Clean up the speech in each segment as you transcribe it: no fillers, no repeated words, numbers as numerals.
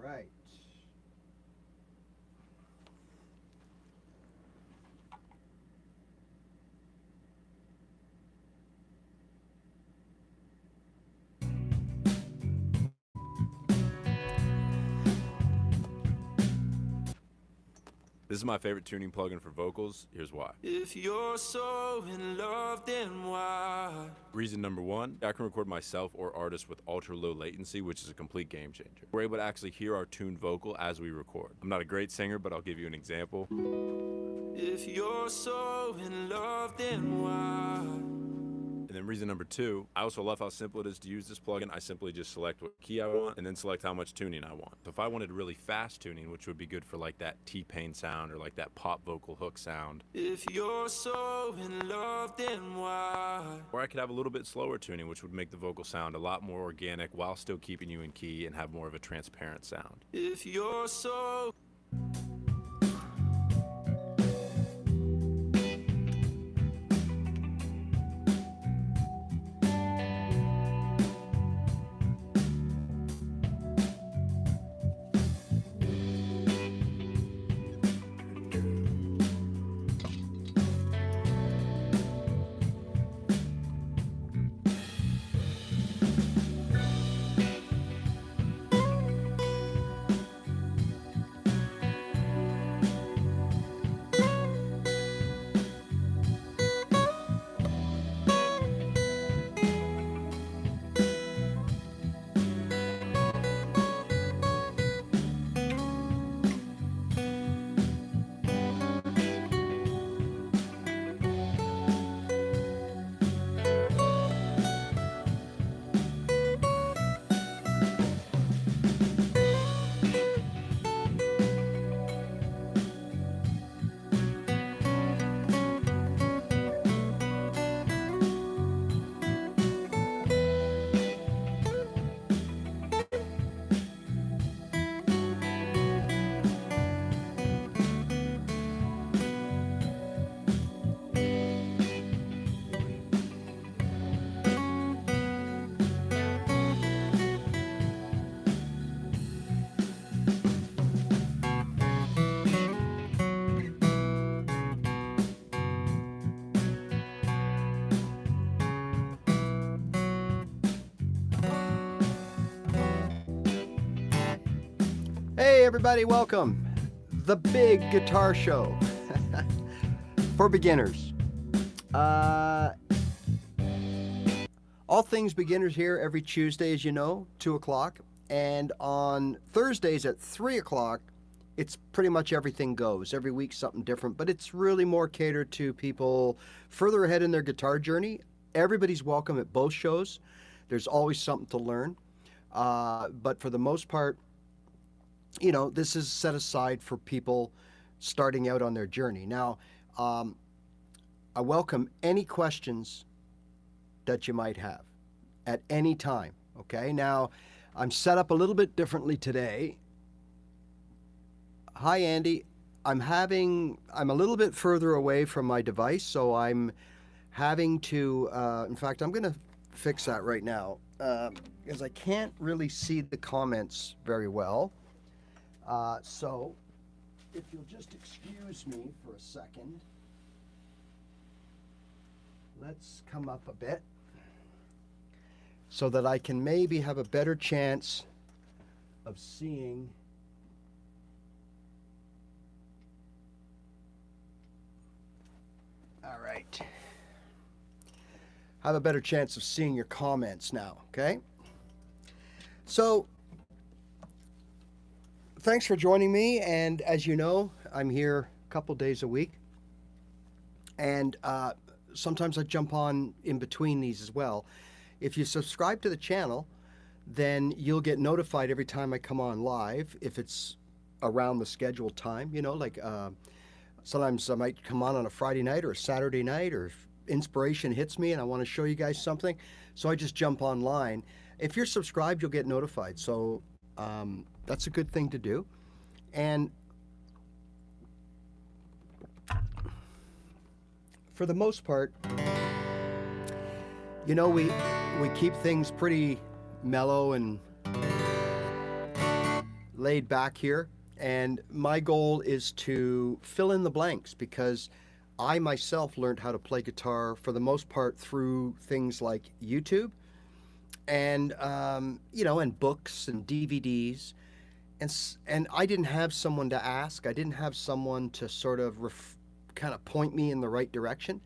right. This is my favorite tuning plugin for vocals. Here's why. If you're so in love, then why? Reason number one, I can record myself or artists with ultra low latency, which is a complete game changer. We're able to actually hear our tuned vocal as we record. I'm not a great singer, but I'll give you an example. If you're so in love, then why? And then reason number two, I also love how simple it is to use this plugin. I simply just select what key I want and then select how much tuning I want. So if I wanted really fast tuning, which would be good for like that T-Pain sound or like that pop vocal hook sound. If you're so in love, then why? Or I could have a little bit slower tuning, which would make the vocal sound a lot more organic while still keeping you in key and have more of a transparent sound. If you're so... Hey everybody, welcome. The Big Guitar Show for beginners. All things beginners here every Tuesday, as you know, 2 o'clock. And on Thursdays at 3 o'clock, it's pretty much everything goes. Every week something different, but it's really more catered to people further ahead in their guitar journey. Everybody's welcome at both shows. There's always something to learn. But for the most part, you know, this is set aside for people starting out on their journey. Now, I welcome any questions that you might have at any time, okay? Now, I'm set up a little bit differently today. Hi, Andy. I'm a little bit further away from my device, so I'm having to, in fact, I'm gonna fix that right now, because I can't really see the comments very well. So, if you'll just excuse me for a second, let's come up a bit so that I can maybe have a better chance of seeing all right. Have a better chance of seeing your comments now, okay? So, thanks for joining me, and as you know, I'm here a couple days a week, and sometimes I jump on in between these as well. If you subscribe to the channel, then you'll get notified every time I come on live, if it's around the scheduled time, you know, like sometimes I might come on a Friday night or a Saturday night, or if inspiration hits me and I want to show you guys something, so I just jump online. If you're subscribed, you'll get notified, so that's a good thing to do. And for the most part, you know, we keep things pretty mellow and laid back here. And my goal is to fill in the blanks because I myself learned how to play guitar for the most part through things like YouTube and, and books and DVDs. And I didn't have someone to ask. I didn't have someone to sort of kind of point me in the right direction.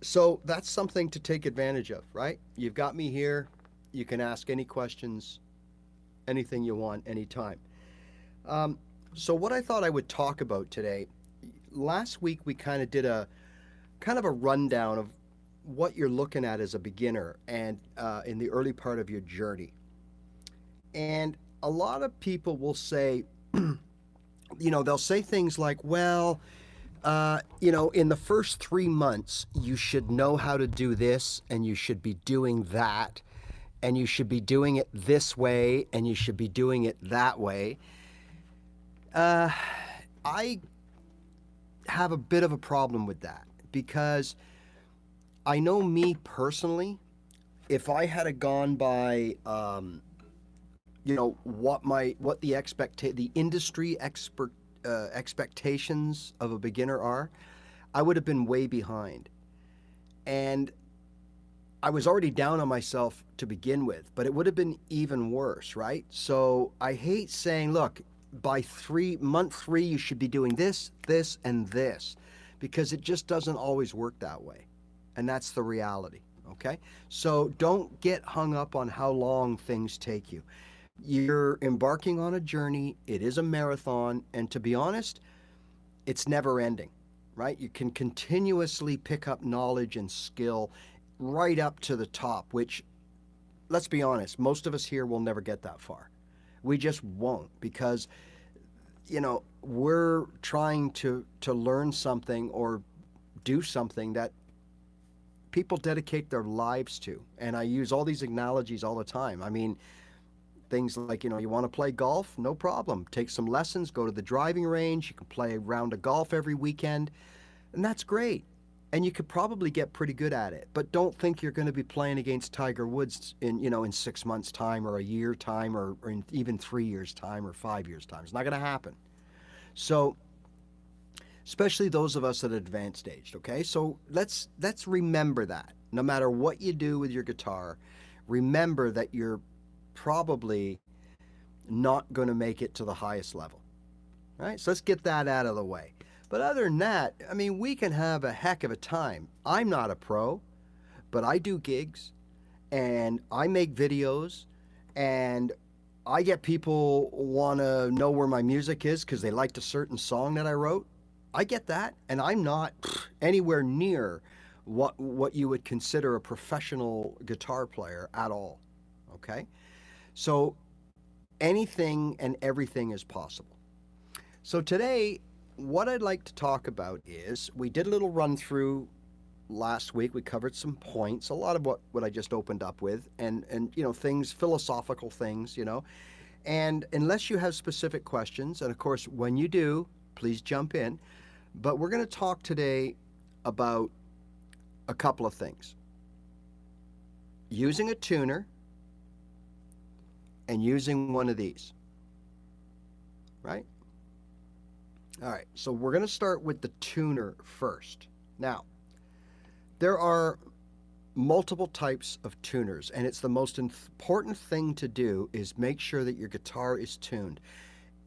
So that's something to take advantage of, right? You've got me here. You can ask any questions, anything you want, anytime. So what I thought I would talk about today, last week we kind of did a rundown of what you're looking at as a beginner and in the early part of your journey. And a lot of people will say, they'll say things like, well, in the first 3 months, you should know how to do this and you should be doing that and you should be doing it this way and you should be doing it that way. I have a bit of a problem with that because I know me personally, if I had gone by, what the industry expectations of a beginner are, I would have been way behind. And I was already down on myself to begin with, but it would have been even worse, right? So I hate saying, look, by month 3, you should be doing this, this, and this, because it just doesn't always work that way. And that's the reality, okay? So don't get hung up on how long things take you. You're embarking on a journey. It is a marathon. And to be honest, it's never ending, right? You can continuously pick up knowledge and skill right up to the top, which, let's be honest, most of us here will never get that far. We just won't because, we're trying to learn something or do something that people dedicate their lives to. And I use all these analogies all the time. I mean, things like, you want to play golf? No problem. Take some lessons, go to the driving range. You can play a round of golf every weekend. And that's great. And you could probably get pretty good at it. But don't think you're going to be playing against Tiger Woods in 6 months' time or a year time or in even 3 years' time or 5 years' time. It's not going to happen. So, especially those of us at advanced age, okay? So let's remember that. No matter what you do with your guitar, remember that you're probably not going to make it to the highest level. All right? So let's get that out of the way. But other than that, I mean, we can have a heck of a time. I'm not a pro, but I do gigs and I make videos and I get people want to know where my music is because they liked a certain song that I wrote. I get that. And I'm not anywhere near what you would consider a professional guitar player at all. Okay? So anything and everything is possible. So today, what I'd like to talk about is, we did a little run through last week. We covered some points, a lot of what I just opened up with, and things, philosophical things, And unless you have specific questions, and of course, when you do, please jump in. But we're going to talk today about a couple of things. Using a tuner and using one of these, right? All right, so we're going to start with the tuner first. Now, there are multiple types of tuners, and it's the most important thing to do is make sure that your guitar is tuned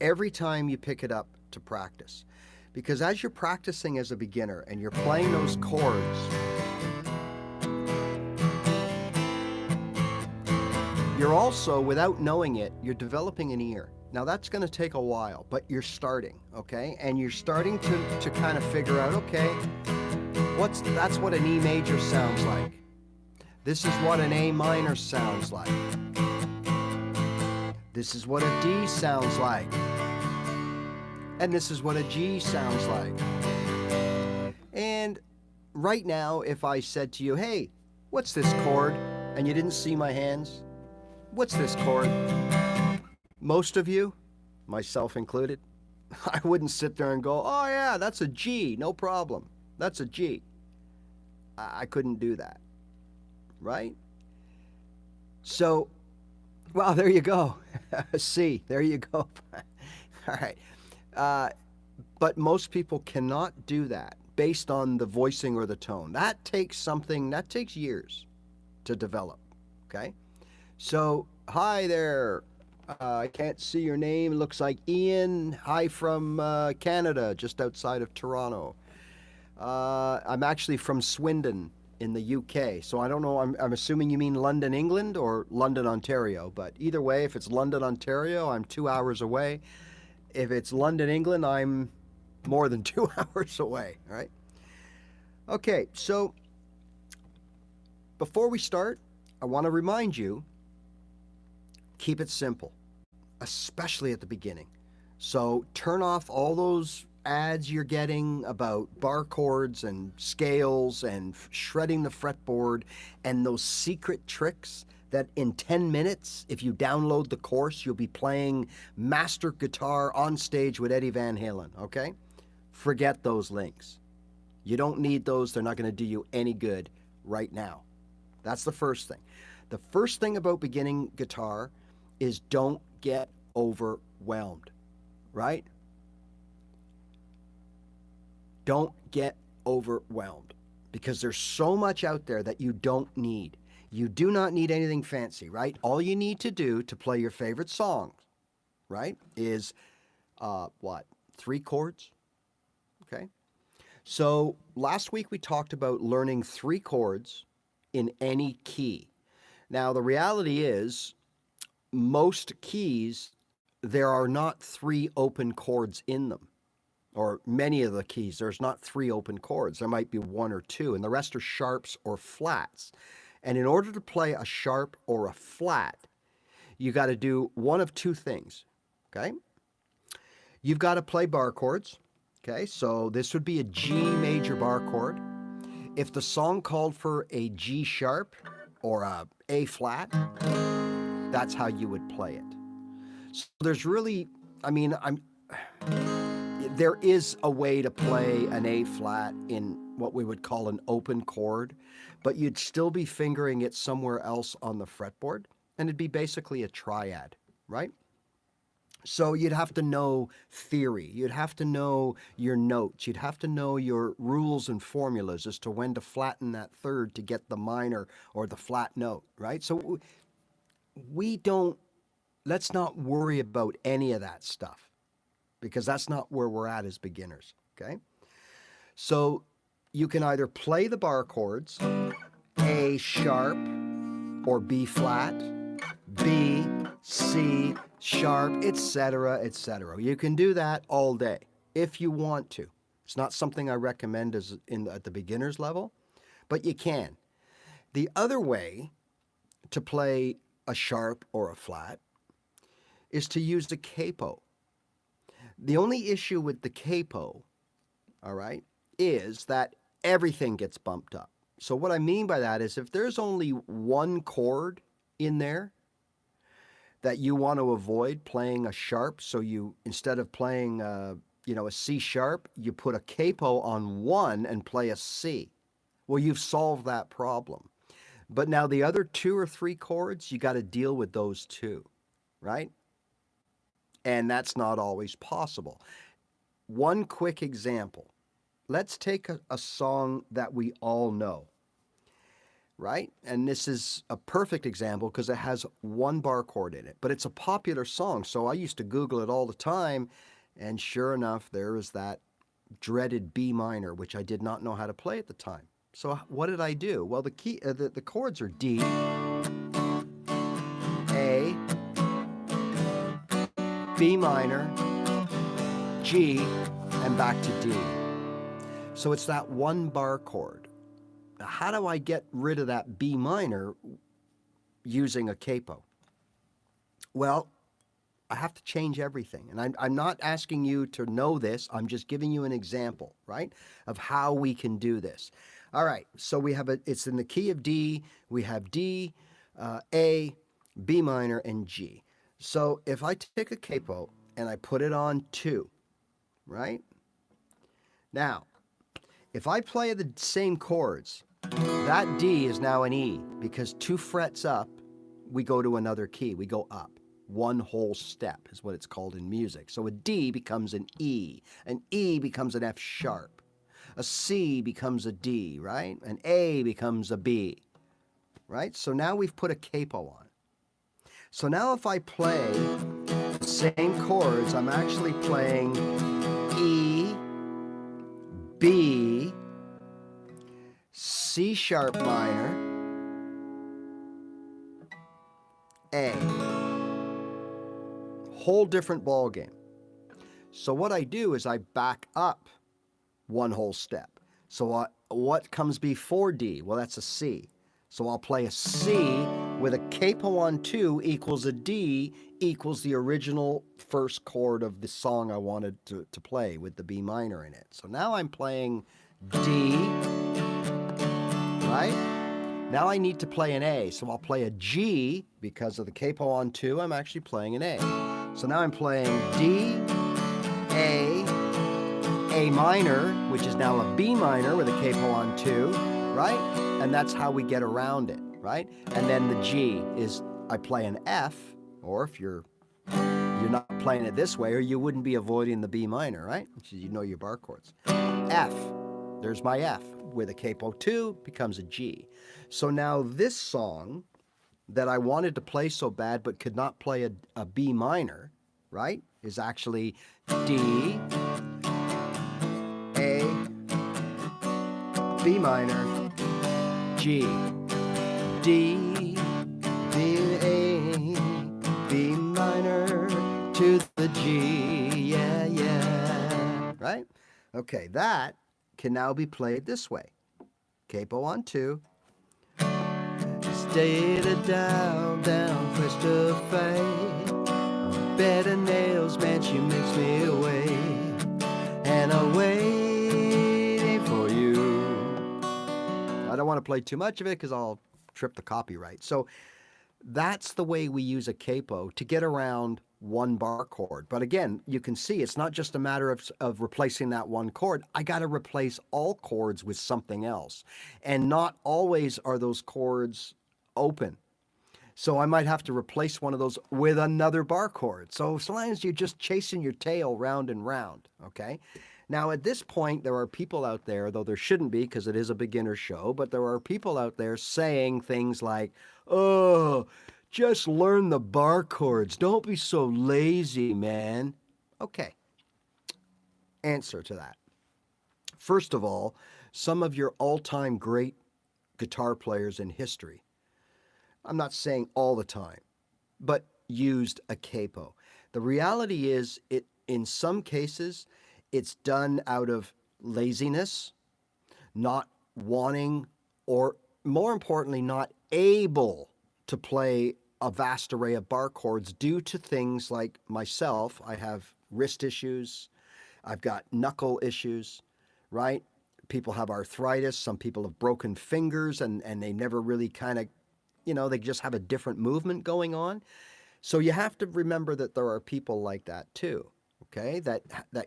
every time you pick it up to practice. Because as you're practicing as a beginner and you're playing those chords, you're also, without knowing it, you're developing an ear. Now that's going to take a while, but you're starting, okay? And you're starting to kind of figure out, okay, that's what an E major sounds like. This is what an A minor sounds like. This is what a D sounds like. And this is what a G sounds like. And right now, if I said to you, hey, what's this chord? And you didn't see my hands, what's this chord? Most of you, myself included, I wouldn't sit there and go, oh yeah, that's a G, no problem. That's a G. I couldn't do that, right? So Well, there you go. C. There you go. All right. Uh, but most people cannot do that based on the voicing or the tone. That takes years to develop. Okay. So, hi there. I can't see your name. Looks like Ian. Hi from Canada, just outside of Toronto. I'm actually from Swindon in the UK. So I don't know. I'm assuming you mean London, England or London, Ontario. But either way, if it's London, Ontario, I'm 2 hours away. If it's London, England, I'm more than 2 hours away. All right. Okay. So before we start, I want to remind you keep it simple, especially at the beginning. So turn off all those ads you're getting about bar chords and scales and shredding the fretboard and those secret tricks that in 10 minutes, if you download the course, you'll be playing master guitar on stage with Eddie Van Halen, okay? Forget those links. You don't need those. They're not going to do you any good right now. That's the first thing. The first thing about beginning guitar is don't get overwhelmed, right? Don't get overwhelmed because there's so much out there that you don't need. You do not need anything fancy, right? All you need to do to play your favorite songs, right, is what? 3 chords, okay? So last week we talked about learning 3 chords in any key. Now, the reality is most keys, there are not 3 open chords in them. Or many of the keys, there's not 3 open chords. There might be 1 or 2, and the rest are sharps or flats. And in order to play a sharp or a flat, you got to do one of 2 things, okay? You've got to play bar chords, okay? So this would be a G major bar chord. If the song called for a G sharp or a flat, that's how you would play it. So there's really, I mean, there is a way to play an A flat in what we would call an open chord, but you'd still be fingering it somewhere else on the fretboard, and it'd be basically a triad, right? So you'd have to know theory, you'd have to know your notes, you'd have to know your rules and formulas as to when to flatten that third to get the minor or the flat note, right? So we don't, let's not worry about any of that stuff because that's not where we're at as beginners, okay? So you can either play the bar chords, A sharp or B flat, B, C, sharp, etc., etc. You can do that all day if you want to. It's not something I recommend at the beginner's level, but you can. The other way to play a sharp or a flat is to use the capo. The only issue with the capo, all right, is that everything gets bumped up. So what I mean by that is if there's only 1 chord in there that you want to avoid playing a sharp, so you, instead of playing a C sharp, you put a capo on 1 and play a C. Well, you've solved that problem. But now the other 2 or 3 chords, you got to deal with those too, right? And that's not always possible. One quick example. Let's take a song that we all know, right? And this is a perfect example because it has 1 bar chord in it, but it's a popular song. So I used to Google it all the time. And sure enough, there is that dreaded B minor, which I did not know how to play at the time. So what did I do? Well, the chords are D, A, B minor, G, and back to D. So it's that 1 bar chord. Now, how do I get rid of that B minor using a capo? Well, I have to change everything. And I'm not asking you to know this. I'm just giving you an example, right, of how we can do this. All right, so we have it's in the key of D. We have D, A, B minor, and G. So if I take a capo and I put it on 2, right? Now, if I play the same chords, that D is now an E because 2 frets up we go to another key. We go up. One whole step is what it's called in music. So a D becomes an E becomes an F sharp. A C becomes a D, right? An A becomes a B, right? So now we've put a capo on. So now if I play the same chords, I'm actually playing E, B, C sharp minor, A. Whole different ball game. So what I do is I back up one whole step. So what comes before D? Well, that's a C. So I'll play a C with a capo on 2 equals a D equals the original first chord of the song I wanted to play with the B minor in it. So now I'm playing D, right? Now I need to play an A, so I'll play a G. Because of the capo on 2, I'm actually playing an A. So now I'm playing D, A minor, which is now a B minor with a capo on 2, right? And that's how we get around it, right? And then the G is, I play an F, or if you're not playing it this way, or you wouldn't be avoiding the B minor, right? You know your bar chords. F, there's my F, with a capo 2 becomes a G. So now this song that I wanted to play so bad but could not play a B minor, right, is actually D, A, B minor, G, D, B, A, B minor to the G, yeah, right? Okay, that can now be played this way. Capo on 2. Stay down, first to fight. Better nails, man, she makes me away. And I'm waiting for you. I don't want to play too much of it because I'll trip the copyright. So that's the way we use a capo to get around one bar chord. But again, you can see it's not just a matter of replacing that one chord. I got to replace all chords with something else. And not always are those chords open. So I might have to replace one of those with another bar chord. So sometimes you're just chasing your tail round and round, okay? Now at this point, there are people out there, though there shouldn't be because it is a beginner show, but there are people out there saying things like, oh, just learn the bar chords. Don't be so lazy, man. Okay. Answer to that. First of all, some of your all-time great guitar players in history, I'm not saying all the time, but used a capo. The reality is, in some cases, it's done out of laziness, not wanting, or more importantly, not able to play a vast array of bar chords due to things like myself. I have wrist issues. I've got knuckle issues, right? People have arthritis. Some people have broken fingers and they never really kind of, they just have a different movement going on. So you have to remember that there are people like that too, okay, that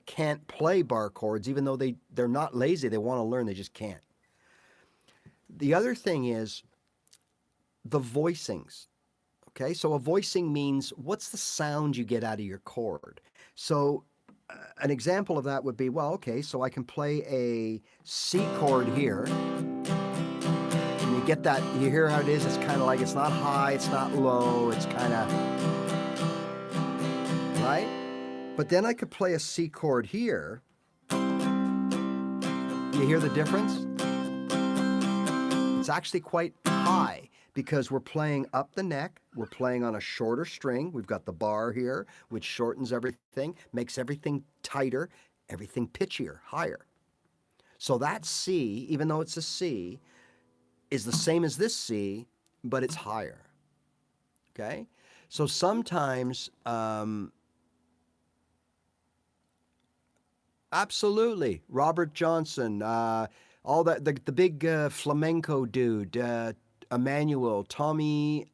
can't play bar chords even though they're not lazy. They want to learn. They just can't. The other thing is the voicings, okay? So a voicing means what's the sound you get out of your chord. So an example of that would be, well, okay, so I can play a C chord here. You get that, you hear how it is, it's kind of like, it's not high, it's not low, it's kind of, right? But then I could play a C chord here. You hear the difference? It's actually quite high because we're playing up the neck, we're playing on a shorter string, we've got the bar here, which shortens everything, makes everything tighter, everything pitchier, higher. So that C, even though it's a C, is the same as this C, but it's higher, okay? So sometimes, absolutely, Robert Johnson, all that, the big flamenco dude, Emmanuel, Tommy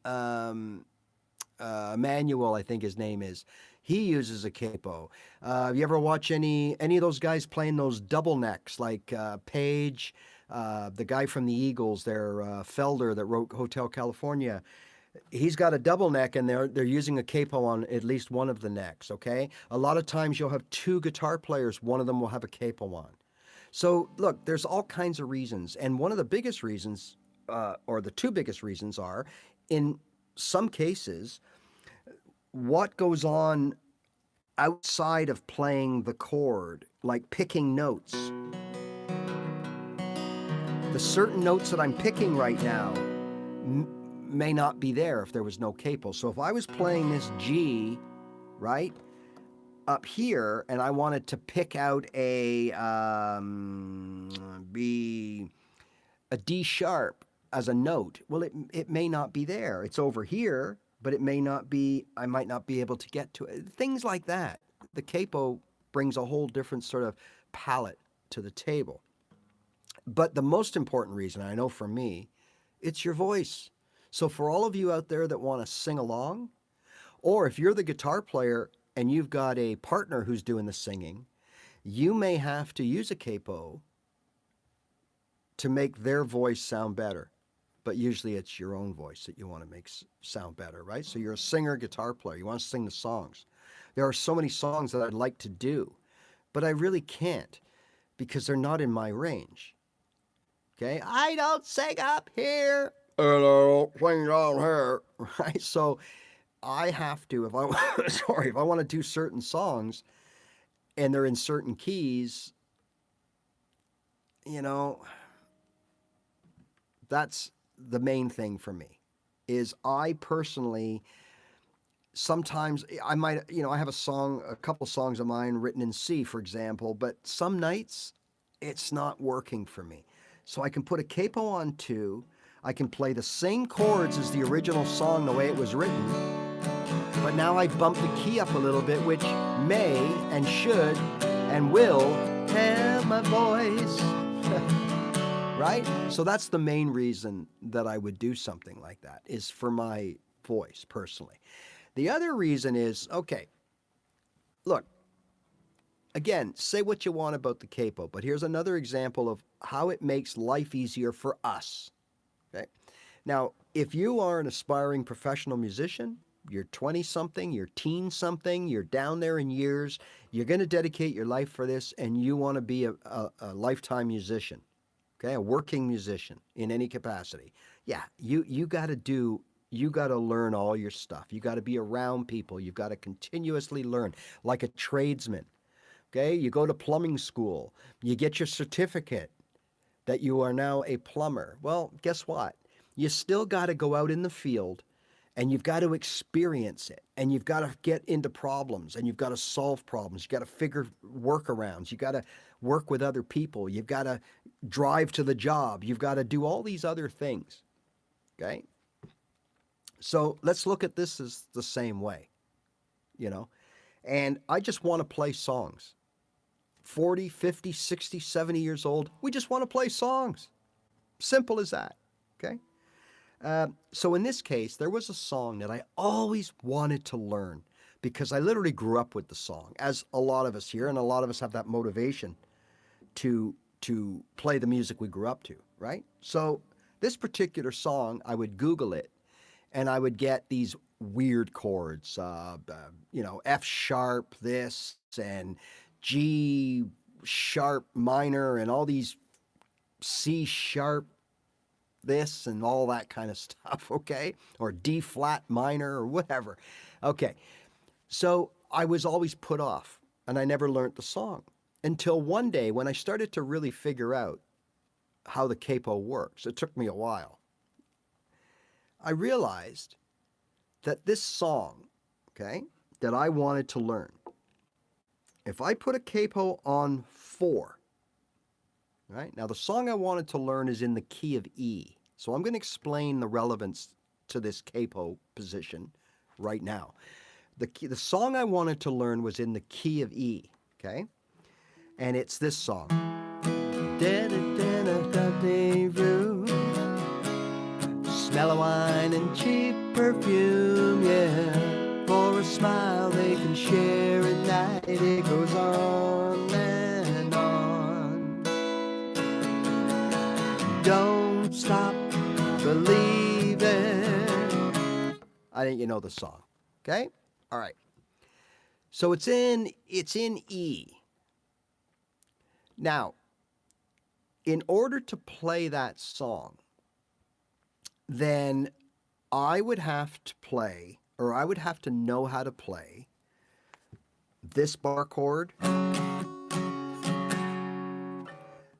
Emmanuel, I think his name is. He uses a capo. You ever watch any of those guys playing those double necks, like Page, the guy from the Eagles there, Felder that wrote Hotel California? He's got a double neck, and they're using a capo on at least one of the necks. Okay, a lot of times you'll have two guitar players, one of them will have a capo on. So look, there's all kinds of reasons, and one of the biggest reasons, or the two biggest reasons, are in some cases what goes on outside of playing the chord, like picking notes. The certain notes that I'm picking right now may not be there if there was no capo. So if I was playing this G, right, up here, and I wanted to pick out a D sharp as a note, well, it may not be there. It's over here, but it may not be, I might not be able to get to it. Things like that. The capo brings a whole different sort of palette to the table. But the most important reason, I know for me, it's your voice. So for all of you out there that want to sing along, or if you're the guitar player and you've got a partner who's doing the singing, you may have to use a capo to make their voice sound better. But usually it's your own voice that you want to make sound better, right? So you're a singer, guitar player. You want to sing the songs. There are so many songs that I'd like to do, but I really can't because they're not in my range. Okay? I don't sing up here, and I don't sing down here, right? So I have to, if I if I want to do certain songs and they're in certain keys, you know, that's the main thing for me. Is I personally sometimes I might, I have a couple songs of mine written in C, for example, but some nights it's not working for me. So I can put a capo on 2, I can play the same chords as the original song the way it was written, but now I bump the key up a little bit, which may and should and will have my voice. Right? So that's the main reason that I would do something like that, is for my voice personally. The other reason is, okay, look, again, say what you want about the capo, but here's another example of how it makes life easier for us. Okay? Now, if you are an aspiring professional musician, you're 20-something, you're teen-something, you're down there in years, you're going to dedicate your life for this, and you want to be a lifetime musician, okay, a working musician in any capacity. Yeah, you got to learn all your stuff. You got to be around people. You've got to continuously learn, like a tradesman. Okay, you go to plumbing school, you get your certificate that you are now a plumber. Well, guess what? You still got to go out in the field and you've got to experience it, and you've got to get into problems, and you've got to solve problems. You've got to figure workarounds. You've got to work with other people. You've got to drive to the job. You've got to do all these other things. Okay? So let's look at this as the same way, and I just want to play songs. 40, 50, 60, 70 years old, we just want to play songs. Simple as that, okay? So in this case, there was a song that I always wanted to learn because I literally grew up with the song, as a lot of us here, and a lot of us have that motivation to play the music we grew up to, right? So this particular song, I would Google it, and I would get these weird chords, F sharp this and G sharp minor and all these C sharp this and all that kind of stuff, okay? Or D flat minor or whatever. Okay, so I was always put off, and I never learned the song until one day when I started to really figure out how the capo works. It took me a while. I realized that this song, okay, that I wanted to learn, if I put a capo on 4, right? Now the song I wanted to learn is in the key of E. So I'm going to explain the relevance to this capo position right now. The song I wanted to learn was in the key of E, okay? And it's this song. Smell of wine and cheap perfume, yeah. For a smile they can share at night. It goes on and on. Don't stop believing I think you know the song. Okay? All right. So it's in E. Now, in order to play that song, then I would have to play, or I would have to know how to play this bar chord,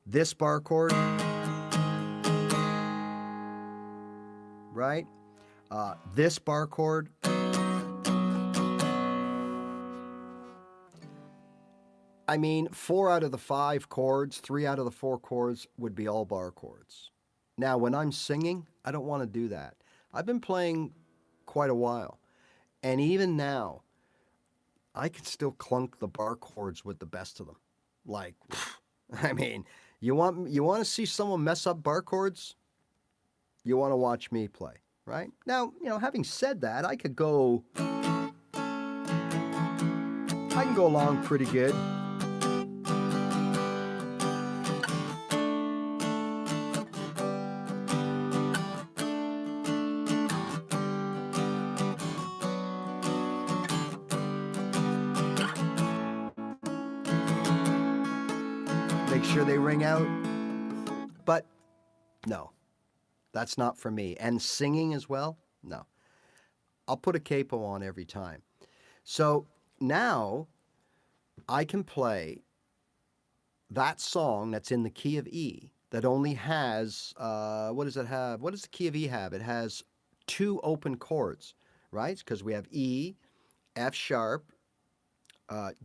this bar chord, right? This bar chord. I mean, 4 out of the 5 chords, 3 out of the 4 chords would be all bar chords. Now, when I'm singing, I don't want to do that. I've been playing quite a while, and even now, I can still clunk the bar chords with the best of them. Like, I mean, you want to see someone mess up bar chords? You want to watch me play, right? Now, having said that, I can go along pretty good. Make sure they ring out. But no, that's not for me. And singing as well? No. I'll put a capo on every time. So now I can play that song that's in the key of E that only has, what does it have? What does the key of E have? It has 2 open chords, right? Because we have E, F sharp,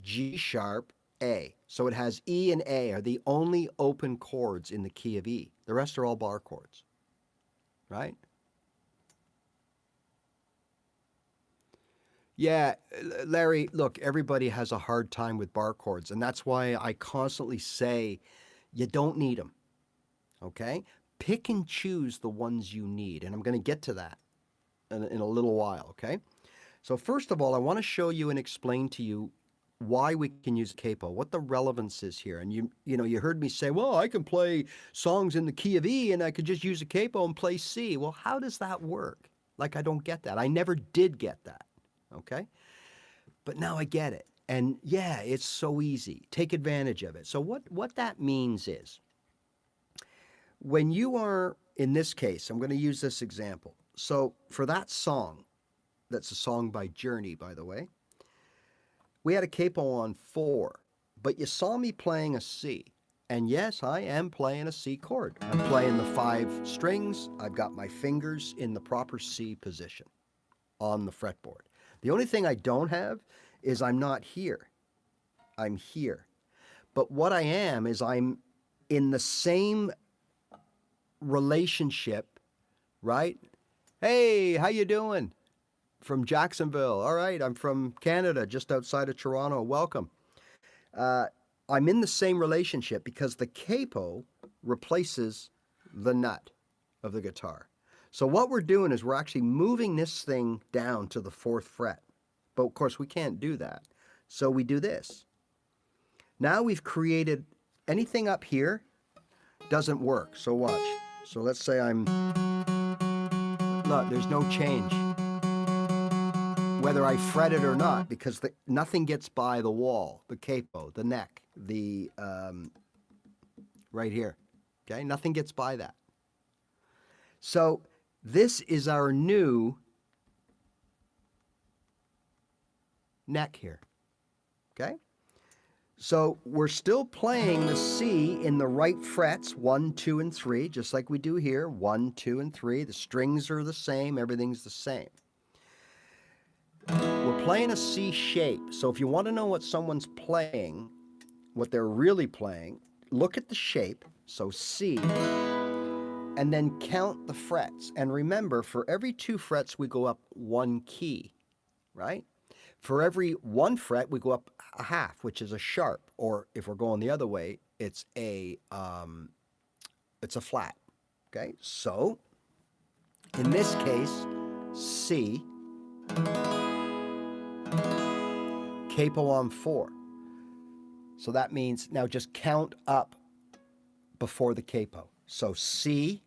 G sharp, A. So it has E and A are the only open chords in the key of E. The rest are all bar chords, right? Yeah, Larry, look, everybody has a hard time with bar chords, and that's why I constantly say you don't need them, okay? Pick and choose the ones you need, and I'm going to get to that in a little while, okay? So first of all, I want to show you and explain to you why we can use capo, what the relevance is here. And you heard me say, well, I can play songs in the key of E and I could just use a capo and play C. Well, how does that work? Like, I don't get that. I never did get that, okay? But now I get it. And yeah, it's so easy. Take advantage of it. So what that means is, when you are, in this case, I'm going to use this example. So for that song, that's a song by Journey, by the way, we had a capo on 4, but you saw me playing a C. And yes, I am playing a C chord. I'm playing the 5 strings. I've got my fingers in the proper C position on the fretboard. The only thing I don't have is I'm not here. I'm here. But what I am is I'm in the same relationship, right? Hey, how you doing? From Jacksonville. All right, I'm from Canada, just outside of Toronto. Welcome. I'm in the same relationship because the capo replaces the nut of the guitar. So what we're doing is we're actually moving this thing down to the 4th fret. But of course we can't do that. So we do this. Now we've created, anything up here doesn't work. So watch. So let's say look, there's no change, whether I fret it or not, because nothing gets by the wall, the capo, the neck, the right here. Okay, nothing gets by that. So this is our new neck here. Okay, so we're still playing the C in the right frets, 1, 2, and 3, just like we do here. 1, 2, and 3. The strings are the same. Everything's the same. We're playing a C shape. So if you want to know what someone's playing, what they're really playing, look at the shape, so C, and then count the frets. And remember, for every 2 frets, we go up 1 key, right? For every 1 fret, we go up a half, which is a sharp. Or if we're going the other way, it's a flat, okay? So in this case, C, capo on 4. So that means now just count up before the capo. So C,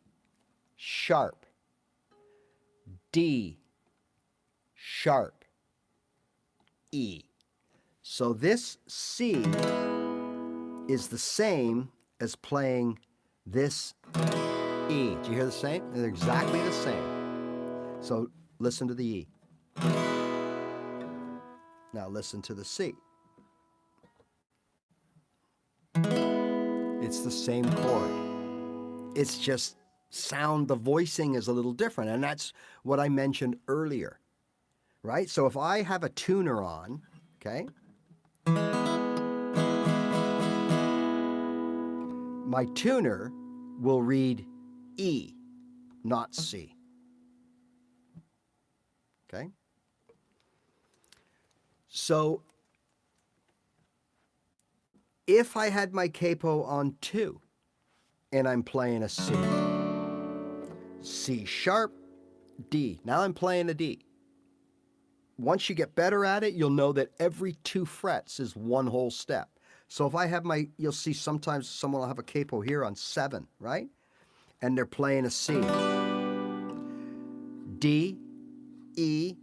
sharp, D, sharp, E. So this C is the same as playing this E. Do you hear the same? They're exactly the same. So listen to the E. Now listen to the C. It's the same chord. It's just the voicing is a little different, and that's what I mentioned earlier, right? So if I have a tuner on, okay, my tuner will read E, not C. Okay? So if I had my capo on 2 and I'm playing a C, C sharp, D. Now I'm playing a D. Once you get better at it, you'll know that every 2 frets is one whole step. So if I have you'll see sometimes someone will have a capo here on 7, right? And they're playing a C. D, E,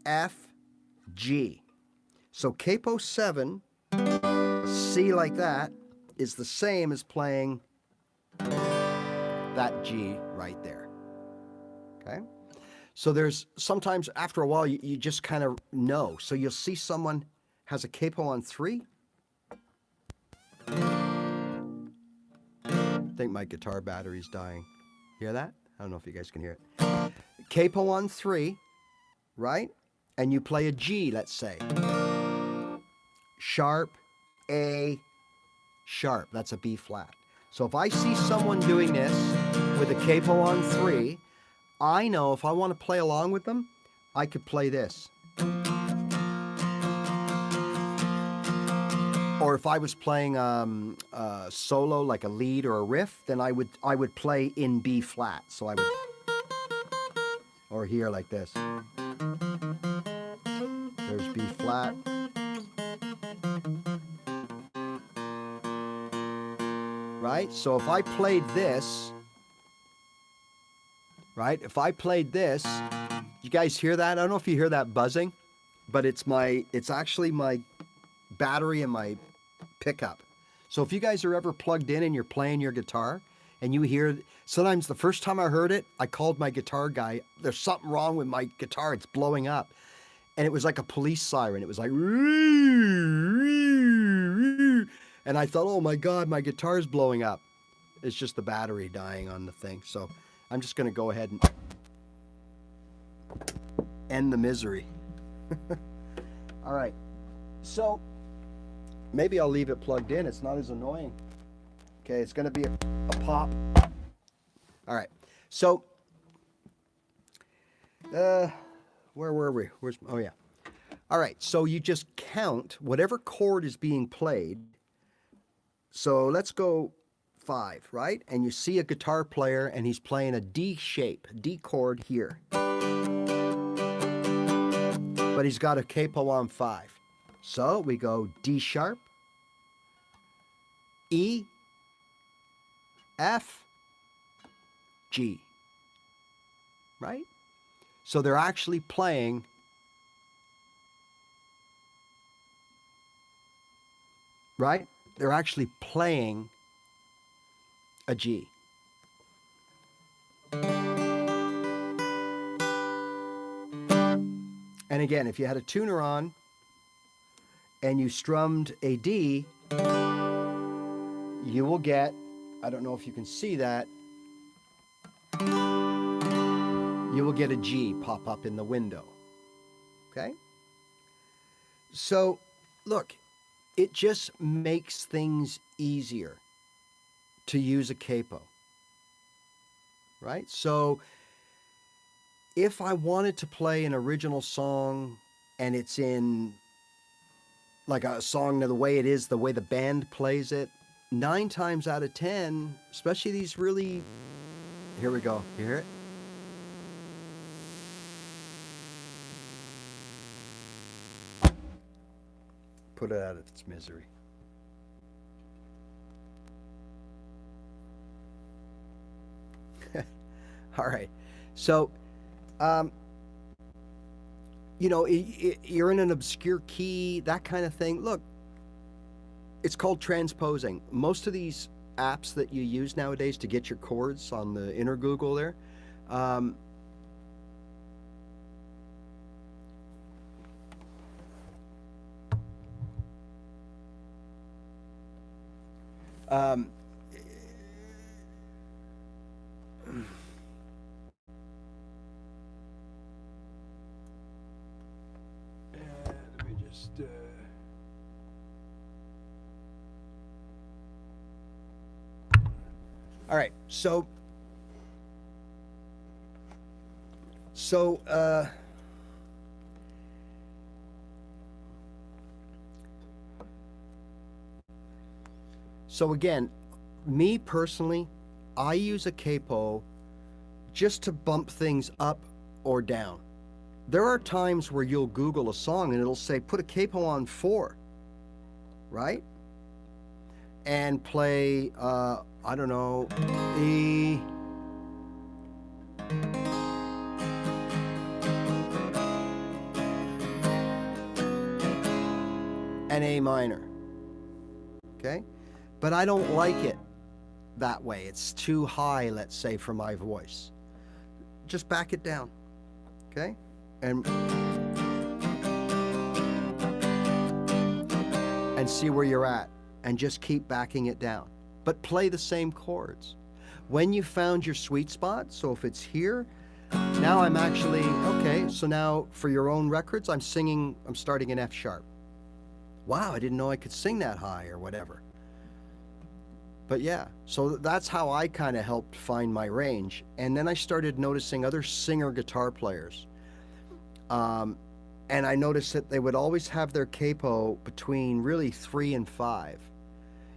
F, G. So capo 7, C like that, is the same as playing that G right there. Okay? So there's sometimes after a while you just kind of know. So you'll see someone has a capo on 3. I think my guitar battery's dying. Hear that? I don't know if you guys can hear it. Capo on 3, right? And you play a G, let's say. Sharp, A, sharp. That's a B flat. So if I see someone doing this with a capo on 3, I know if I want to play along with them, I could play this. Or if I was playing a solo, like a lead or a riff, then I would play in B flat. So I would, or here like this. There's B flat. Right? So if I played this, right? If I played this, you guys hear that? I don't know if you hear that buzzing, but it's actually my battery and my pickup. So if you guys are ever plugged in and you're playing your guitar and you hear, sometimes the first time I heard it, I called my guitar guy. There's something wrong with my guitar. It's blowing up. And it was like a police siren. It was like, and I thought, oh my God, my guitar's blowing up. It's just the battery dying on the thing. So I'm just going to go ahead and end the misery. All right. So maybe I'll leave it plugged in. It's not as annoying. Okay, it's going to be a pop. All right. So, where were we? Oh, yeah. All right. So you just count whatever chord is being played. So let's go 5, right? And you see a guitar player and he's playing a D shape, D chord here. But he's got a capo on 5. So we go D sharp, E, F, G, right? So they're actually playing right? They're actually playing a G. And again, if you had a tuner on and you strummed a D, you will get, I don't know if you can see that, you will get a G pop up in the window. Okay? So, look, it just makes things easier to use a capo. Right? So, if I wanted to play an original song and it's in like a song the way it is, the way the band plays it, 9 times out of 10, especially these really, here we go, you hear it? Put it out of its misery. All right, so you know, you're in an obscure key, that kind of thing. Look, it's called transposing. Most of these apps that you use nowadays to get your chords on the inner Google there, um, um, let me just. All right, so so again, me personally, I use a capo just to bump things up or down. There are times where you'll Google a song and it'll say put a capo on 4, right? And play I don't know, E, and A minor, okay? But I don't like it that way. It's too high, let's say, for my voice. Just back it down, okay? And see where you're at, and just keep backing it down. But play the same chords. When you found your sweet spot, so if it's here, now I'm actually, okay, so now for your own records, I'm starting in F sharp. Wow, I didn't know I could sing that high or whatever. But yeah, so that's how I kind of helped find my range. And then I started noticing other singer guitar players. And I noticed that they would always have their capo between really 3 and 5.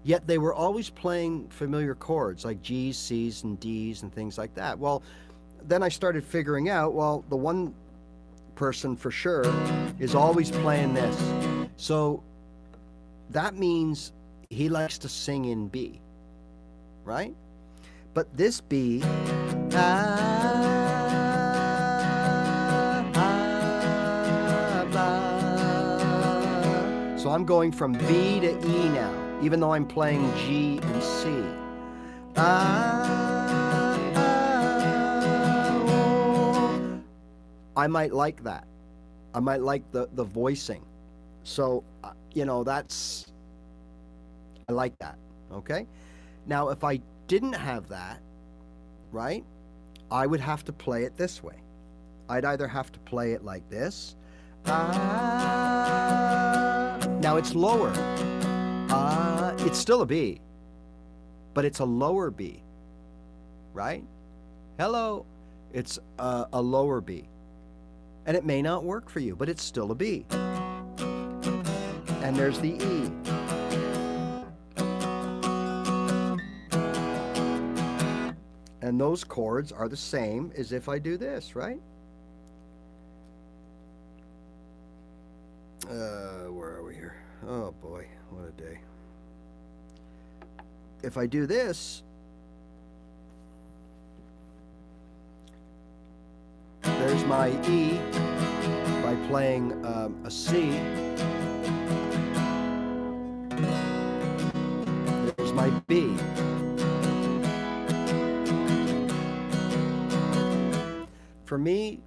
Yet they were always playing familiar chords like G's, C's, and D's and things like that. Well, then I started figuring out, well, the one person for sure is always playing this. So that means he likes to sing in B, right? But this B, so I'm going from B to E now, even though I'm playing G and C. I might like that. I might like the voicing. So, you know, I like that, okay? Now, if I didn't have that, right, I would have to play it this way. I'd either have to play it like this. Now it's lower. It's still a B, but it's a lower B, right? Hello, it's a lower B. And it may not work for you, but it's still a B. And there's the E. And those chords are the same as if I do this, right? Where are we here? Oh boy, what a day. If I do this, there's my E by playing a C. There's my B. For me,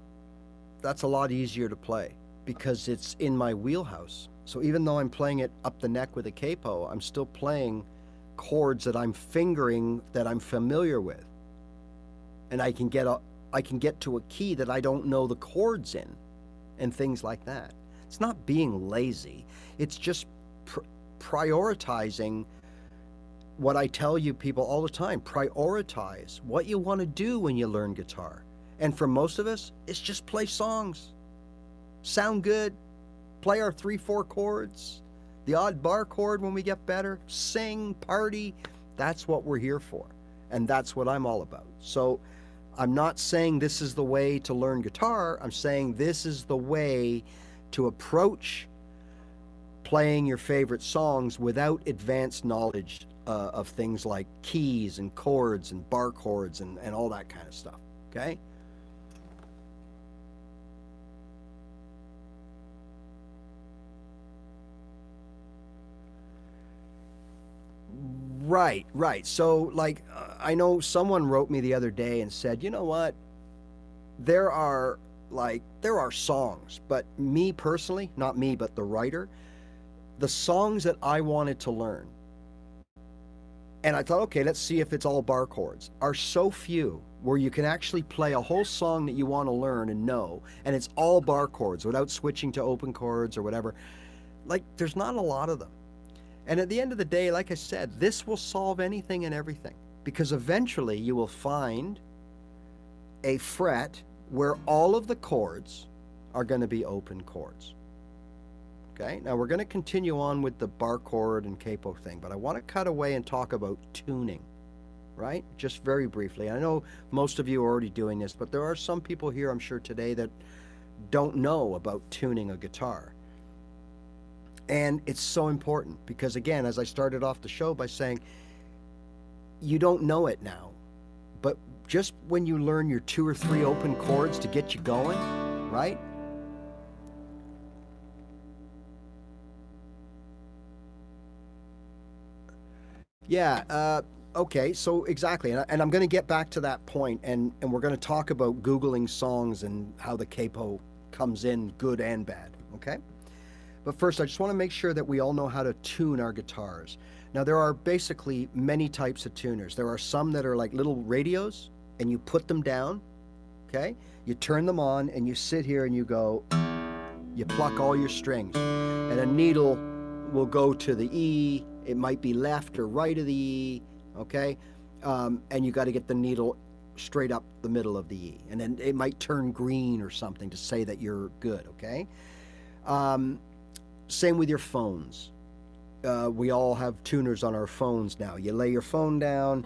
that's a lot easier to play because it's in my wheelhouse. So even though I'm playing it up the neck with a capo, I'm still playing chords that I'm fingering that I'm familiar with. And I can get to a key that I don't know the chords in and things like that. It's not being lazy. It's just prioritizing what I tell you people all the time. Prioritize what you want to do when you learn guitar. And for most of us, it's just play songs. Sound good. Play our 3-4 chords. The odd bar chord when we get better. Sing, party. That's what we're here for. And that's what I'm all about. So I'm not saying this is the way to learn guitar. I'm saying this is the way to approach playing your favorite songs without advanced knowledge of things like keys and chords and bar chords and all that kind of stuff. Okay? Right, right. So, like, I know someone wrote me the other day and said, you know what? There are, there are songs, but me personally, not me, but the writer, the songs that I wanted to learn, and I thought, okay, let's see if it's all bar chords, are so few where you can actually play a whole song that you want to learn and know, and it's all bar chords without switching to open chords or whatever. Like, there's not a lot of them. And at the end of the day, like I said, this will solve anything and everything, because eventually you will find a fret where all of the chords are going to be open chords. Okay, now we're going to continue on with the bar chord and capo thing, but I want to cut away and talk about tuning, right? Just very briefly. I know most of you are already doing this, but there are some people here, I'm sure, today that don't know about tuning a guitar. And it's so important because, again, as I started off the show by saying, you don't know it now, but just when you learn your 2 or 3 open chords to get you going, right? Yeah, okay, so exactly. And I'm going to get back to that point, and we're going to talk about Googling songs and how the capo comes in good and bad, okay? But first, I just want to make sure that we all know how to tune our guitars. Now, there are basically many types of tuners. There are some that are like little radios, and you put them down, okay? You turn them on, and you sit here and you go, you pluck all your strings, and a needle will go to the E. It might be left or right of the E, okay? And you got to get the needle straight up the middle of the E. And then it might turn green or something to say that you're good, okay? Same with your phones. We all have tuners on our phones now. You lay your phone down,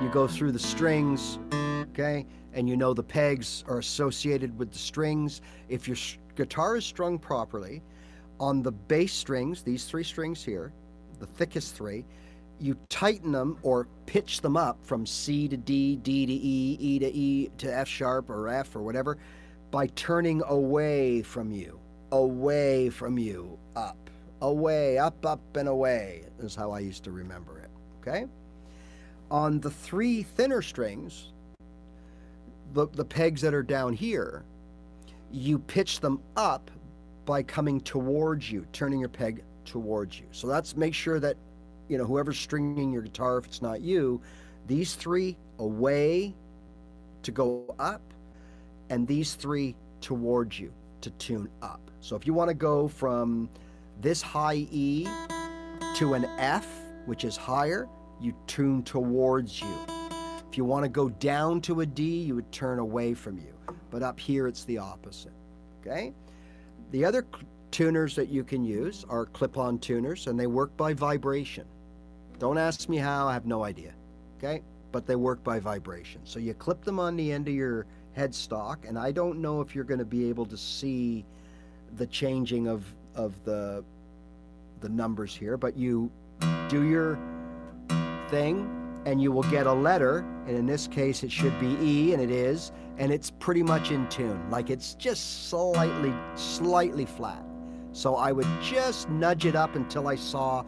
you go through the strings, okay? And you know the pegs are associated with the strings. If your guitar is strung properly, on the bass strings, these 3 strings here, the thickest 3, you tighten them or pitch them up from C to D, D to E, E to E to F sharp or F or whatever by turning away from you, up, away, up, and away is how I used to remember it, okay? On the 3 thinner strings, the pegs that are down here, you pitch them up by coming towards you, turning your peg towards you. So that's, make sure that, you know, whoever's stringing your guitar, if it's not you, these 3 away to go up, and these 3 towards you to tune up. So if you want to go from this high E to an F, which is higher, you tune towards you. If you want to go down to a D, you would turn away from you. But up here, it's the opposite, okay? The other tuners that you can use are clip-on tuners, and they work by vibration. Don't ask me how, I have no idea, okay? But they work by vibration. So you clip them on the end of your headstock, and I don't know if you're going to be able to see the changing of the numbers here, but you do your thing, and you will get a letter, and in this case it should be E, and it is, and it's pretty much in tune. Like, it's just slightly flat. So I would just nudge it up until I saw,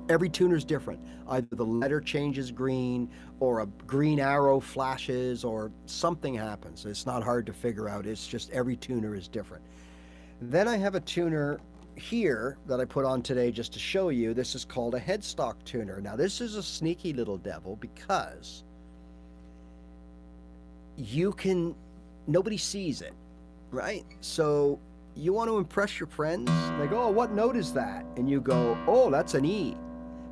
every tuner's different. Either the letter changes green, or a green arrow flashes, or something happens. It's not hard to figure out. It's just every tuner is different. Then I have a tuner here that I put on today just to show you. This is called a headstock tuner. Now, this is a sneaky little devil because nobody sees it, right? So you want to impress your friends. They go, oh, what note is that? And you go, oh, that's an E,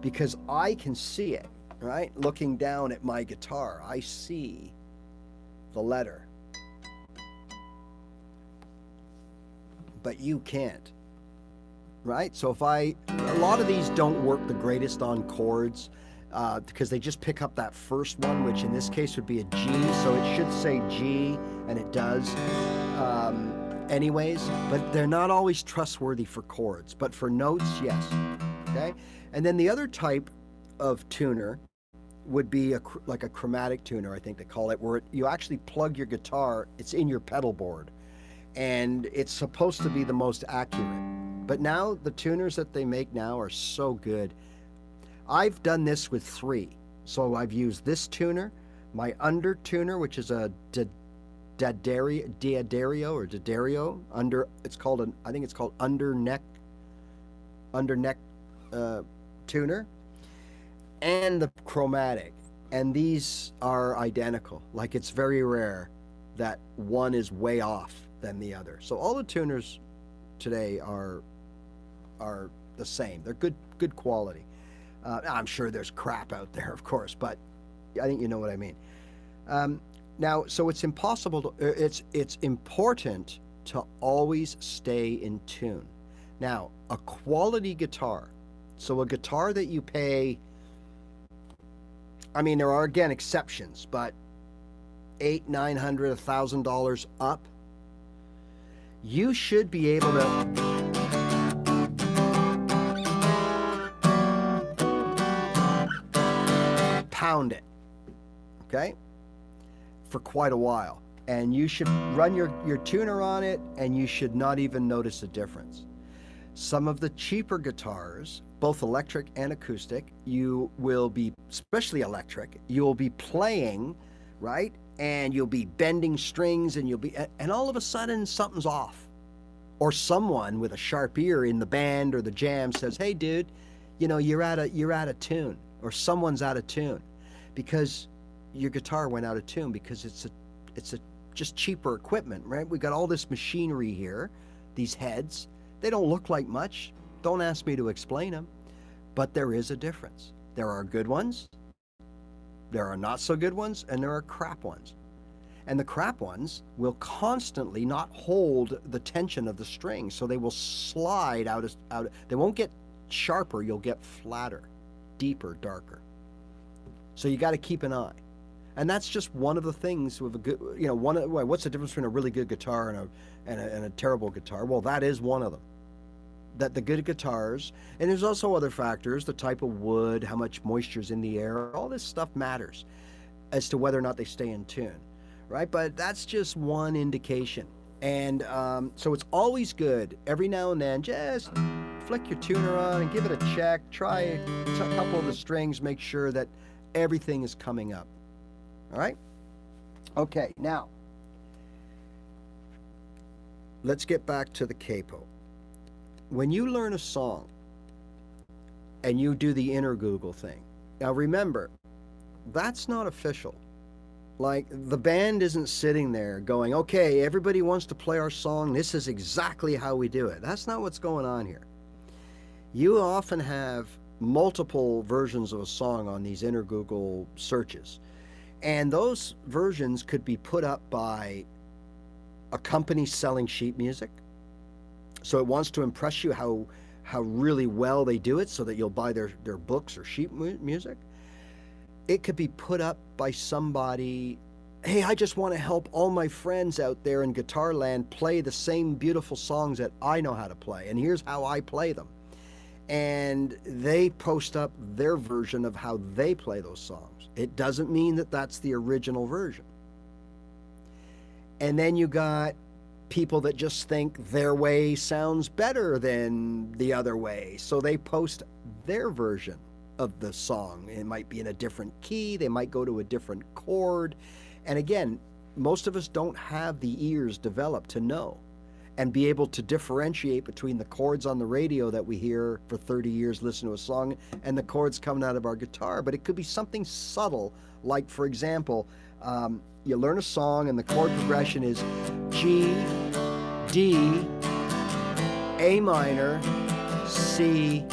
because I can see it, right? Looking down at my guitar, I see the letter. But you can't, right? So a lot of these don't work the greatest on chords because they just pick up that first one, which in this case would be a G. So it should say G, and it does anyways, but they're not always trustworthy for chords, but for notes, yes, okay? And then the other type of tuner would be like a chromatic tuner, I think they call it, where you actually plug your guitar, it's in your pedal board, and it's supposed to be the most accurate. But now the tuners that they make now are so good. I've done this with 3. So I've used this tuner, my under tuner, which is a D'Addario or D'Addario under. It's called I think it's called under neck tuner, and the chromatic. And these are identical. Like, it's very rare that one is way off than the other. So all the tuners today are the same. They're good quality. I'm sure there's crap out there, of course, but I think you know what I mean. Now, so it's important to always stay in tune. Now, a quality guitar, so a guitar that you pay, I mean, there are, again, exceptions, but $800, $900, $1,000 up, you should be able to pound it, okay, for quite a while. And you should run your tuner on it, and you should not even notice a difference. Some of the cheaper guitars, both electric and acoustic, you will be, especially electric, you'll be playing, right? And you'll be bending strings, and and all of a sudden something's off. Or someone with a sharp ear in the band or the jam says, "Hey dude, you know, you're out of tune," or someone's out of tune because your guitar went out of tune because it's a just cheaper equipment, right? We got all this machinery here, these heads. They don't look like much. Don't ask me to explain them, but there is a difference. There are good ones, there are not so good ones, and there are crap ones. And the crap ones will constantly not hold the tension of the strings, so they will slide out. They won't get sharper, you'll get flatter, deeper, darker. So you got to keep an eye. And that's just one of the things with a good, you know, what's the difference between a really good guitar and a terrible guitar? Well, that is one of them. That the good guitars, and there's also other factors, the type of wood, how much moisture's in the air, all this stuff matters as to whether or not they stay in tune, right? But that's just one indication. And so it's always good every now and then, just flick your tuner on and give it a check, try a couple of the strings, make sure that everything is coming up. All right? Okay, now, let's get back to the capo. When you learn a song and you do the inner Google thing, now remember, that's not official. Like, the band isn't sitting there going, okay, everybody wants to play our song, this is exactly how we do it. That's not what's going on here. You often have multiple versions of a song on these inner Google searches. And those versions could be put up by a company selling sheet music. So it wants to impress you how really well they do it so that you'll buy their books or sheet music. It could be put up by somebody, hey, I just want to help all my friends out there in guitar land play the same beautiful songs that I know how to play, and here's how I play them. And they post up their version of how they play those songs. It doesn't mean that that's the original version. And then you got people that just think their way sounds better than the other way, so they post their version of the song. It might be in a different key, they might go to a different chord, and again, most of us don't have the ears developed to know and be able to differentiate between the chords on the radio that we hear for 30 years, listen to a song, and the chords coming out of our guitar. But it could be something subtle, like, for example, you learn a song and the chord progression is G, D, A minor, C,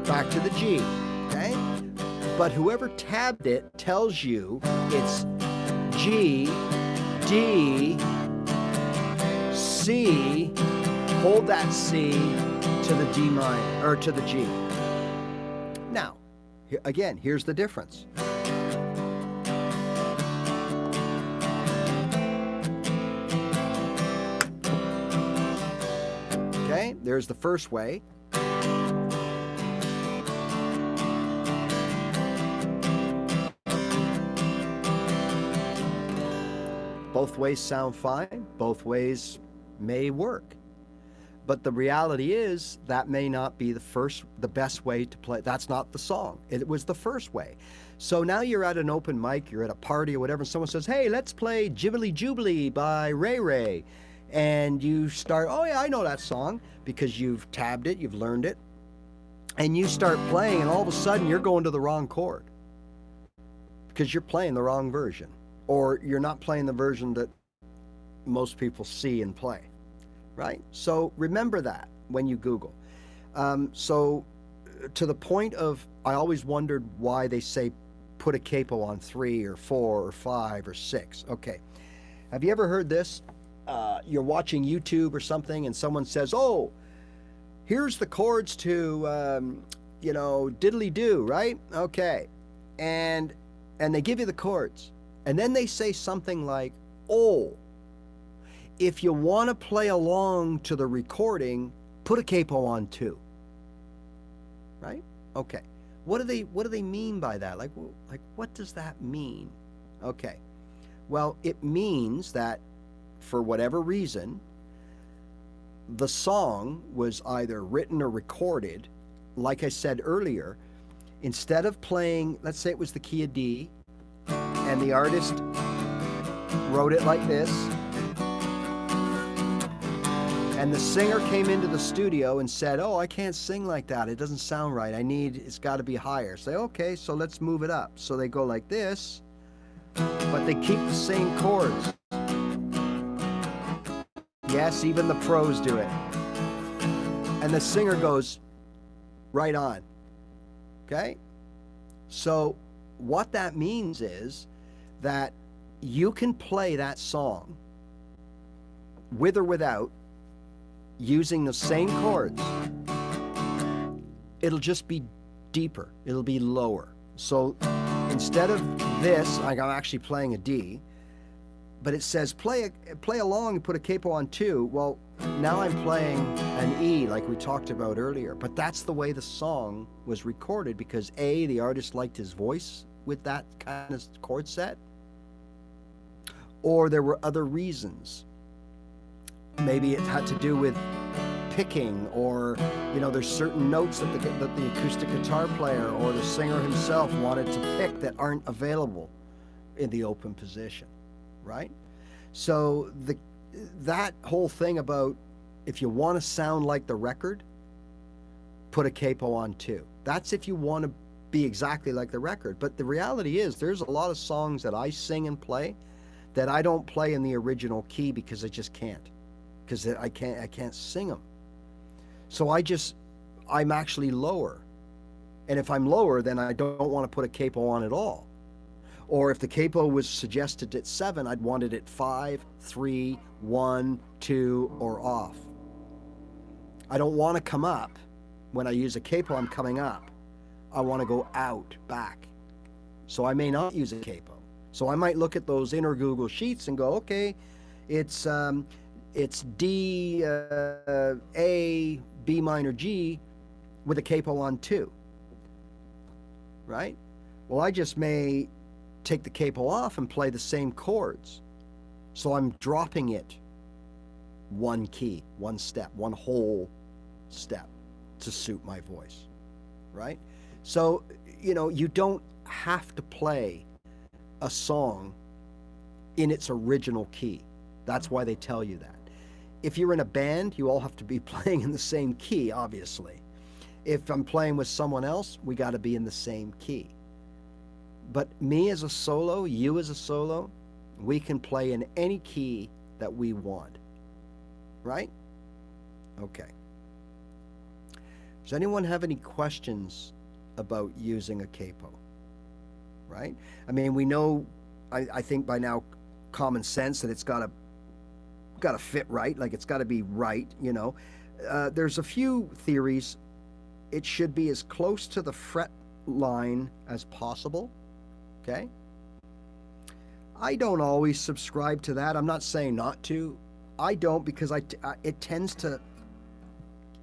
back to the G, okay? But whoever tabbed it tells you it's G, D, C, hold that C to the D minor, or to the G. Now, again, here's the difference. Okay, there's the first way. Both ways sound fine. Both ways may work. But the reality is that may not be the best way to play. That's not the song. It was the first way. So now you're at an open mic, you're at a party or whatever, and someone says, hey, let's play Jibbly Jubilee by RAYRAY. And you start, oh yeah, I know that song, because you've tabbed it, you've learned it. And you start playing, and all of a sudden you're going to the wrong chord because you're playing the wrong version, or you're not playing the version that most people see and play. Right? So remember that when you Google. So to the point of, I always wondered why they say put a capo on 3 or 4 or 5 or 6. Okay. Have you ever heard this? You're watching YouTube or something and someone says, oh, here's the chords to, diddly do, right? Okay. And they give you the chords. And then they say something like, oh, if you want to play along to the recording, put a capo on too. Right? Okay. What do they mean by that? Like what does that mean? Okay. Well, it means that for whatever reason, the song was either written or recorded, like I said earlier, instead of playing, let's say it was the key of D, and the artist wrote it like this, and the singer came into the studio and said, oh, I can't sing like that. It doesn't sound right. It's got to be higher. Say, okay, so let's move it up. So they go like this, but they keep the same chords. Yes, even the pros do it. And the singer goes right on. Okay? So what that means is that you can play that song with or without using the same chords. It'll just be deeper. It'll be lower. So instead of this, like I'm actually playing a D, but it says play along and put a capo on 2. Well, now I'm playing an E like we talked about earlier. But that's the way the song was recorded because A, the artist liked his voice with that kind of chord set, or there were other reasons. Maybe it had to do with picking, or there's certain notes that the acoustic guitar player or the singer himself wanted to pick that aren't available in the open position, right? So that whole thing about if you want to sound like the record, put a capo on 2. That's if you want to be exactly like the record. But the reality is there's a lot of songs that I sing and play that I don't play in the original key because I just can't. Because I can't sing them. So I'm actually lower. And if I'm lower, then I don't want to put a capo on at all. Or if the capo was suggested at 7, I'd want it at 5, 3, 1, 2, or off. I don't want to come up. When I use a capo, I'm coming up. I want to go out, back. So I may not use a capo. So I might look at those inner Google Sheets and go, okay, it's D, A, B minor, G with a capo on 2, right? Well, I just may take the capo off and play the same chords. So I'm dropping it one key, one step, one whole step to suit my voice, right? So, you don't have to play a song in its original key. That's why they tell you that. If you're in a band, you all have to be playing in the same key, obviously. If I'm playing with someone else, we got to be in the same key. But me as a solo, you as a solo, we can play in any key that we want. Right? Okay. Does anyone have any questions about using a capo? Right? I mean, we know, I think by now, common sense that it's got to fit right, like it's got to be right, There's a few theories. It should be as close to the fret line as possible, okay? I don't always subscribe to that. I'm not saying not to. I don't, because it tends to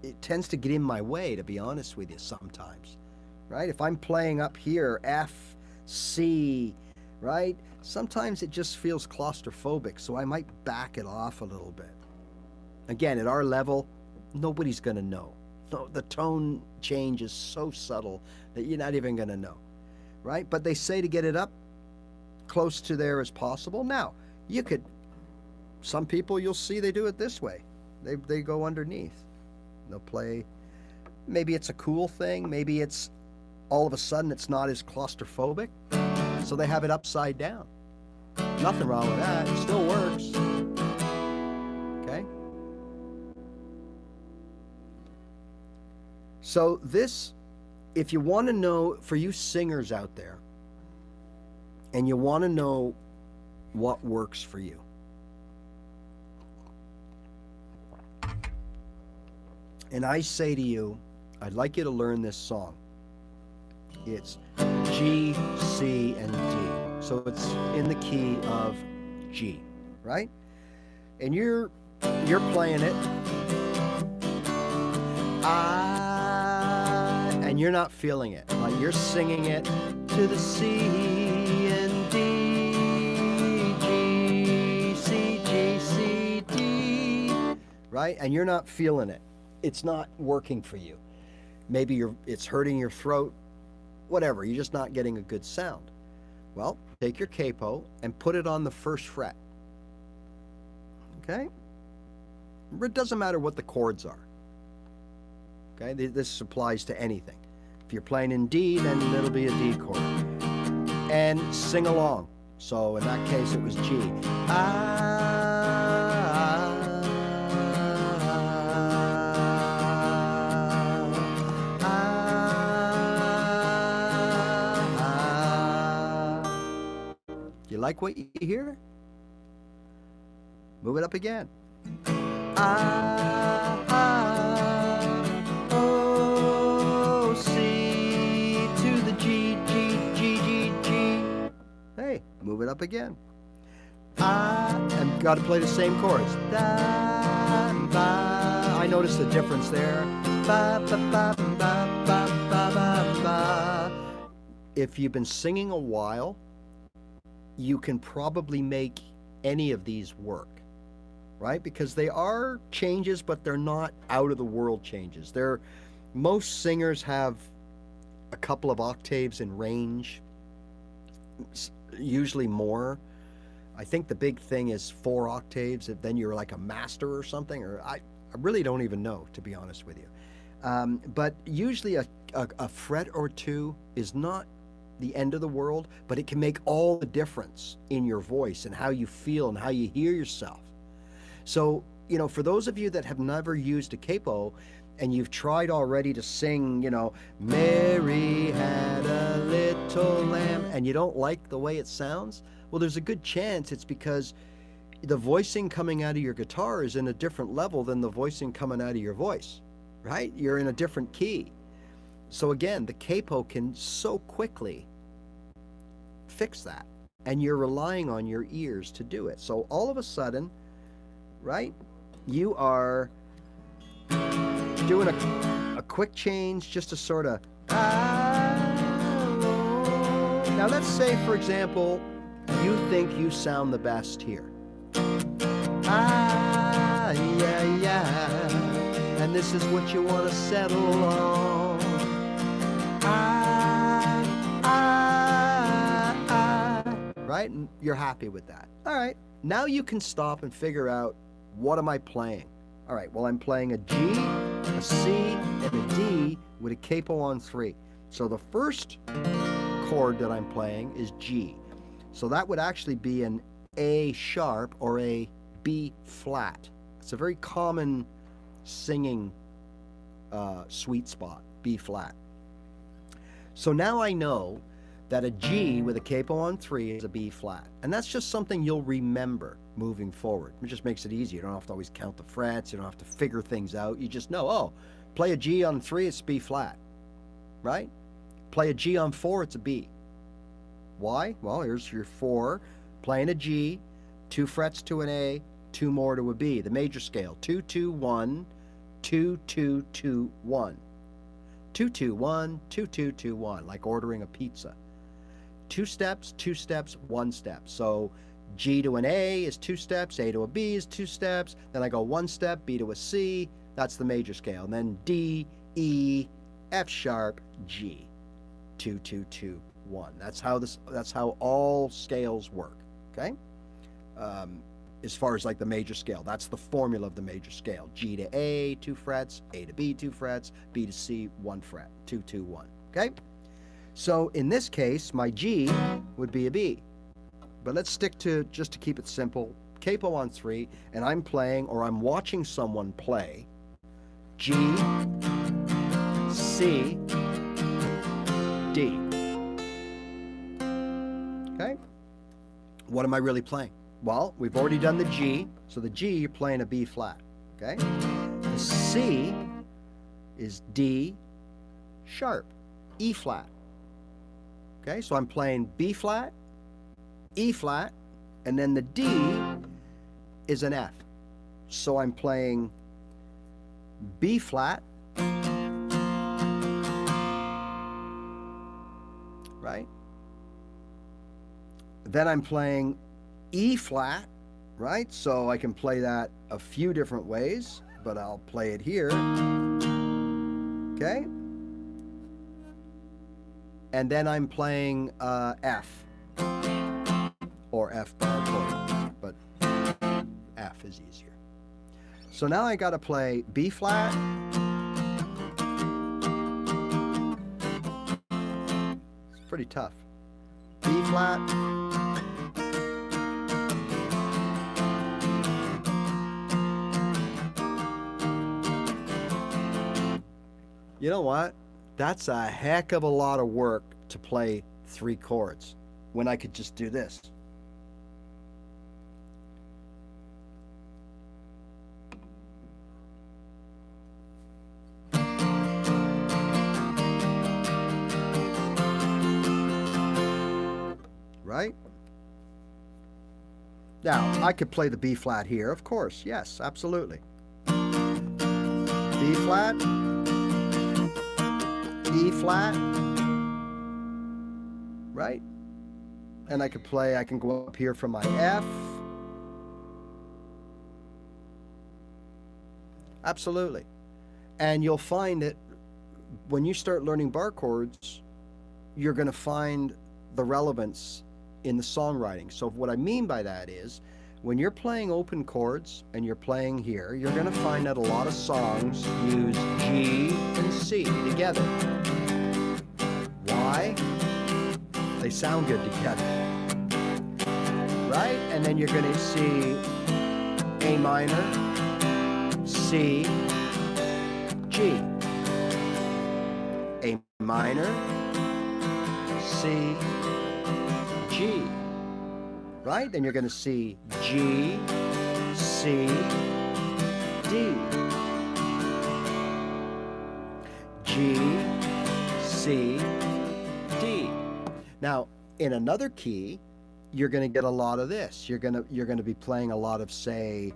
get in my way, to be honest with you, sometimes, right? If I'm playing up here, F, C, right? Sometimes it just feels claustrophobic, so I might back it off a little bit. Again, at our level, nobody's going to know. No, the tone change is so subtle that you're not even going to know, right? But they say to get it up close to there as possible. Now, you could, some people you'll see they do it this way. They go underneath. They'll play, maybe it's a cool thing. Maybe it's all of a sudden it's not as claustrophobic. So they have it upside down. Nothing wrong with that. It still works. Okay? So this, if you want to know, for you singers out there, and you want to know what works for you, and I say to you, I'd like you to learn this song. It's G, C, and D. So it's in the key of G, right? And you're playing it. And you're not feeling it. Like you're singing it to the C and D, G, C, G, C, D, right? And you're not feeling it. It's not working for you. Maybe it's hurting your throat, whatever. You're just not getting a good sound. Well, take your capo and put it on the first fret. Okay? It doesn't matter what the chords are. Okay? This applies to anything. If you're playing in D, then it'll be a D chord. And sing along. So in that case, it was G. You like what you hear? Move it up again. Oh, C to the G, G, G, G, G. Hey, move it up again. And got to play the same chords. Da, ba. I noticed the difference there. Ba, ba, ba, ba, ba, ba, ba, ba. If you've been singing a while, you can probably make any of these work, right? Because they are changes, but they're not out of the world changes. Most singers have a couple of octaves in range, usually more. I think the big thing is 4 octaves, then you're like a master or something, or I really don't even know, to be honest with you. But usually a fret or two is not the end of the world, but it can make all the difference in your voice and how you feel and how you hear yourself. So, for those of you that have never used a capo and you've tried already to sing, Mary had a little lamb, and you don't like the way it sounds, well, there's a good chance it's because the voicing coming out of your guitar is in a different level than the voicing coming out of your voice, right? You're in a different key. So again, the capo can so quickly fix that, and you're relying on your ears to do it. So all of a sudden, right, you are doing a quick change just to sort of, now let's say, for example, you think you sound the best here. Yeah, yeah, and this is what you want to settle on. Right? And you're happy with that. All right. Now you can stop and figure out, what am I playing? All right. Well, I'm playing a G, a C, and a D with a capo on 3. So the first chord that I'm playing is G. So that would actually be an A sharp or a B flat. It's a very common singing sweet spot, B flat. So now I know that a G with a capo on 3 is a B flat. And that's just something you'll remember moving forward. It just makes it easier. You don't have to always count the frets. You don't have to figure things out. You just know, oh, play a G on 3, it's B flat, right? Play a G on 4, it's a B. Why? Well, here's your 4, playing a G, 2 frets to an A, 2 more to a B. The major scale, 2, 2, 1, 2, 2, 2, 1. 2, 2, 1, 2, 2, 2, 1, like ordering a pizza. 2 steps, 1 step. So G to an A is 2 steps, A to a B is 2 steps. Then I go 1 step, B to a C, That's the major scale. And then D, E, F sharp, G. 2, 2, 2, 1. That's how all scales work. Okay? As far as like the major scale, that's the formula of the major scale. G to A, 2 frets, A to B, 2 frets, B to C, 1 fret. 2, 2, 1. Okay? So in this case, my G would be a B. But let's stick to, just to keep it simple, capo on 3, and I'm playing, or I'm watching someone play G, C, D. Okay? What am I really playing? Well, we've already done the G, so the G, you're playing a B flat. Okay? The C is D sharp, E flat. Okay, so I'm playing B flat, E flat, and then the D is an F. So I'm playing B flat, right? Then I'm playing E flat, right? So I can play that a few different ways, but I'll play it here. Okay? And then I'm playing F, or F bar chord, but F is easier. So now I got to play B flat, it's pretty tough, B flat, you know what? That's a heck of a lot of work to play 3 chords when I could just do this. Right? Now, I could play the B flat here, of course. Yes, absolutely. B flat, E flat, right? And I can go up here from my F. Absolutely. And you'll find that when you start learning bar chords, you're going to find the relevance in the songwriting. So what I mean by that is, when you're playing open chords and you're playing here, you're going to find that a lot of songs use G and C together. Why? They sound good together, right? And then you're going to see A minor, C, G. A minor, C, G. Right? Then you're going to see G, C, D. G, C, D. Now, in another key, you're going to get a lot of this. You're going to be playing a lot of, say,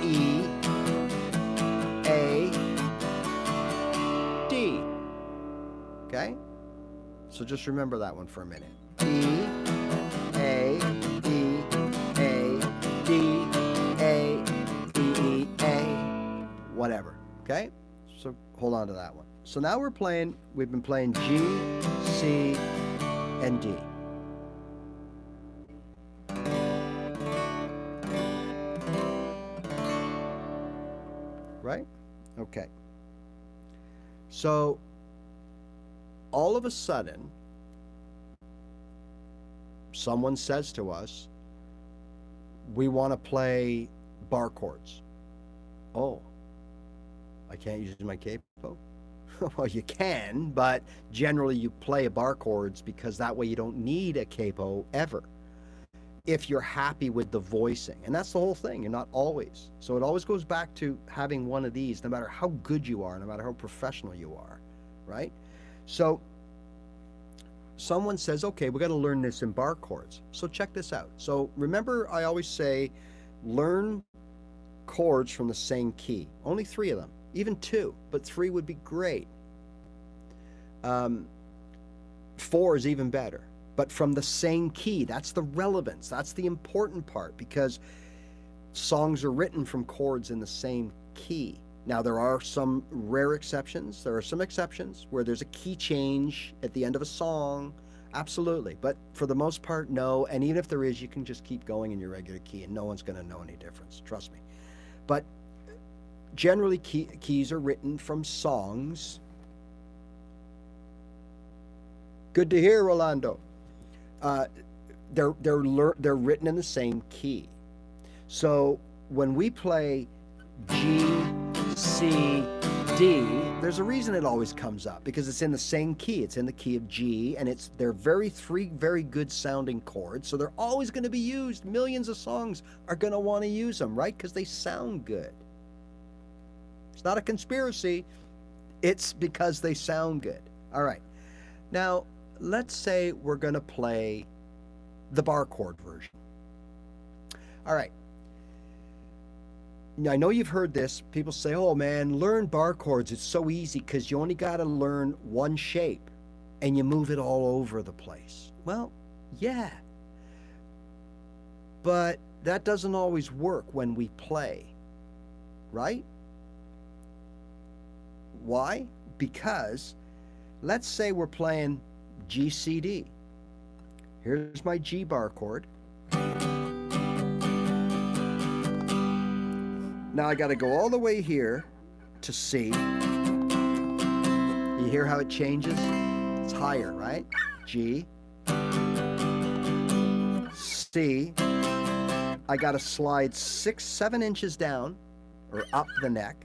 E, A, D. Okay? So just remember that one for a minute. E, A, E, A, D, A, E, A, whatever. Okay? So hold on to that one. So now we've been playing G, C, and D. Right? Okay. So all of a sudden, someone says to us, we want to play bar chords. Oh, I can't use my capo? Well, you can, but generally you play bar chords because that way you don't need a capo ever, if you're happy with the voicing. And that's the whole thing. You're not always. So it always goes back to having one of these, no matter how good you are, no matter how professional you are, right? So someone says, okay, we got to learn this in bar chords. So check this out. So remember, I always say, learn chords from the same key. Only 3 of them, even 2, but 3 would be great. 4 is even better, but from the same key. That's the relevance. That's the important part, because songs are written from chords in the same key. Now, there are some rare exceptions. There are some exceptions where there's a key change at the end of a song. Absolutely. But for the most part, no. And even if there is, you can just keep going in your regular key and no one's going to know any difference. Trust me. But generally, keys are written from songs. Good to hear, Rolando. They're written in the same key. So when we play G, C, D, there's a reason it always comes up, because it's in the same key. It's in the key of G, and they're three very good sounding chords, so they're always going to be used. Millions of songs are going to want to use them, right? Because they sound good. It's not a conspiracy. It's because they sound good. All right. Now, let's say we're going to play the bar chord version. All right. Now, I know you've heard this. People say, oh man, learn bar chords. It's so easy because you only got to learn one shape and you move it all over the place. Well, yeah. But that doesn't always work when we play, right? Why? Because let's say we're playing G, C, D. Here's my G bar chord. Now I got to go all the way here to C. You hear how it changes? It's higher, right? G. C. I got to slide 6-7 inches down or up the neck.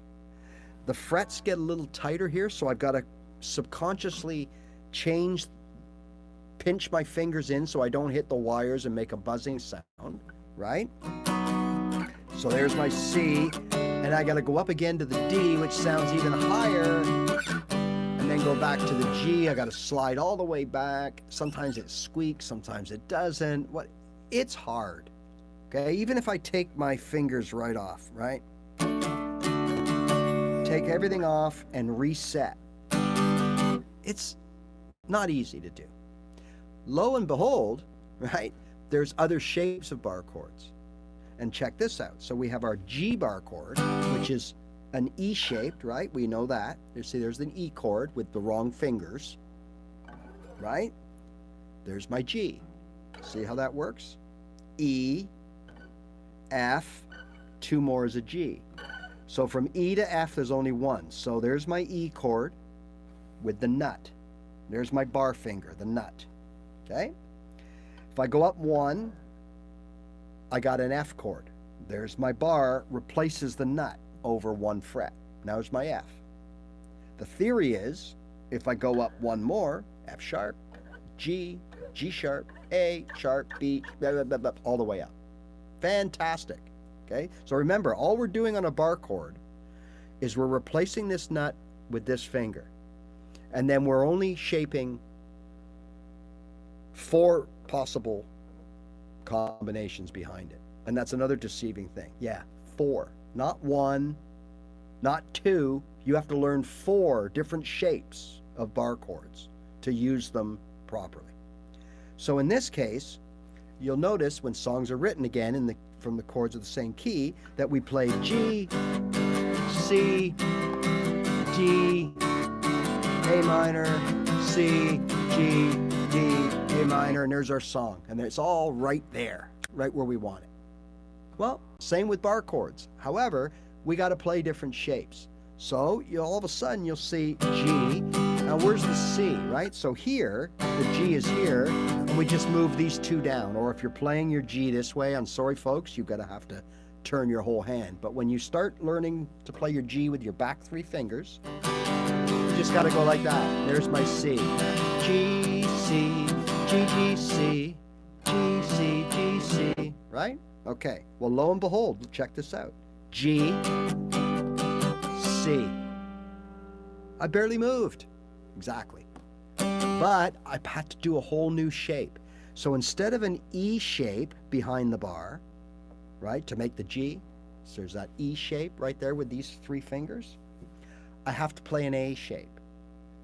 The frets get a little tighter here, so I've got to subconsciously pinch my fingers in so I don't hit the wires and make a buzzing sound, right? So there's my C, and I got to go up again to the D, which sounds even higher, and then go back to the G. I got to slide all the way back. Sometimes it squeaks, sometimes it doesn't. It's hard, okay? Even if I take my fingers right off, right? Take everything off and reset. It's not easy to do. Lo and behold, right, there's other shapes of bar chords. And check this out. So we have our G bar chord, which is an E shaped, right? We know that. You see, there's an E chord with the wrong fingers, right? There's my G. See how that works? E, F, 2 more is a G. So from E to F, there's only one. So there's my E chord with the nut. There's my bar finger, the nut. Okay? If I go up 1, I got an F chord. There's my bar, replaces the nut over 1 fret. Now there's my F. The theory is, if I go up 1 more, F sharp, G, G sharp, A sharp, B, blah, blah, blah, blah, all the way up. Fantastic. Okay? So remember, all we're doing on a bar chord is we're replacing this nut with this finger. And then we're only shaping 4 possible combinations behind it. And that's another deceiving thing. Yeah, 4. Not 1, not 2. You have to learn 4 different shapes of bar chords to use them properly. So in this case, you'll notice when songs are written again from the chords of the same key that we play G, C, D, A minor, C, G, D, A minor, and there's our song. And it's all right there, right where we want it. Well, same with bar chords. However, we got to play different shapes. So all of a sudden you'll see G. Now where's the C, right? So here, the G is here, and we just move these 2 down. Or if you're playing your G this way, I'm sorry folks, you're going to have to turn your whole hand. But when you start learning to play your G with your back 3 fingers, you just got to go like that. There's my C. G, C, G, G, C, G, C, G, C, right? Okay, well, lo and behold, check this out. G, C. I barely moved. Exactly. But I had to do a whole new shape. So instead of an E shape behind the bar, right, to make the G, so there's that E shape right there with these 3 fingers, I have to play an A shape.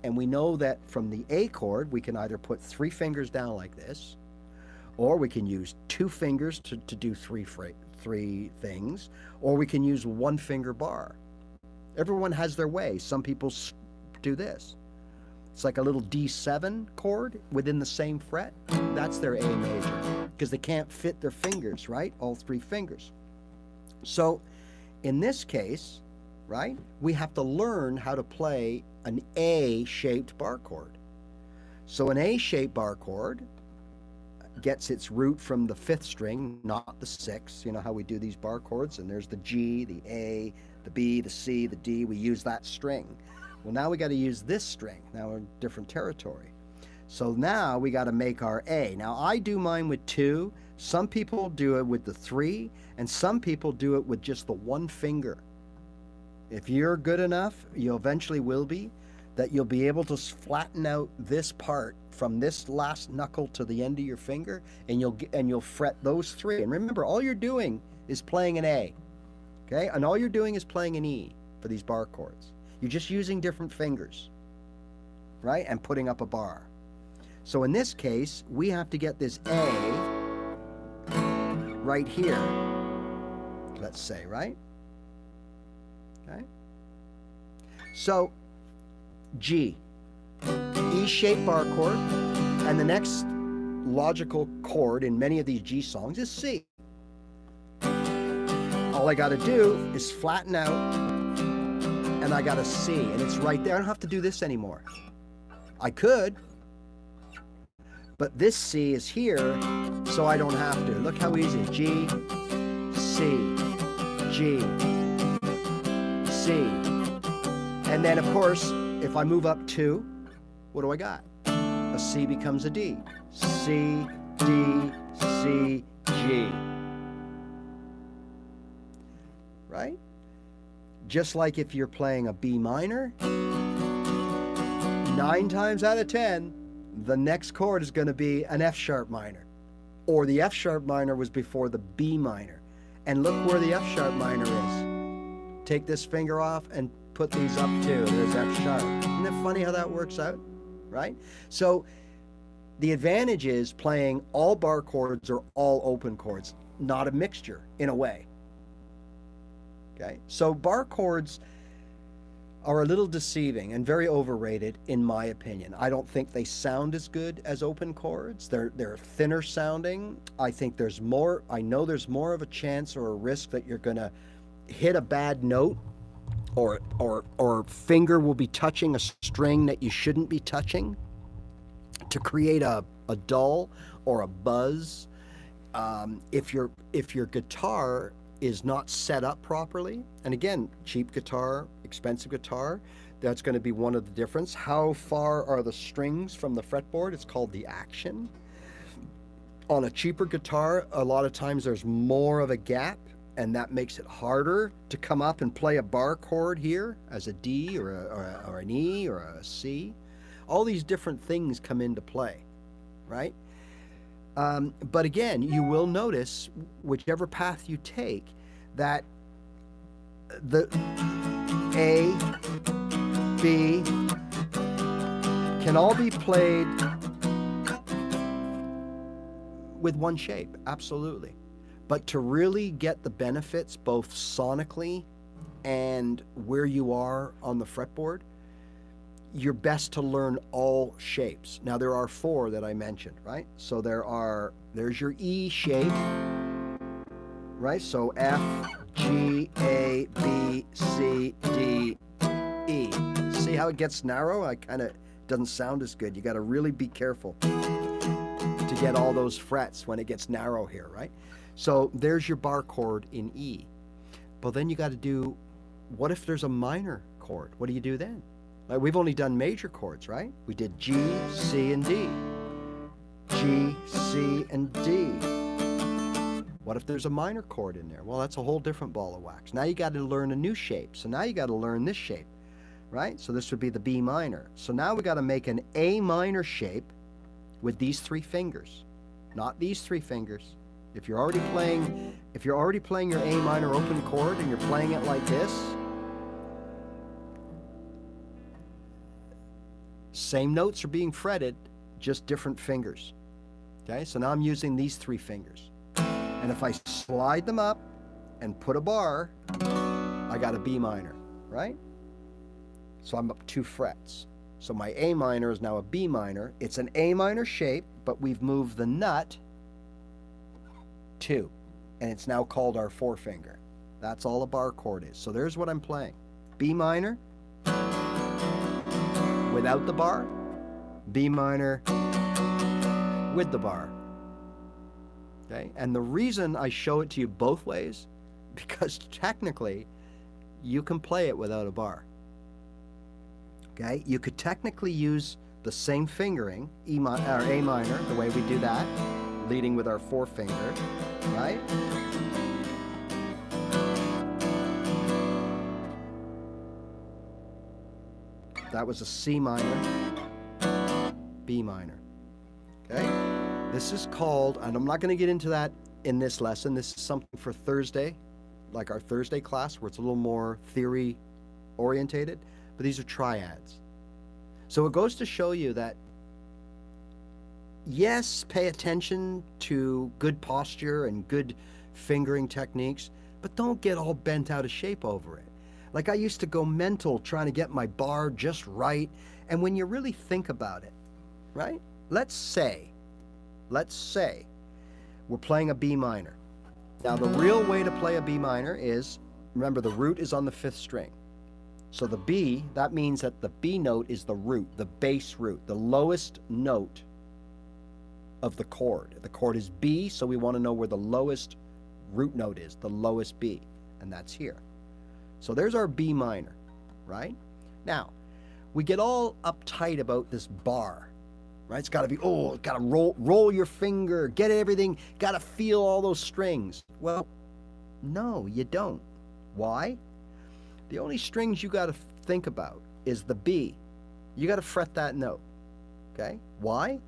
And we know that from the A chord, we can either put 3 fingers down like this, or we can use 2 fingers to do 3 things, or we can use 1 finger bar. Everyone has their way. Some people do this. It's like a little D7 chord within the same fret. That's their A major because they can't fit their fingers, right? All three fingers. So in this case, right, we have to learn how to play an A-shaped bar chord. So an A-shaped bar chord gets its root from the 5th string, not the 6th. You know how we do these bar chords, and there's the G, the A, the B, the C, the D. We use that string. Well, now we got to use this string. Now we're in different territory. So now we got to make our A. Now I do mine with 2. Some people do it with the 3, and some people do it with just the 1 finger. If you're good enough, you eventually will be, that you'll be able to flatten out this part from this last knuckle to the end of your finger, and you'll fret those 3. And remember, all you're doing is playing an A, okay? And all you're doing is playing an E for these bar chords. You're just using different fingers, right? And putting up a bar. So in this case, we have to get this A right here, let's say, right? Okay. So G, E-shaped bar chord, and the next logical chord in many of these G songs is C. All I got to do is flatten out, and I got a C, and it's right there. I don't have to do this anymore. I could, but this C is here, so I don't have to. Look how easy. G, C, G, C. And then, of course, if I move up 2, what do I got? A C becomes a D. C, D, C, G. Right? Just like if you're playing a B minor, 9 times out of 10, the next chord is going to be an F sharp minor. Or the F sharp minor was before the B minor. And look where the F sharp minor is. Take this finger off and put these up too. There's F sharp. Isn't it funny how that works out? Right? So the advantage is playing all bar chords or all open chords, not a mixture in a way. Okay? So bar chords are a little deceiving and very overrated in my opinion. I don't think they sound as good as open chords. They're thinner sounding. I think I know there's more of a chance or a risk that you're going to hit a bad note or finger will be touching a string that you shouldn't be touching to create a dull or a buzz. If your guitar is not set up properly, and again, cheap guitar, expensive guitar, that's going to be one of the difference. How far are the strings from the fretboard? It's called the action. On a cheaper guitar, a lot of times there's more of a gap, and that makes it harder to come up and play a bar chord here as a D or an E or a C. All these different things come into play, right? But again, you will notice, whichever path you take, that the A, B can all be played with one shape, absolutely. But to really get the benefits both sonically and where you are on the fretboard, you're best to learn all shapes. Now there are 4 that I mentioned, right? So there's your E shape, right? So F, G, A, B, C, D, E. See how it gets narrow? Doesn't sound as good. You got to really be careful to get all those frets when it gets narrow here, right? So there's your bar chord in E. But then you got to do, what if there's a minor chord? What do you do then? Like we've only done major chords, right? We did G, C, and D. G, C, and D. What if there's a minor chord in there? Well, that's a whole different ball of wax. Now you got to learn a new shape. So now you got to learn this shape, right? So this would be the B minor. So now we got to make an A minor shape with these 3 fingers, not these 3 fingers. If you're already playing your A minor open chord and you're playing it like this, same notes are being fretted, just different fingers. Okay, so now I'm using these 3 fingers. And if I slide them up and put a bar, I got a B minor. right? So I'm up 2 frets. So my A minor is now a B minor. It's an A minor shape, but we've moved the nut 2, and it's now called our 4-finger. That's all a bar chord is. So there's what I'm playing. B minor without the bar, B minor with the bar. Okay? And the reason I show it to you both ways, because technically you can play it without a bar. Okay? You could technically use the same fingering, A minor, the way we do that, leading with our 4-finger, right? That was a C minor, B minor. Okay? This is called, and I'm not going to get into that in this lesson. This is something for Thursday, like our Thursday class, where it's a little more theory orientated, but these are triads. So it goes to show you that, yes, pay attention to good posture and good fingering techniques, but don't get all bent out of shape over it. Like I used to go mental trying to get my bar just right. And when you really think about it, right? Let's say we're playing a B minor. Now the real way to play a B minor is, remember the root is on the 5th string. So the B, that means that the B note is the root, the bass root, the lowest note of the chord. The chord is B, so we want to know where the lowest root note is, the lowest B, and that's here. So there's our B minor, right? Now, we get all uptight about this bar, right? It's got to be, oh, got to roll your finger, get everything, got to feel all those strings. Well, no, you don't. Why? The only strings you got to think about is the B. You got to fret that note, okay? Why?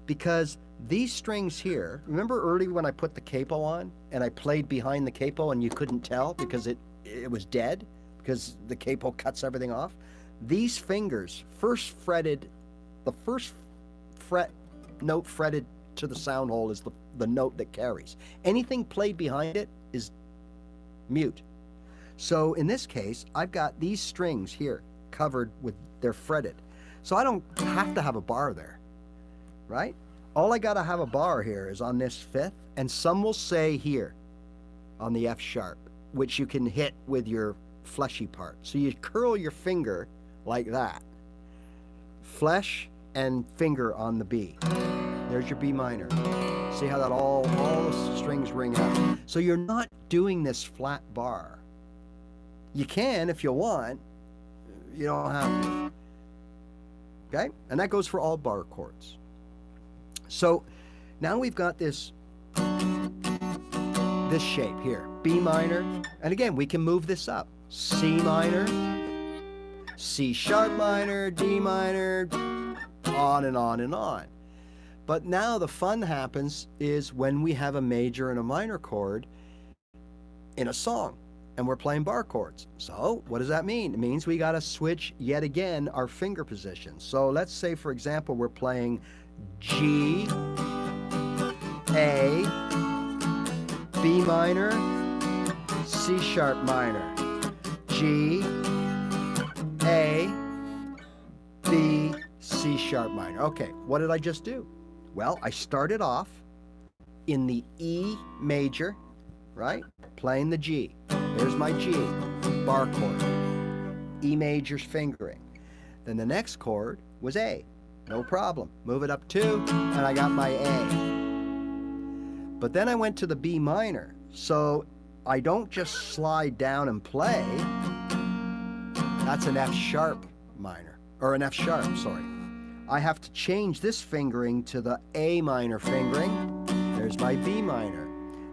Because these strings here, remember early when I put the capo on and I played behind the capo and you couldn't tell because it was dead because the capo cuts everything off? These fingers the first fret note fretted to the sound hole is the note that carries. Anything played behind it is mute. So in this case, I've got these strings here covered with, they're fretted. So I don't have to have a bar there, right? All I got to have a bar here is on this 5th, and some will say here on the F sharp, which you can hit with your fleshy part. So you curl your finger like that. Flesh and finger on the B. There's your B minor. See how that all the strings ring out. So you're not doing this flat bar. You can if you want. You don't have to. Okay? And that goes for all bar chords. So now we've got this shape here, B minor, and again we can move this up. C minor, C sharp minor, D minor, on and on and on. But now the fun happens is when we have a major and a minor chord in a song and we're playing bar chords. So what does that mean? It means we got to switch yet again our finger position. So let's say, for example, we're playing G, A, B minor, C sharp minor, G, A, B, C sharp minor. Okay, what did I just do? Well, I started off in the E major, right? Playing the G. There's my G, bar chord. E major's fingering. Then the next chord was A. No problem. Move it up 2, and I got my A. But then I went to the B minor. So I don't just slide down and play. That's an F sharp minor, or an F sharp, sorry. I have to change this fingering to the A minor fingering. There's my B minor.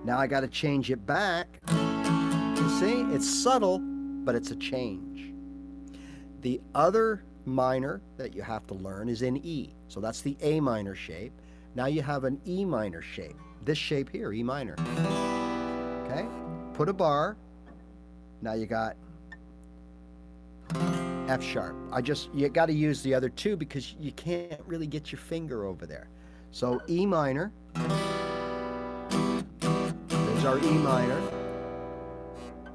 Now I got to change it back. You see, it's subtle, but it's a change. The other minor that you have to learn is in E. So that's the A minor shape. Now you have an E minor shape. This shape here, E minor. Okay? Put a bar. Now you got F sharp. You got to use the other 2 because you can't really get your finger over there. So E minor. There's our E minor.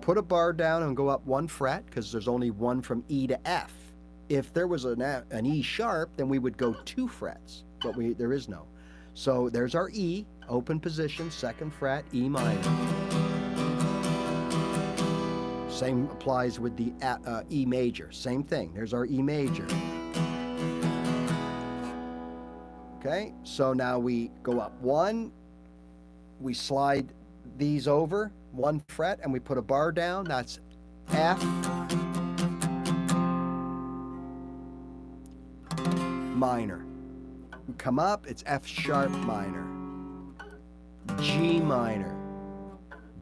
put a bar down and go up 1 fret because there's only one from E to F. If there was an E sharp, then we would go 2 frets, but there is no. So there's our E, open position, 2nd fret, E minor. Same applies with the E major, same thing. There's our E major. Okay, so now we go up 1, we slide these over 1 fret, and we put a bar down. That's F minor. We come up, it's F sharp minor, G minor,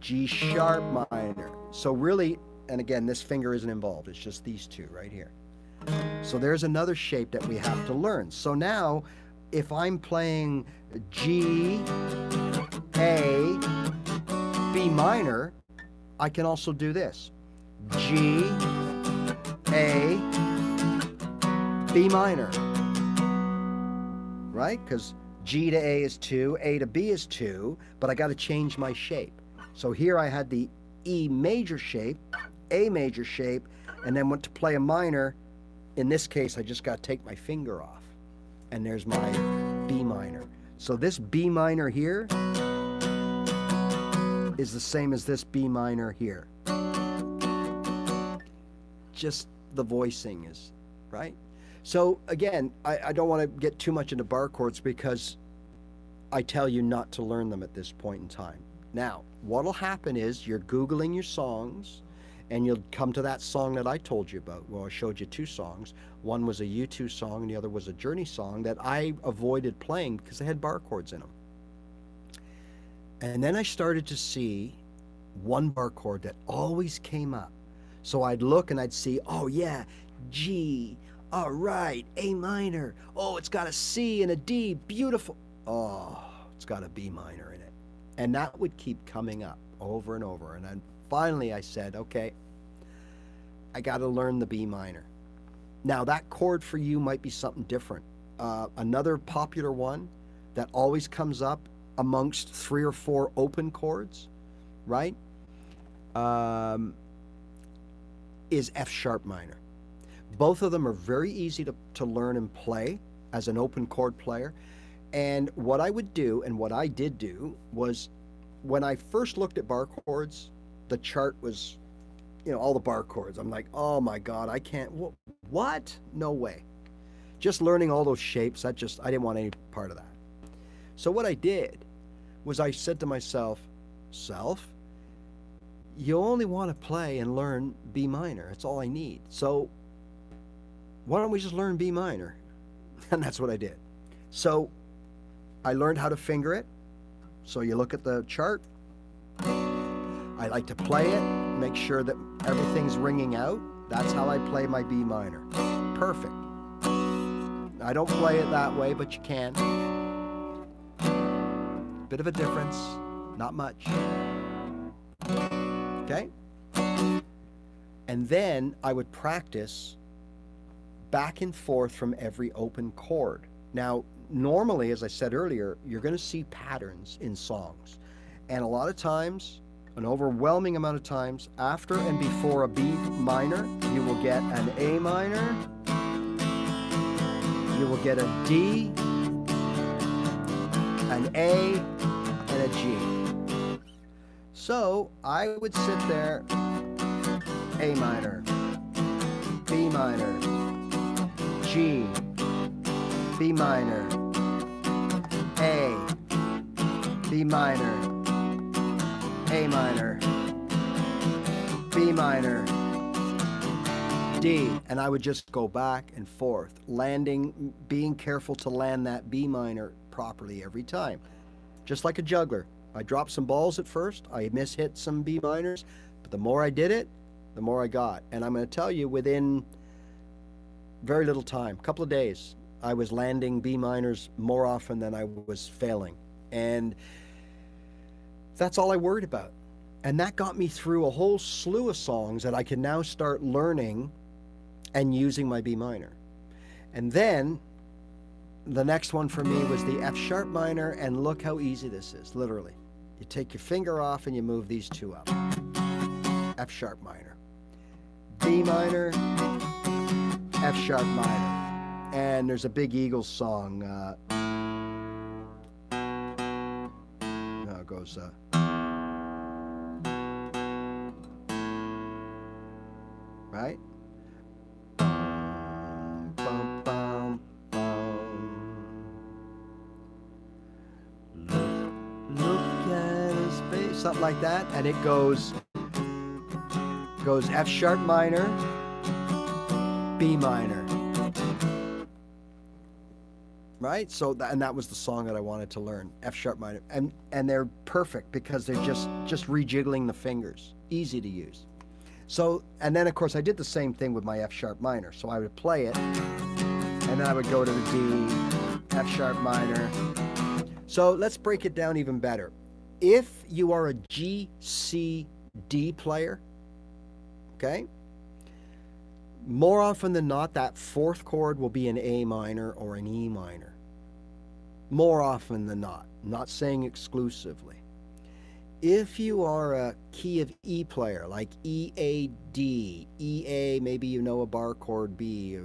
G sharp minor. So really, and again, this finger isn't involved, it's just these two right here. So there's another shape that we have to learn. So now, if I'm playing G, A, B minor, I can also do this. G, A, B minor. Right? Because G to A is 2, A to B is 2, but I got to change my shape. So here I had the E major shape, A major shape, and then went to play a minor. In this case, I just got to take my finger off. And there's my B minor. So this B minor here is the same as this B minor here. Just the voicing is, right? So again, I don't want to get too much into bar chords because I tell you not to learn them at this point in time. Now, what'll happen is you're Googling your songs and you'll come to that song that I told you about. Well, I showed you 2 songs. One was a U2 song and the other was a Journey song that I avoided playing because they had bar chords in them. And then I started to see one bar chord that always came up. So I'd look and I'd see, oh yeah, G, all right, A minor. Oh, it's got a C and a D, beautiful. Oh, it's got a B minor in it. And that would keep coming up over and over. And then finally I said, okay, I got to learn the B minor. Now that chord for you might be something different. Another popular one that always comes up amongst 3 or 4 open chords, right, is F sharp minor. Both of them are very easy to learn and play as an open chord player. And what I would do, and what I did do, was when I first looked at bar chords, the chart was, you know, all the bar chords. I'm like, oh my God, I can't, what? No way. Just learning all those shapes, I didn't want any part of that. So what I did was I said to myself, you only want to play and learn B minor. It's all I need. So why don't we just learn B minor? And that's what I did. So I learned how to finger it. So you look at the chart. I like to play it, make sure that everything's ringing out. That's how I play my B minor. Perfect. I don't play it that way, but you can. Bit of a difference, not much. Okay? And then I would practice back and forth from every open chord. Now, normally, as I said earlier, you're going to see patterns in songs. And a lot of times, an overwhelming amount of times, after and before a B minor, you will get an A minor, you will get a D, an A, and a G. So I would sit there, A minor, B minor, G, B minor, A, B minor, A minor, B minor, D, and I would just go back and forth, landing, being careful to land that B minor properly every time. Just like a juggler. I dropped some balls at first, I mishit some B minors, but the more I did it, the more I got. And I'm going to tell you, within very little time, a couple of days, I was landing B minors more often than I was failing. And that's all I worried about. And that got me through a whole slew of songs that I can now start learning and using my B minor. And then the next one for me was the F sharp minor, and look how easy this is, literally. You take your finger off and you move these 2 up. F sharp minor, B minor, F sharp minor. And there's a big Eagles song. No, it goes. Right? Bum, bum, bum. Look at his face, something like that, and it goes F sharp minor, B minor. Right? So and that was the song that I wanted to learn, F sharp minor, and they're perfect because they're just rejiggling the fingers, easy to use. So, and then of course I did the same thing with my F sharp minor. So I would play it, and then I would go to the D, F sharp minor. So let's break it down even better. If you are a G, C, D player, okay, more often than not, that fourth chord will be an A minor or an E minor. More often than not. I'm not saying exclusively. If you are a key of E player, like E, A, D, E, A, maybe you know a bar chord B,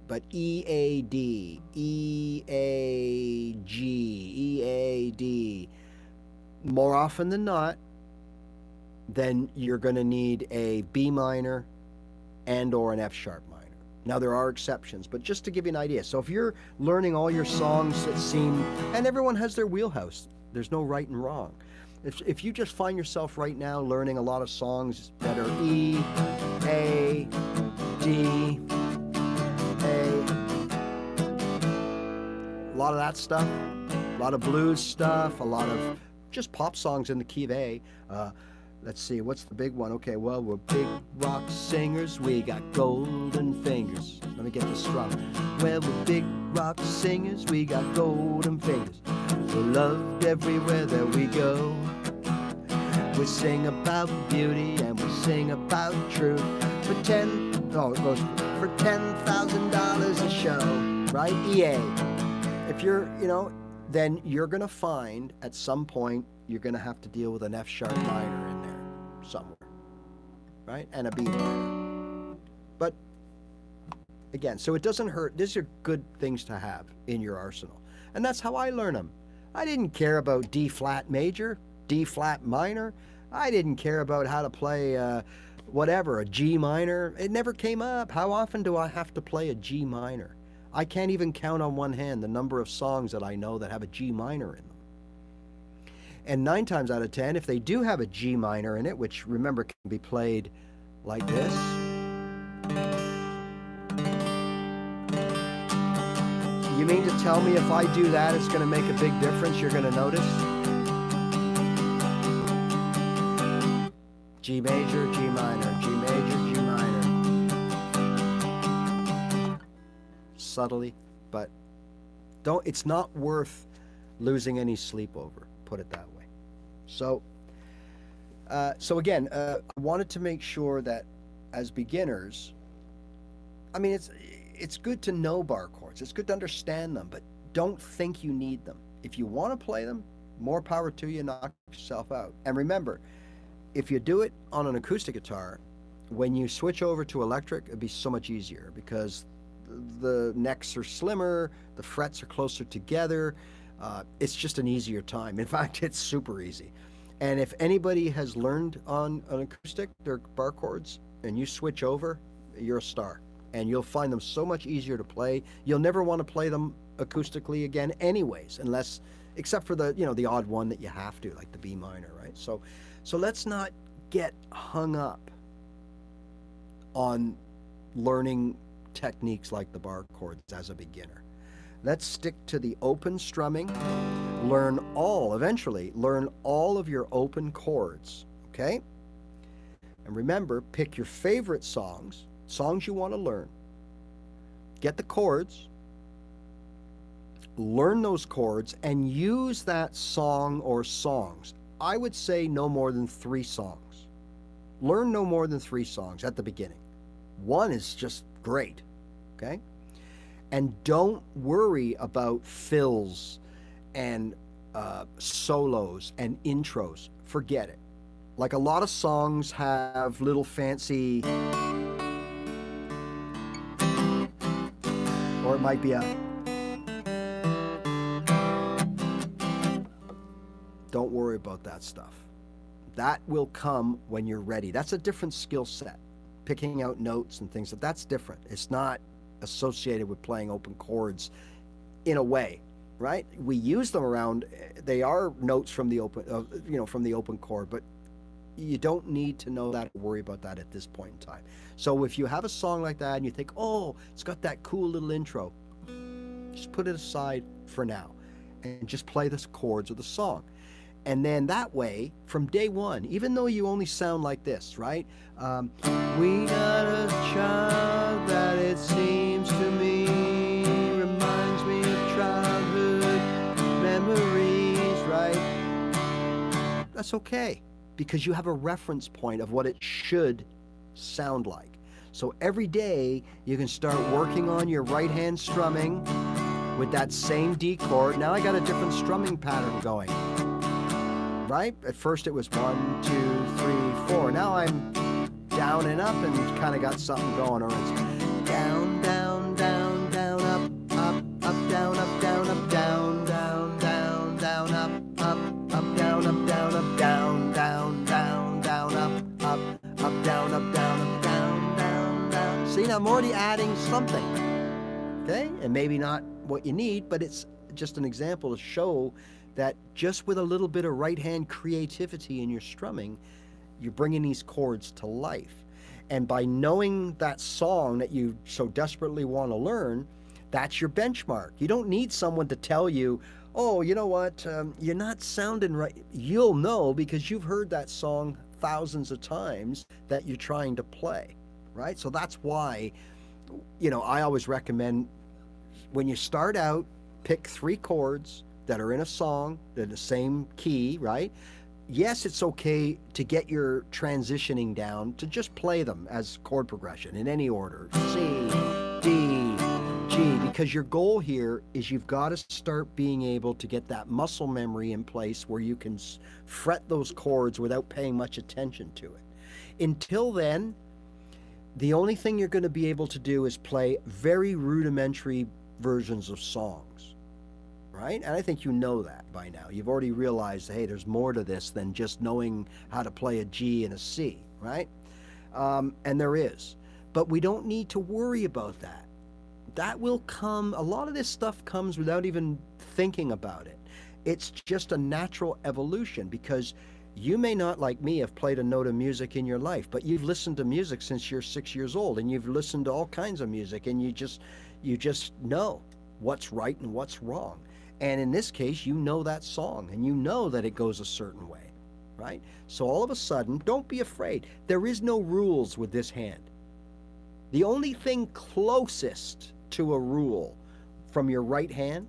but E, A, D, E, A, G, E, A, D, more often than not, then you're going to need a B minor and or an F sharp minor. Now there are exceptions, but just to give you an idea. So if you're learning all your songs that seem, and everyone has their wheelhouse, there's no right and wrong. If you just find yourself right now learning a lot of songs that are E, A, D, A, a lot of that stuff, a lot of blues stuff, a lot of just pop songs in the key of A. Let's see, what's the big one? Okay, well, we're big rock singers, we got golden fingers. Let me get this strum. Well, we're big rock singers, we got golden fingers. We're loved everywhere that we go. We sing about beauty and we sing about truth. For $10,000 a show, right? EA. If you're, then you're gonna find at some point you're gonna have to deal with an F sharp minor in there somewhere, right? And a B minor. But again, so it doesn't hurt. These are good things to have in your arsenal, and that's how I learn them. I didn't care about D flat major, D flat minor. I didn't care about how to play whatever, a G minor. It never came up. How often do I have to play a G minor? I can't even count on one hand the number of songs that I know that have a G minor in them. And 9 times out of 10, if they do have a G minor in it, which remember can be played like this, you mean to tell me if I do that, it's going to make a big difference? You're going to notice? G major, G minor, G major, G minor. Subtly, but it's not worth losing any sleep over, put it that way. So again, I wanted to make sure that as beginners, I mean, it's good to know bar chords. It's good to understand them, but don't think you need them. If you want to play them, more power to you, knock yourself out. And remember, if you do it on an acoustic guitar, when you switch over to electric, it'd be so much easier because the necks are slimmer, the frets are closer together. It's just an easier time. In fact, it's super easy. And if anybody has learned on an acoustic, their bar chords, and you switch over, you're a star. And you'll find them so much easier to play. You'll never want to play them acoustically again anyways, except for the odd one that you have to, like the B minor, right? So let's not get hung up on learning techniques like the bar chords as a beginner. Let's stick to the open strumming. Eventually learn all of your open chords, okay? And remember, pick your favorite songs you want to learn. Get the chords, learn those chords, and use that song or songs. I would say no more than 3 songs. Learn no more than 3 songs at the beginning. 1 is just great, okay? And don't worry about fills and solos and intros. Forget it. Like a lot of songs have little fancy, or it might be a, don't worry about that stuff. That will come when you're ready. That's a different skill set. Picking out notes and things, that's different. It's not associated with playing open chords in a way, right? We use them around, they are notes from the open, from the open chord, but you don't need to know that or worry about that at this point in time. So if you have a song like that and you think, oh, it's got that cool little intro, just put it aside for now and just play the chords of the song. And then that way, from day one, even though you only sound like this, right? We got a child that it seems to me reminds me of childhood memories, right? That's okay, because you have a reference point of what it should sound like. So every day you can start working on your right hand strumming with that same D chord. Now I got a different strumming pattern going. Right? At first it was 1, 2, 3, 4. Now I'm down and up and kind of got something going. Or it's down, down, down, down, up, up, up, down, up, down, up, down, down, down, down, up, up, up, down, up, down, up, down, down, down, down, up, up, down, up, down, up, down, down, down. See, now I'm already adding something. Okay? And maybe not what you need, but it's just an example to show that just with a little bit of right hand creativity in your strumming, you're bringing these chords to life. And by knowing that song that you so desperately want to learn, that's your benchmark. You don't need someone to tell you, oh, you know what, you're not sounding right. You'll know because you've heard that song thousands of times that you're trying to play, right? So that's why, I always recommend when you start out, pick 3 chords that are in a song, they're the same key, right? Yes, it's okay to get your transitioning down, to just play them as chord progression in any order. C, D, G, because your goal here is you've got to start being able to get that muscle memory in place where you can fret those chords without paying much attention to it. Until then, the only thing you're going to be able to do is play very rudimentary versions of songs. Right? And I think you know that by now. You've already realized, hey, there's more to this than just knowing how to play a G and a C, right? And there is. But we don't need to worry about that. That will come, a lot of this stuff comes without even thinking about it. It's just a natural evolution because you may not, like me, have played a note of music in your life, but you've listened to music since you're 6 years old and you've listened to all kinds of music and you just know what's right and what's wrong. And in this case, you know that song and you know that it goes a certain way, right? So all of a sudden, don't be afraid. There is no rules with this hand. The only thing closest to a rule from your right hand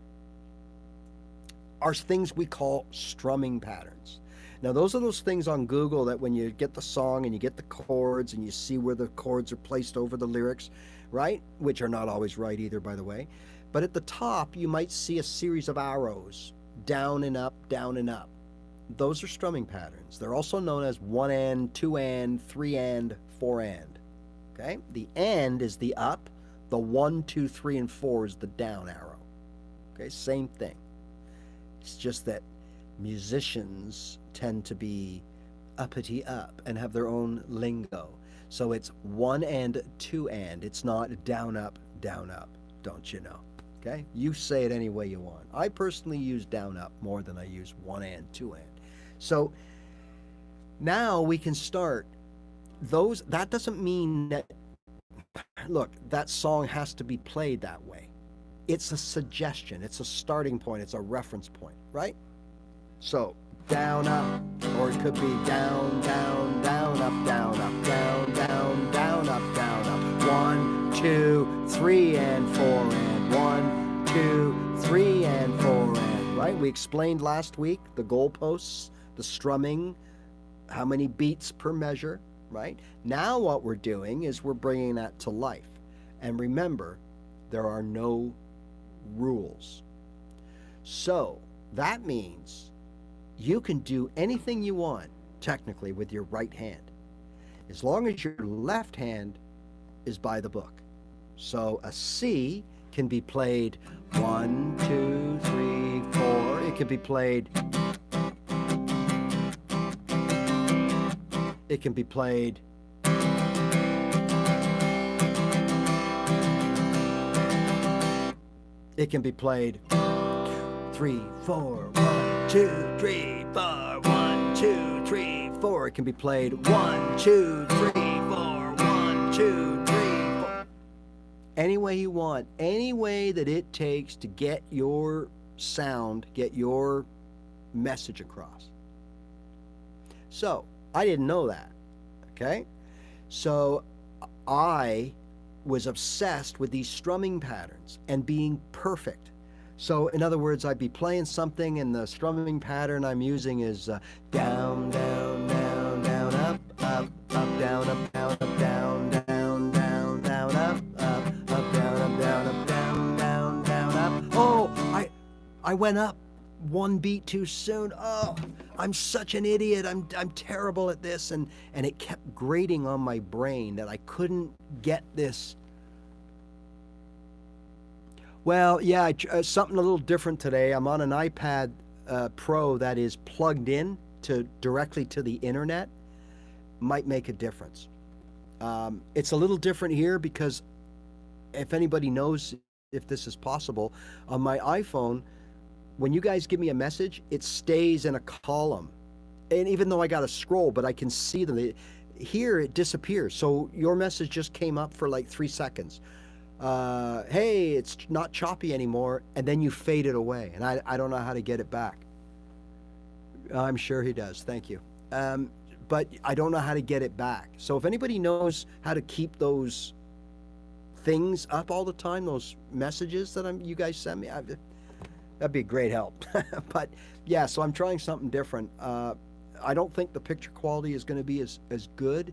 are things we call strumming patterns. Now, those are those things on Google that when you get the song and you get the chords and you see where the chords are placed over the lyrics, right? Which are not always right either, by the way. But at the top, you might see a series of arrows, down and up, down and up. Those are strumming patterns. They're also known as 1 and, 2 and, 3 and, 4 and. Okay? The and is the up. The 1, 2, 3, and 4 is the down arrow. Okay? Same thing. It's just that musicians tend to be uppity up and have their own lingo. So it's 1 and, 2 and. It's not down, up, don't you know? Okay? You say it any way you want. I personally use down, up more than I use 1 and, 2 and. So now we can start. That doesn't mean that, look, that song has to be played that way. It's a suggestion. It's a starting point. It's a reference point, right? So down, up, or it could be down, down, down, up, down, up, down, down, down, up, down, up. 1, 2, 3, and 4, and 1, 2, 3, and 4, and, right? We explained last week the goalposts, the strumming, how many beats per measure, right? Now what we're doing is we're bringing that to life. And remember, there are no rules. So that means you can do anything you want. technically, with your right hand, as long as your left hand is by the book. So a C can be played 1, 2, 3, 4. It can be played. It can be played. It can be played 3, 4, 1, 2, 3, 4, 1, 2, 3, 4. It can be played 1, 2, 3, 4, 1, 2, 3, 4. Any way you want, any way that it takes to get your sound, get your message across. So, I didn't know that, okay? So, I was obsessed with these strumming patterns and being perfect. So, in other words, I'd be playing something and the strumming pattern I'm using is down, down, down, down, up, up, up, down, up, down, up, down, down, down, down, up, up, up, down, up, down, up, down, down, down, up. Oh, I went up one beat too soon. Oh, I'm such an idiot. I'm terrible at this, and it kept grating on my brain that I couldn't get this. Well, yeah, something a little different today. I'm on an iPad Pro that is plugged in to directly to the internet. Might make a difference. It's a little different here because if anybody knows if this is possible, on my iPhone, when you guys give me a message, it stays in a column. And even though I got to scroll, but I can see them. Here, it disappears. So your message just came up for like 3 seconds. Hey, it's not choppy anymore. And then you fade it away. And I don't know how to get it back. I'm sure he does. Thank you. But I don't know how to get it back. So if anybody knows how to keep those things up all the time, those messages that you guys send me, that'd be a great help. But yeah, so I'm trying something different. I don't think the picture quality is going to be as good,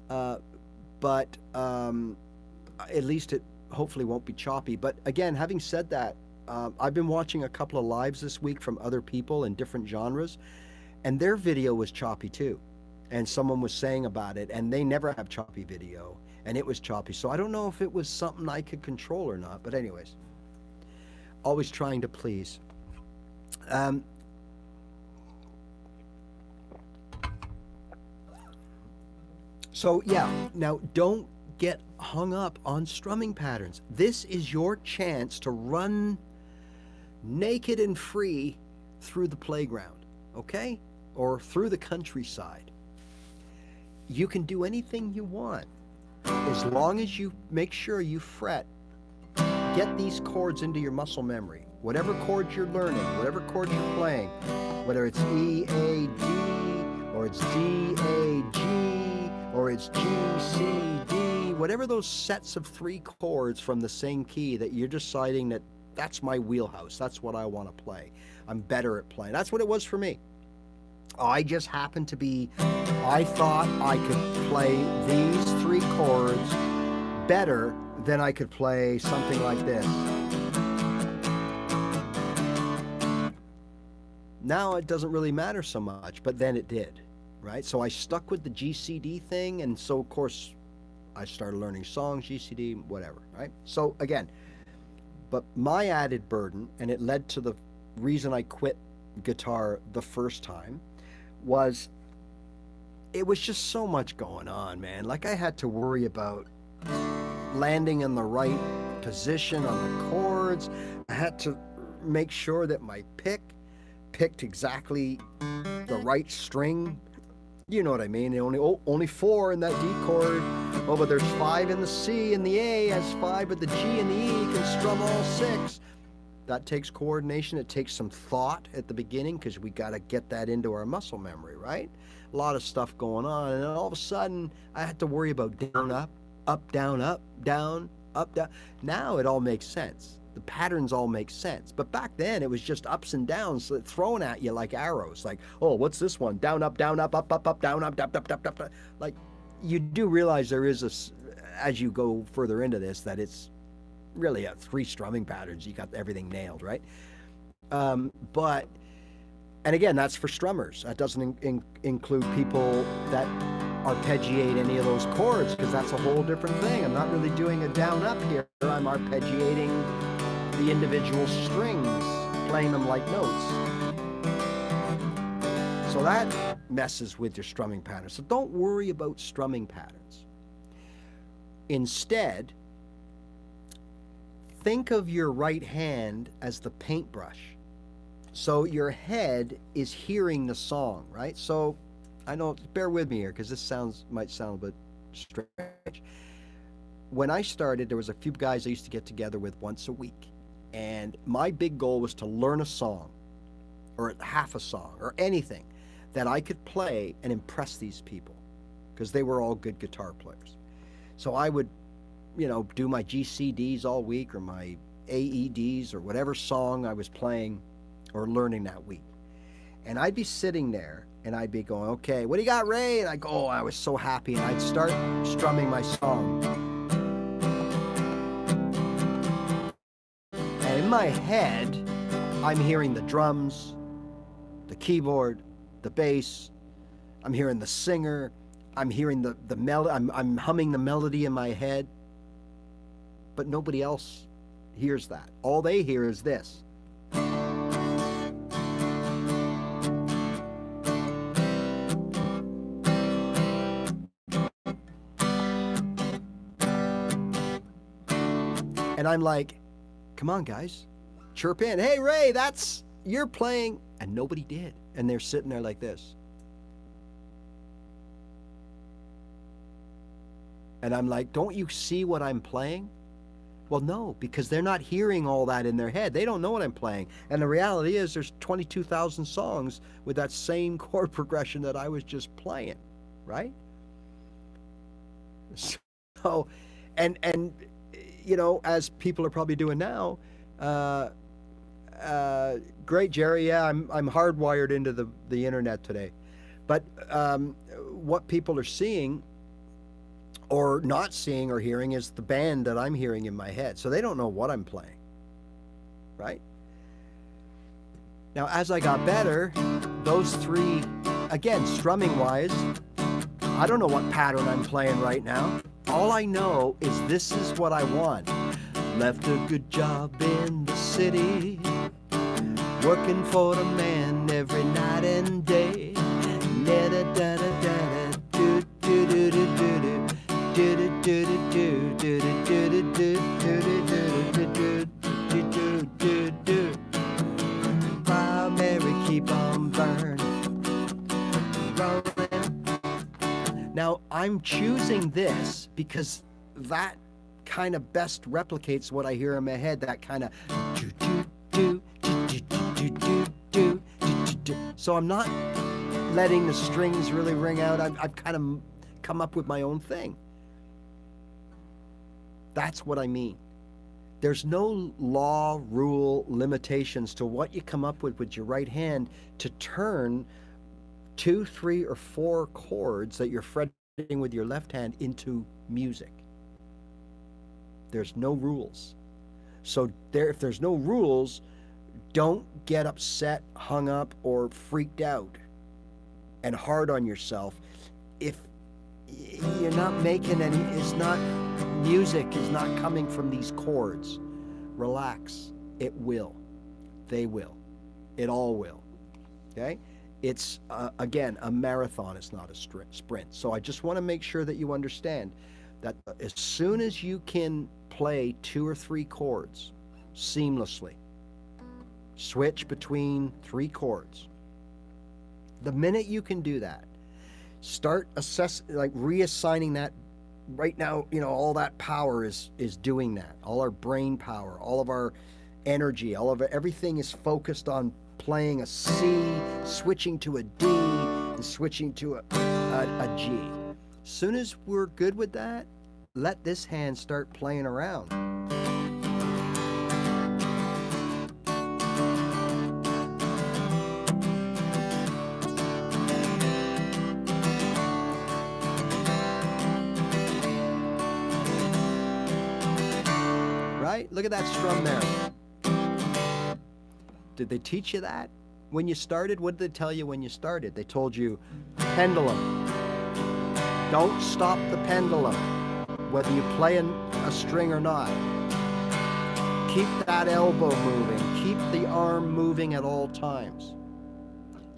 but at least it hopefully won't be choppy. But again, having said that, I've been watching a couple of lives this week from other people in different genres, and their video was choppy too. And someone was saying about it, and they never have choppy video, and it was choppy. So I don't know if it was something I could control or not. But anyways, always trying to please. So yeah, now don't get hung up on strumming patterns. This is your chance to run naked and free through the playground, okay? Or through the countryside. You can do anything you want as long as you make sure you fret. Get these chords into your muscle memory. Whatever chords you're learning, whatever chords you're playing, whether it's E, A, D, or it's D, A, G, or it's G, C, D, whatever those sets of 3 chords from the same key that you're deciding that that's my wheelhouse, that's what I want to play. I'm better at playing. That's what it was for me. I just happened to be, I thought I could play these 3 chords better than I could play something like this. Now it doesn't really matter so much, but then it did, right? So I stuck with the GCD thing, and so of course I started learning songs, GCD, whatever, right? So again, but my added burden, and it led to the reason I quit guitar the first time, was it was just so much going on, man. Like I had to worry about landing in the right position on the chords. I had to make sure that my picked exactly the right string. You know what I mean? Only 4 in that D chord. Oh, but there's 5 in the C, and the A has 5, but the G and the E can strum all 6. That takes coordination. It takes some thought at the beginning because we got to get that into our muscle memory, right? A lot of stuff going on, and then all of a sudden I had to worry about down, up, up, down, up, down, up, down. Now it all makes sense. The patterns all make sense. But back then it was just ups and downs thrown at you like arrows. Like, oh, what's this one? Down, up, down, up, up, up, up, down, up, up, up, up, up, up. Like, you do realize there is as you go further into this, that it's really 3 strumming patterns. You got everything nailed, right? But And again, that's for strummers. That doesn't include people that arpeggiate any of those chords, because that's a whole different thing. I'm not really doing a down up here. I'm arpeggiating the individual strings, playing them like notes. So that messes with your strumming pattern. So don't worry about strumming patterns. Instead, think of your right hand as the paintbrush. So your head is hearing the song, right? So I know, bear with me here, because this might sound a bit strange. When I started, there was a few guys I used to get together with once a week. And my big goal was to learn a song, or half a song, or anything that I could play and impress these people, because they were all good guitar players. So I would, do my GCDs all week, or my AEDs, or whatever song I was playing or learning that week. And I'd be sitting there and I'd be going, okay, what do you got, Ray? And I'd go, oh, I was so happy. And I'd start strumming my song. And in my head, I'm hearing the drums, the keyboard, the bass. I'm hearing the singer. I'm hearing the melody. I'm humming the melody in my head. But nobody else hears that. All they hear is this. And I'm like, come on, guys, chirp in. Hey, Ray, you're playing. And nobody did. And they're sitting there like this. And I'm like, don't you see what I'm playing? Well, no, because they're not hearing all that in their head. They don't know what I'm playing. And the reality is there's 22,000 songs with that same chord progression that I was just playing, right? So, and as people are probably doing now, great, Jerry. Yeah, I'm hardwired into the internet today. But what people are seeing or not seeing or hearing is the band that I'm hearing in my head. So they don't know what I'm playing, right? Now, as I got better, those three, again, strumming-wise, I don't know what pattern I'm playing right now. All I know is this is what I want. Left a good job in the city, working for the man every night and day. While Mary keep on burning, rolling. Now I'm choosing this because that kind of best replicates what I hear in my head. That kind of so I'm not letting the strings really ring out. I've kind of come up with my own thing. That's what I mean. There's no law, rule, limitations to what you come up with your right hand to turn 2, 3, or 4 chords that you're fretting with your left hand into music. There's no rules. So if there's no rules, don't get upset, hung up, or freaked out and hard on yourself if you're not making any, music is not coming from these chords. Relax. It will. They will. It all will. Okay? It's, again, a marathon. It's not a sprint. So I just want to make sure that you understand that as soon as you can play 2 or 3 chords seamlessly, switch between 3 chords. The minute you can do that, start reassigning that. Right now, all that power is doing that. All our brain power, all of our energy, everything is focused on playing a C, switching to a D, and switching to a G. As soon as we're good with that, let this hand start playing around. Right? Look at that strum there. Did they teach you that? when you started, what did they tell you when you started? They told you, pendulum. Don't stop the pendulum, whether you play a string or not. Keep that elbow moving. Keep the arm moving at all times.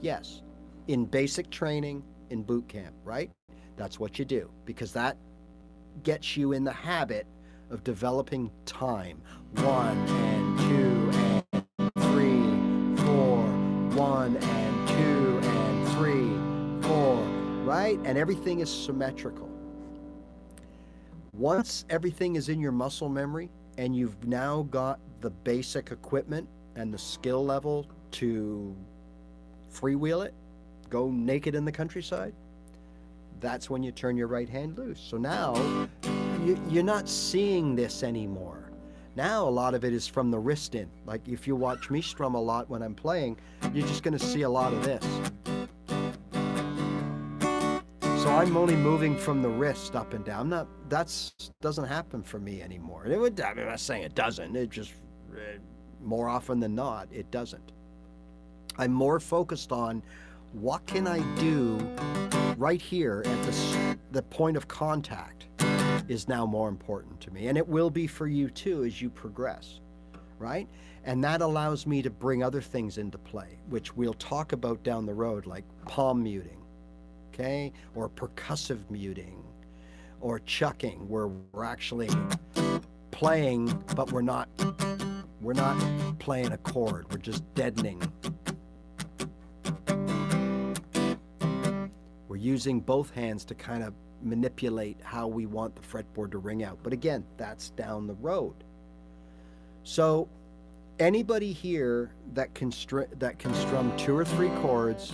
Yes, in basic training, in boot camp, right? That's what you do, because that gets you in the habit of developing time. 1 and 2 and 3, 4. 1 and 2 and 3, 4, right? And everything is symmetrical. Once everything is in your muscle memory and you've now got the basic equipment and the skill level to freewheel it, go naked in the countryside, that's when you turn your right hand loose. So now you're not seeing this anymore. Now a lot of it is from the wrist in. Like if you watch me strum a lot when I'm playing, you're just going to see a lot of this. So I'm only moving from the wrist up and down. That doesn't happen for me anymore. I'm not saying it doesn't. It just, more often than not, it doesn't. I'm more focused on what can I do right here at the point of contact is now more important to me. And it will be for you too as you progress, right? And that allows me to bring other things into play, which we'll talk about down the road, like palm muting, okay? Or percussive muting, or chucking, where we're actually playing, but we're not playing a chord, we're just deadening. We're using both hands to kind of manipulate how we want the fretboard to ring out. But again, that's down the road. So anybody here that can strum 2 or 3 chords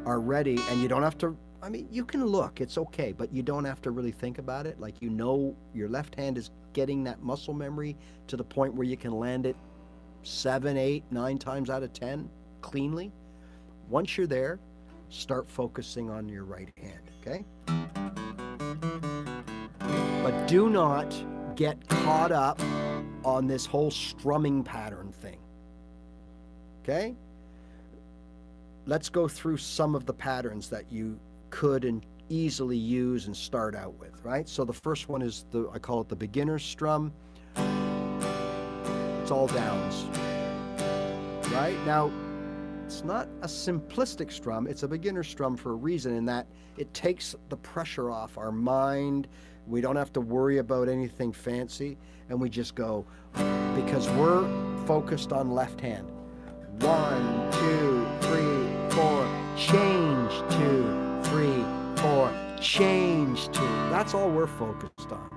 are ready, and you don't have to, I mean, you can look, it's okay, but you don't have to really think about it. Like, you know, your left hand is getting that muscle memory to the point where you can land it 7, 8, 9 times out of 10 cleanly. Once you're there, start focusing on your right hand, okay? But do not get caught up on this whole strumming pattern thing, okay? Let's go through some of the patterns that you could and easily use and start out with, right? So the first one is I call it the beginner's strum. It's all downs, right? Now, it's not a simplistic strum, it's a beginner strum for a reason, in that it takes the pressure off our mind. We don't have to worry about anything fancy, and we just go, because we're focused on left hand. 1, 2, 3, 4, change 2, 3, 4, change 2. That's all we're focused on,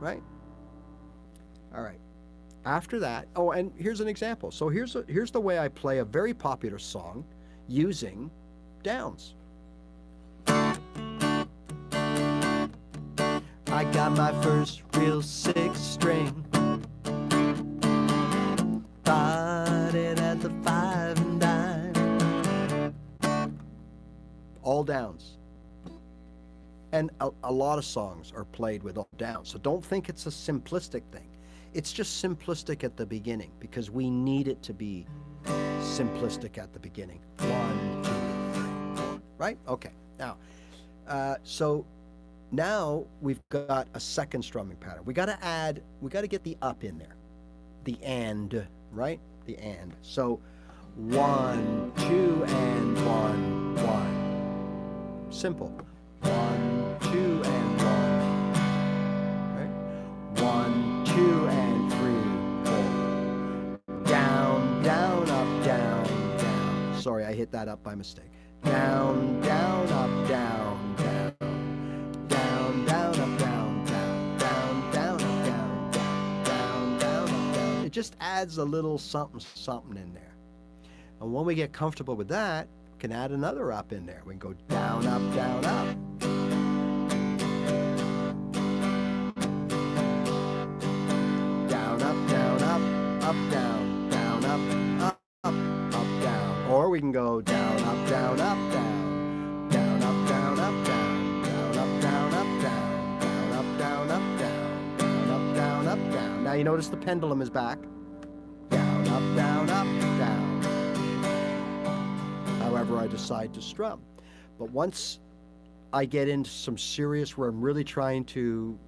right? All right. After that, oh, and here's an example. So here's the way I play a very popular song using downs. I got my first real 6-string, bought it at the 5 and dime. All downs. And a lot of songs are played with all downs. So don't think it's a simplistic thing. It's just simplistic at the beginning, because we need it to be simplistic at the beginning. 1, 2, 3, right? Okay. Now, so now we've got a second strumming pattern. We got to get the up in there. The and, right? The and. So 1, 2, and 1, 1. Simple. 1, 2, and 1. Right? 1, 2, and 3, 4. Down, down, up, down, down. Sorry, I hit that up by mistake. Down, down, up, down, down. Down, down, up, down, down. Down, down, up, down, down. Down, down, up, down. It just adds a little something, something in there. And when we get comfortable with that, we can add another up in there. We can go down, up, down, up. Up, down, down, up, up, up, down. Or we can go down, up, down, up, down. Down, up, down, up, down. Down, up, down, up, down. Down, up, down, up, down. Down, up, down, up, down. Now you notice the pendulum is back. Down, up, down, up, down. however I decide to strum. But once I get into some serious where I'm really trying to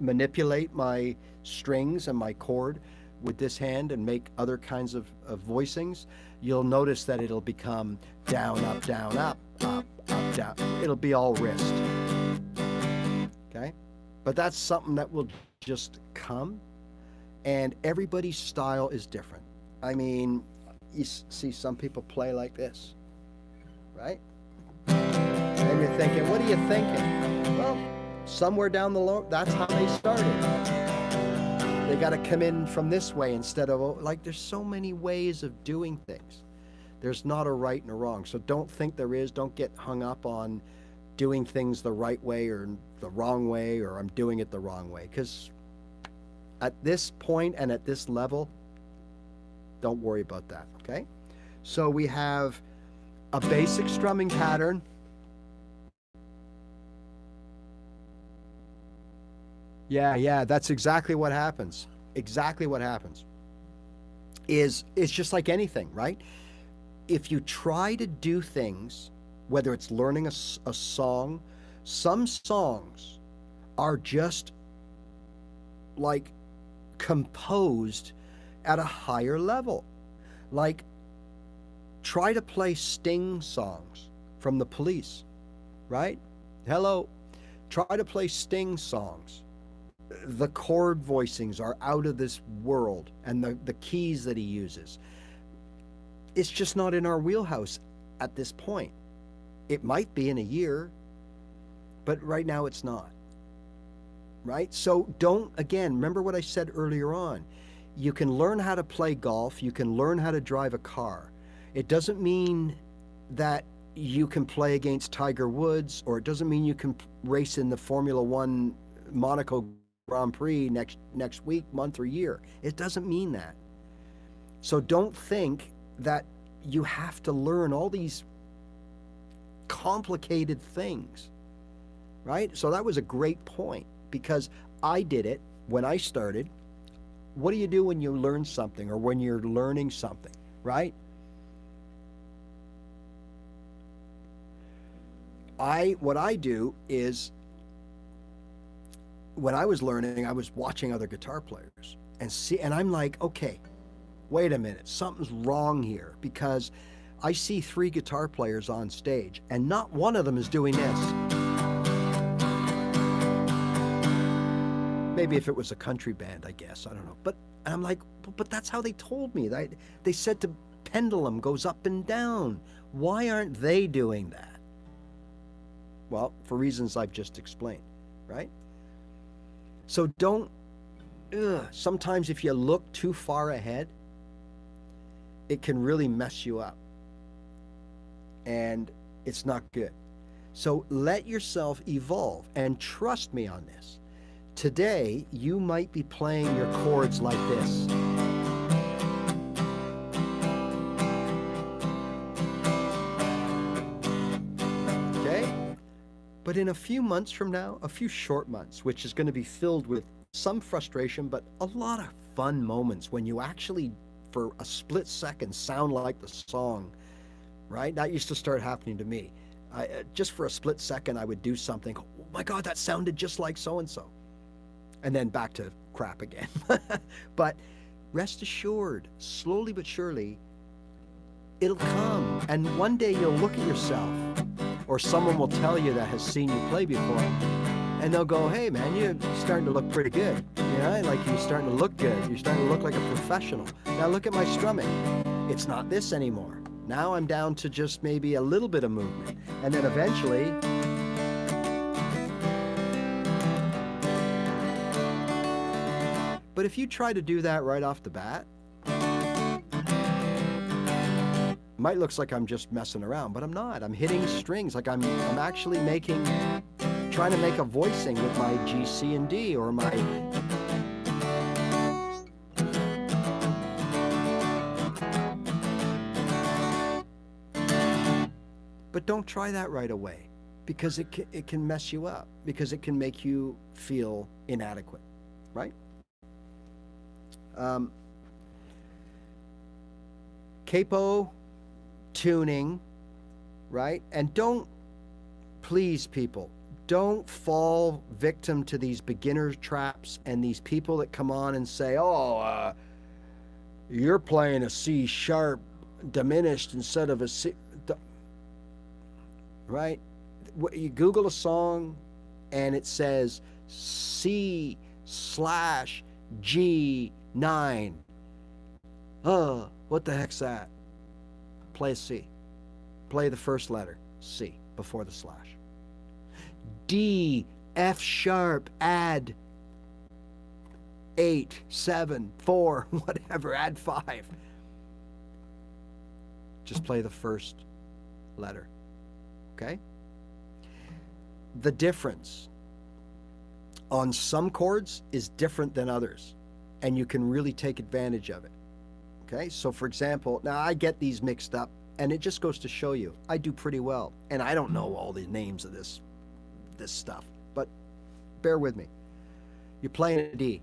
manipulate my strings and my chord with this hand and make other kinds of voicings, you'll notice that it'll become down, up, down, up, up, up, down. It'll be all wrist. Okay? But that's something that will just come, and everybody's style is different. I mean, you see some people play like this, right? And you're thinking, what are you thinking? Well, somewhere down the road, that's how they started. They got to come in from this way instead of, like, there's so many ways of doing things. There's not a right and a wrong. So don't think there is. Don't get hung up on doing things the right way or the wrong way, or I'm doing it the wrong way. Because at this point and at this level, don't worry about that, okay? So we have a basic strumming pattern. Yeah, that's exactly what happens. Exactly what happens. It's just like anything, right? If you try to do things, whether it's learning a song, some songs are just like composed at a higher level. Like, try to play Sting songs from the Police, right? Hello. Try to play Sting songs. The chord voicings are out of this world, and the keys that he uses. It's just not in our wheelhouse at this point. It might be in a year, but right now it's not. Right? So don't, again, remember what I said earlier on. You can learn how to play golf. You can learn how to drive a car. It doesn't mean that you can play against Tiger Woods, or it doesn't mean you can race in the Formula One Monaco Grand Prix next week, month, or year. It doesn't mean that. So don't think that you have to learn all these complicated things, right? So that was a great point, because I did it when I started. What do you do when you learn something, or when you're learning something, right? What I do is, when I was learning, I was watching other guitar players and I'm like, okay, wait a minute, something's wrong here, because I see 3 guitar players on stage and not one of them is doing this. Maybe if it was a country band, I guess, I don't know. But I'm like, but that's how they told me. They said the pendulum goes up and down. Why aren't they doing that? Well, for reasons I've just explained, right? So don't, sometimes if you look too far ahead, it can really mess you up. And it's not good. So let yourself evolve, and trust me on this. Today, you might be playing your chords like this. Okay? But in a few months from now, a few short months, which is going to be filled with some frustration, but a lot of fun moments when you actually, for a split second, sound like the song, right? That used to start happening to me. Just for a split second, I would do something. Oh my God, that sounded just like so-and-so. And then back to crap again. But rest assured, slowly but surely, it'll come. And one day you'll look at yourself, or someone will tell you that has seen you play before, and they'll go, hey man, you're starting to look pretty good. You know, like you're starting to look good. You're starting to look like a professional. Now look at my strumming. It's not this anymore. Now I'm down to just maybe a little bit of movement. And then eventually, but if you try to do that right off the bat, might looks like I'm just messing around, but I'm not. I'm hitting strings. Like I'm actually trying to make a voicing with my G, C, and D, or my... But don't try that right away, because it can mess you up, because it can make you feel inadequate, right? Capo tuning right? And don't, please, people, don't fall victim to these beginner traps and these people that come on and say, oh, you're playing a C sharp diminished instead of a C, right? You Google a song and it says C/G9. What the heck's that? Play a C. Play the first letter, C, before the slash. D, F sharp, add 8, 7, 4, whatever, add 5. Just play the first letter, okay? The difference on some chords is different than others, and you can really take advantage of it, okay? So for example, now I get these mixed up, and it just goes to show you, I do pretty well, and I don't know all the names of this stuff, but bear with me. You're playing a D.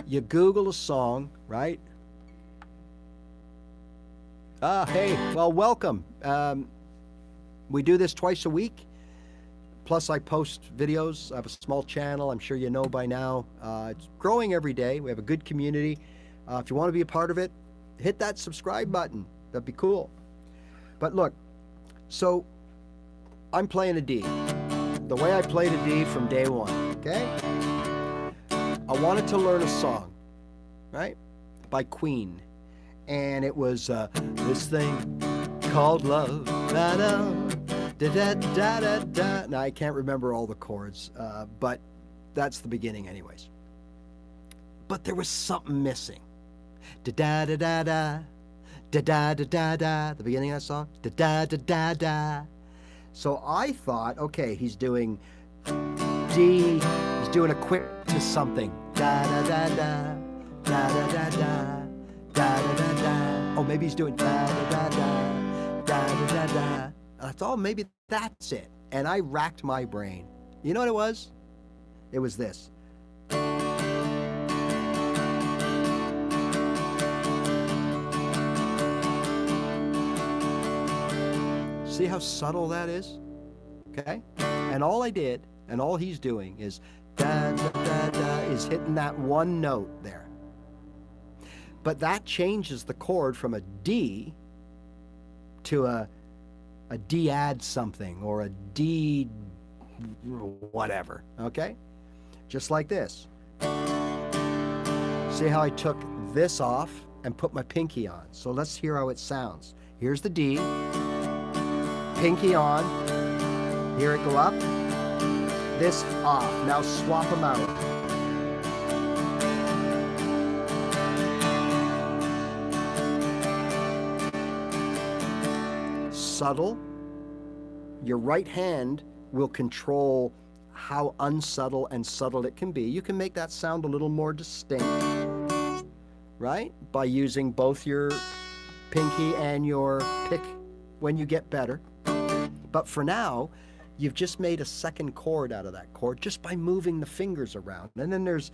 You Google a song, right? Hey, well, welcome. We do this twice a week. Plus, I post videos. I have a small channel. I'm sure you know by now. It's growing every day. We have a good community. If you want to be a part of it, hit that subscribe button. That'd be cool. But look, so I'm playing a D. The way I played a D from day one, okay? I wanted to learn a song, right? By Queen. And it was this thing called love. Da-da, da-da-da-da-da. Now, I can't remember all the chords, but that's the beginning anyways. But there was something missing. Da-da-da-da-da, da-da-da-da-da, the beginning of that song, da-da-da-da-da. So I thought, okay, he's doing D, he's doing a quick to something. Da-da-da-da, da-da-da-da, da-da-da-da. Oh, maybe he's doing da-da-da-da, da-da-da-da. I thought, oh, maybe that's it. And I racked my brain. You know what it was? It was this. See how subtle that is? Okay? And all I did, and all he's doing is da da da da, is hitting that one note there. But that changes the chord from a D to a D add something or a D whatever, okay? Just like this. See how I took this off and put my pinky on. So let's hear how it sounds. Here's the D. Pinky on, hear it go up, this off. Now swap them out. Subtle. Your right hand will control how unsubtle and subtle it can be. You can make that sound a little more distinct, right? By using both your pinky and your pick when you get better. But for now, you've just made a second chord out of that chord just by moving the fingers around. And then there's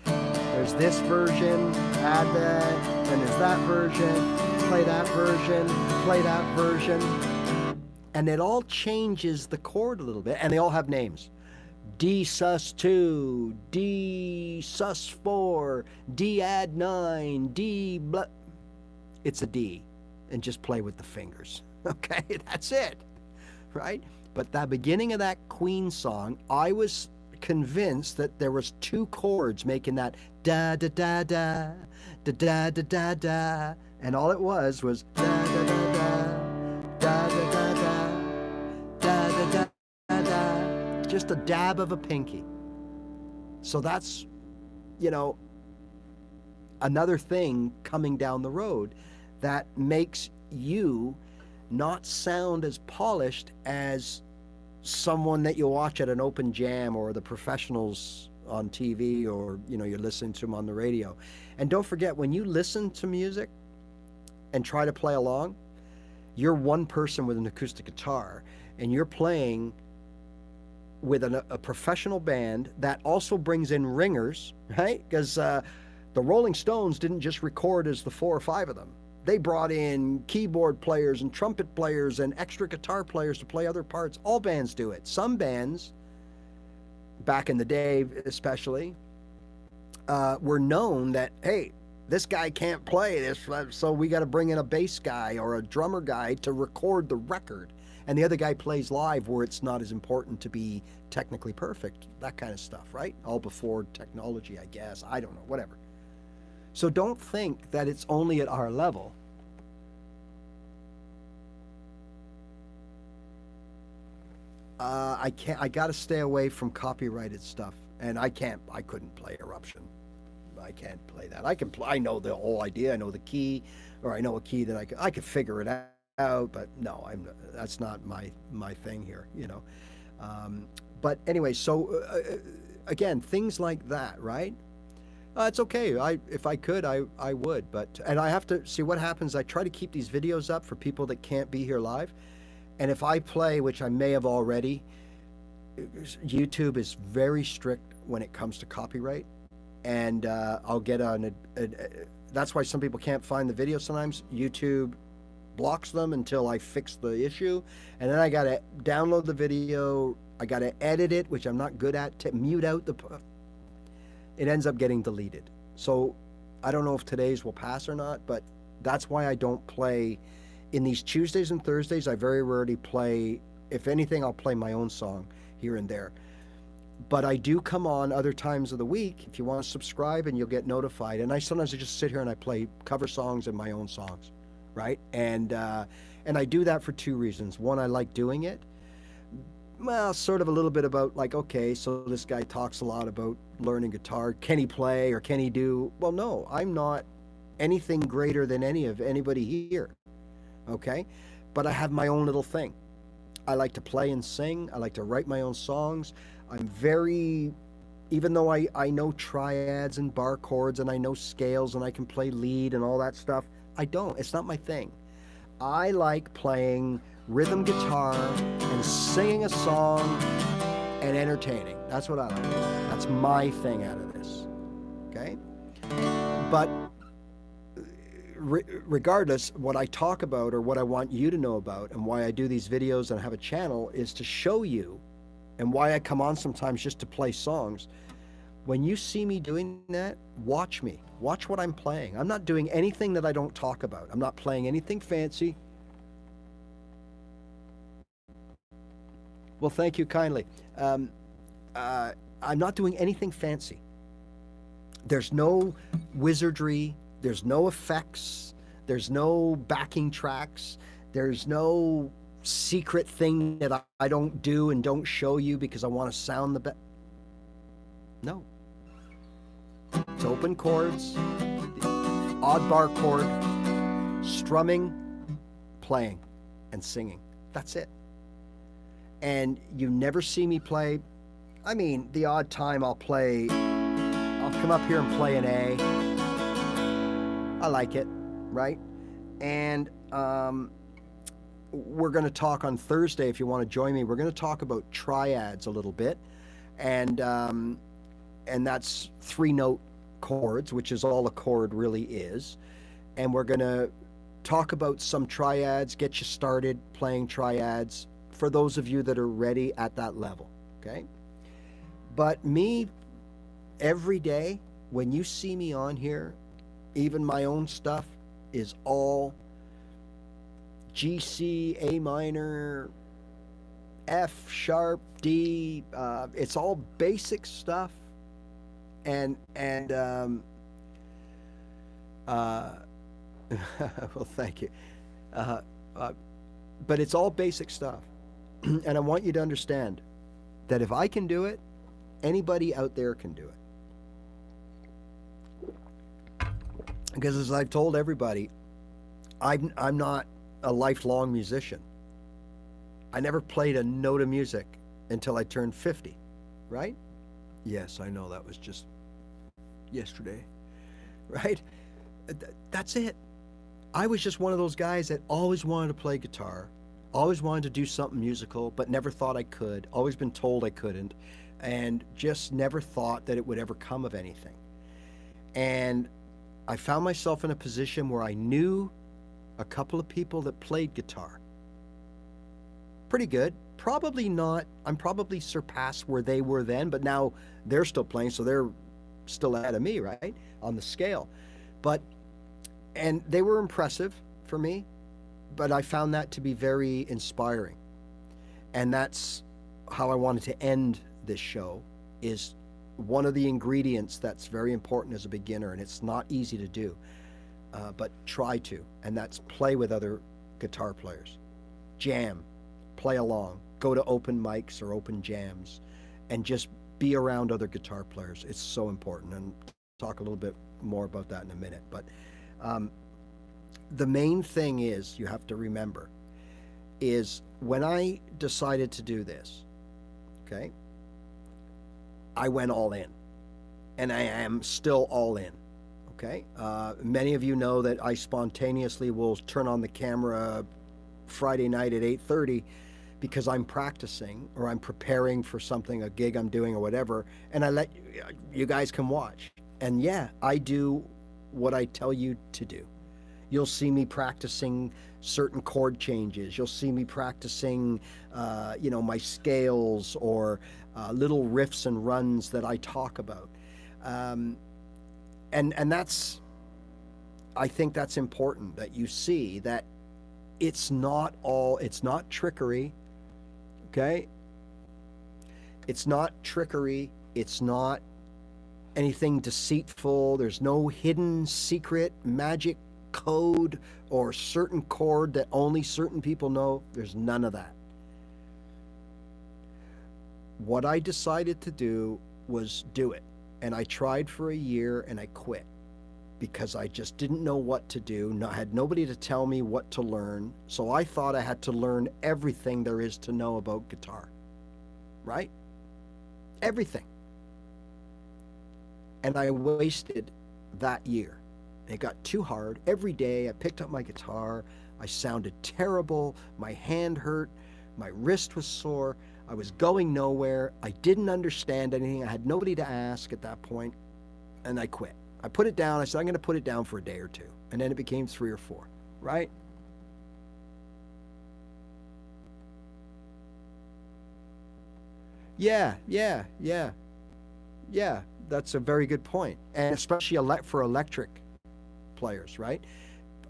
this version, add that, then there's that version, play that version, play that version. And it all changes the chord a little bit, and they all have names. D sus 2, D sus 4, D add 9, D blah. It's a D, and just play with the fingers. Okay, that's it. Right? But the beginning of that Queen song, I was convinced that there was two chords making that da da da da da da da da da, and all it was da da da da da da da da da da da da, just a dab of a pinky. So that's, you know, another thing coming down the road that makes you not sound as polished as someone that you watch at an open jam or the professionals on TV, or, you know, you're listening to them on the radio. And don't forget, when you listen to music and try to play along, you're one person with an acoustic guitar and you're playing with a professional band that also brings in ringers, right? Because the Rolling Stones didn't just record as the 4 or 5 of them. They brought in keyboard players and trumpet players and extra guitar players to play other parts. All bands do it. Some bands, back in the day especially, were known that, hey, this guy can't play this, so we got to bring in a bass guy or a drummer guy to record the record. And the other guy plays live where it's not as important to be technically perfect, that kind of stuff, right? All before technology, I guess. I don't know, whatever. So don't think that it's only at our level. I got to stay away from copyrighted stuff. And I couldn't play Eruption. I can't play that. I know the whole idea. I know the key, or I know a key that I could figure it out, but no, that's not my thing here, you know. But anyway, so again, things like that, right? It's okay. If I could, I would. And I have to see what happens. I try to keep these videos up for people that can't be here live. And if I play, which I may have already, YouTube is very strict when it comes to copyright. And I'll get that's why some people can't find the video sometimes. YouTube blocks them until I fix the issue. And then I got to download the video. I got to edit it, which I'm not good at, to mute out it ends up getting deleted. So I don't know if today's will pass or not, but that's why I don't play in these Tuesdays and Thursdays. I very rarely play. If anything, I'll play my own song here and there. But I do come on other times of the week. If you want to subscribe, and you'll get notified. And sometimes I just sit here and I play cover songs and my own songs, right? And I do that for two reasons. One, I like doing it. Well, sort of a little bit about like, okay, so this guy talks a lot about learning guitar. Can he play or can he do? Well, no, I'm not anything greater than anybody here, okay? But I have my own little thing. I like to play and sing. I like to write my own songs. I'm very, even though I know triads and bar chords and I know scales and I can play lead and all that stuff, it's not my thing. I like playing rhythm guitar and singing a song and entertaining. That's what I like. That's my thing out of this, okay? But regardless, what I talk about or what I want you to know about and why I do these videos and have a channel is to show you, and why I come on sometimes just to play songs. When you see me doing that, watch me. Watch what I'm playing. I'm not doing anything that I don't talk about. I'm not playing anything fancy. Well, thank you kindly. I'm not doing anything fancy. There's no wizardry. There's no effects. There's no backing tracks. There's no secret thing that I don't do and don't show you because I want to sound the best. No. It's open chords, odd bar chord, strumming, playing, and singing. That's it. And you never see me play. I mean, the odd time I'll come up here and play an A. I like it, right? And we're going to talk on Thursday, if you want to join me. We're going to talk about triads a little bit, and that's 3-note chords, which is all a chord really is. And we're going to talk about some triads, get you started playing triads for those of you that are ready at that level, okay? But me, every day, when you see me on here, even my own stuff is all G, C, A minor, F sharp, D. It's all basic stuff, and well, thank you. But it's all basic stuff, and I want you to understand that if I can do it, anybody out there can do it. Because as I've told everybody, I'm not a lifelong musician. I never played a note of music until I turned 50, right? Yes, I know that was just yesterday, right? That's it. I was just one of those guys that always wanted to play guitar, always wanted to do something musical, but never thought I could, always been told I couldn't, and just never thought that it would ever come of anything. And I found myself in a position where I knew a couple of people that played guitar. Pretty good. Probably not, I'm probably surpassed where they were then, but now they're still playing, so they're still ahead of me, right? On the scale. And they were impressive for me, but I found that to be very inspiring. And that's how I wanted to end this show, is one of the ingredients that's very important as a beginner, and it's not easy to do, but try to, and that's play with other guitar players. Jam, play along, go to open mics or open jams, and just be around other guitar players. It's so important, and I'll talk a little bit more about that in a minute. But the main thing is, you have to remember, is when I decided to do this, okay, I went all in, and I am still all in. Okay, many of you know that I spontaneously will turn on the camera Friday night at 8:30 because I'm practicing or I'm preparing for something, a gig I'm doing or whatever, and I let you guys come watch. And yeah, I do what I tell you to do. You'll see me practicing certain chord changes. You'll see me practicing, my scales or little riffs and runs that I talk about. And that's, I think that's important, that you see that it's not trickery, okay? It's not trickery. It's not anything deceitful. There's no hidden secret magic code or certain chord that only certain people know. There's none of that. What I decided to do was do it. And I tried for a year and I quit because I just didn't know what to do. I had nobody to tell me what to learn. So I thought I had to learn everything there is to know about guitar, right? Everything. And I wasted that year. It got too hard. Every day I picked up my guitar. I sounded terrible. My hand hurt. My wrist was sore. I was going nowhere. I didn't understand anything. I had nobody to ask at that point, and I quit. I put it down. I said, I'm going to put it down for a day or two. And then it became 3 or 4, right? Yeah. That's a very good point. And especially for electric players, right?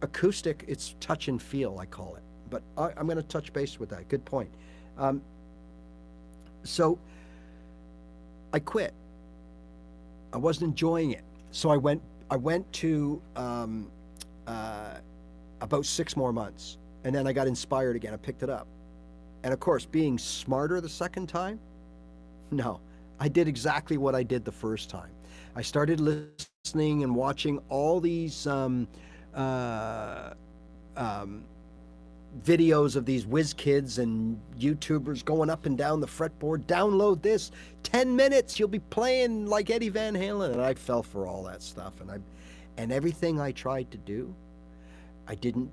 Acoustic, it's touch and feel, I call it. But I'm going to touch base with that. Good point. So I quit. I wasn't enjoying it. So I went to about 6 more months, and then I got inspired again. I picked it up. And of course, being smarter the second time, no, I did exactly what I did the first time. I started listening and watching all these videos of these whiz kids and YouTubers going up and down the fretboard. Download this, 10 minutes, you'll be playing like Eddie Van Halen. And I fell for all that stuff. And everything I tried to do, I didn't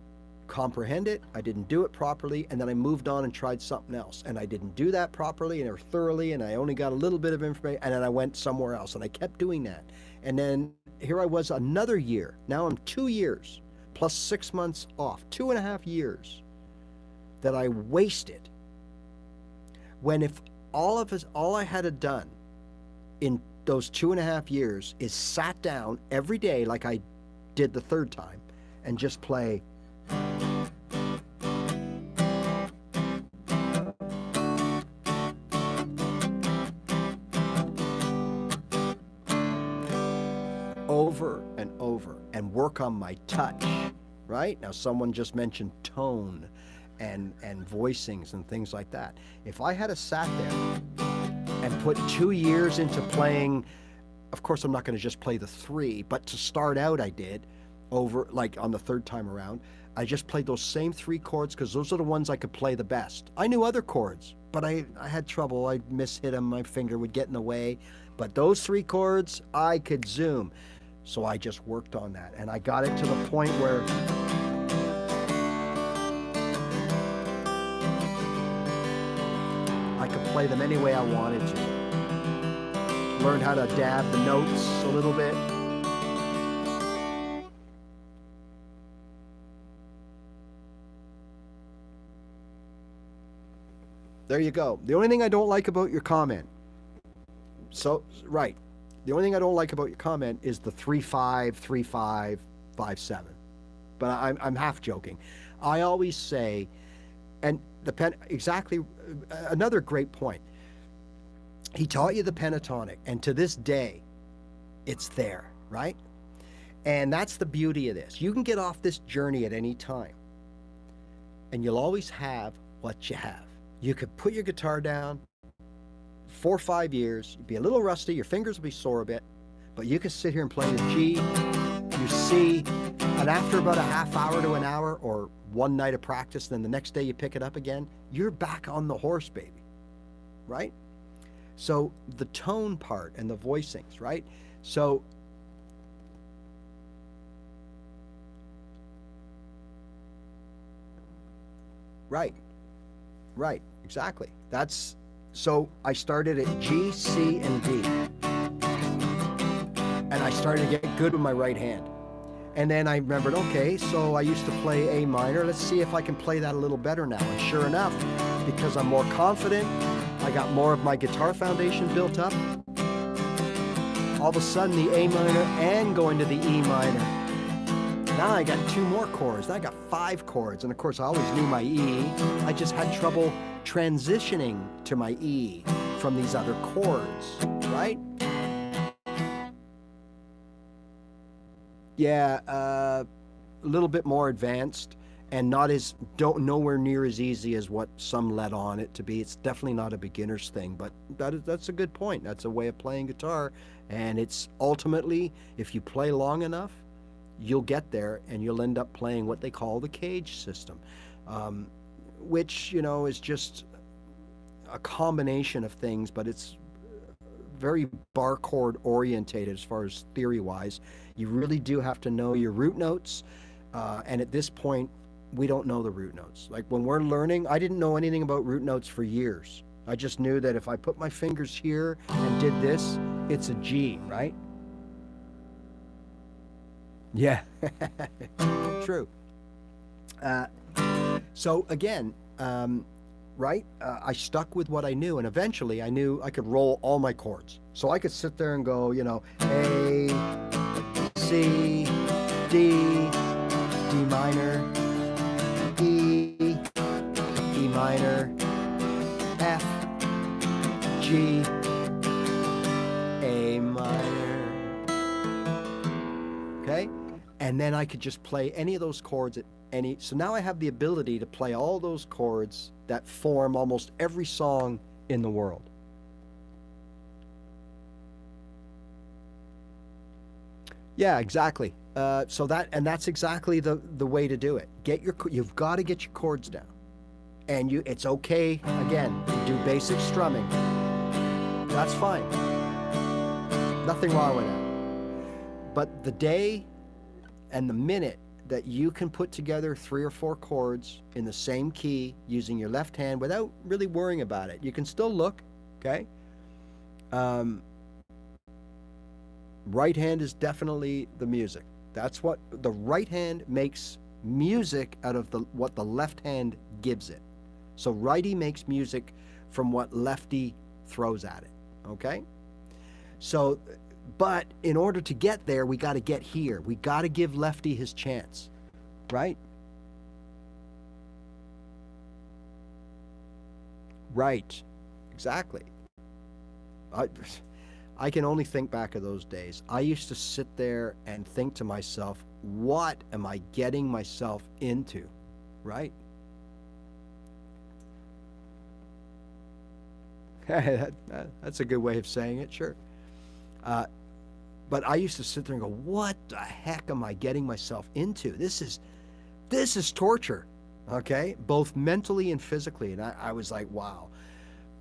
comprehend it. I didn't do it properly. And then I moved on and tried something else. And I didn't do that properly or thoroughly. And I only got a little bit of information. And then I went somewhere else. And I kept doing that. And then here I was another year. Now I'm 2 years plus 6 months off, 2.5 years that I wasted. When if all I had done in those 2.5 years is sat down every day like I did the third time and just play over and over and work on my touch, right? Now someone just mentioned tone and voicings and things like that. If I had sat there and put 2 years into playing, of course I'm not going to just play the 3, but to start out I did over, like on the third time around, I just played those same 3 chords because those are the ones I could play the best. I knew other chords, but I had trouble. I'd mishit them, my finger would get in the way. But those 3 chords, I could zoom. So I just worked on that, and I got it to the point where I could play them any way I wanted to. Learned how to dab the notes a little bit. There you go. The only thing I don't like about your comment, so, right. The only thing I don't like about your comment is the 3-5, 3-5, 5-7. But I'm half joking. I always say, and exactly, another great point. He taught you the pentatonic, and to this day, it's there, right? And that's the beauty of this. You can get off this journey at any time, and you'll always have what you have. You could put your guitar down 4 or 5 years, you'd be a little rusty, your fingers will be sore a bit, but you can sit here and play your G, your C, and after about a half hour to an hour or one night of practice, then the next day you pick it up again, you're back on the horse, baby, right? So the tone part and the voicings, right? So right, exactly. So I started at G, C, and D. And I started to get good with my right hand. And then I remembered, okay, so I used to play A minor. Let's see if I can play that a little better now. And sure enough, because I'm more confident, I got more of my guitar foundation built up. All of a sudden, the A minor and going to the E minor. Now I got 2 more chords. Now I got 5 chords. And of course, I always knew my E. I just had trouble transitioning to my E from these other chords, right? Yeah, a little bit more advanced and nowhere near as easy as what some let on it to be. It's definitely not a beginner's thing, but that's a good point. That's a way of playing guitar. And it's ultimately, if you play long enough, you'll get there and you'll end up playing what they call the cage system, which, is just a combination of things, but it's very bar chord orientated as far as theory wise. You really do have to know your root notes. And at this point, we don't know the root notes. Like when we're learning, I didn't know anything about root notes for years. I just knew that if I put my fingers here and did this, it's a G, right? Yeah, true. So again, right, I stuck with what I knew, and eventually I knew I could roll all my chords. So I could sit there and go, A, C, D, D minor, E, E minor, F, G, A minor. Okay? And then I could just play any of those chords at so now I have the ability to play all those chords that form almost every song in the world. Yeah, exactly. That's exactly the way to do it. You've got to get your chords down. And it's okay, again, to do basic strumming. That's fine. Nothing wrong with that. But the day and the minute that you can put together 3 or 4 chords in the same key using your left hand without really worrying about it, you can still look, okay? Right hand is definitely the music. That's what the right hand makes music out of what the left hand gives it. So righty makes music from what lefty throws at it, okay? So, but in order to get there, we got to get here. We got to give lefty his chance, right? Right, exactly. I can only think back of those days. I used to sit there and think to myself, what am I getting myself into, right? That's a good way of saying it, sure. But I used to sit there and go, what the heck am I getting myself into? This is torture, okay? Both mentally and physically. And I was like, wow.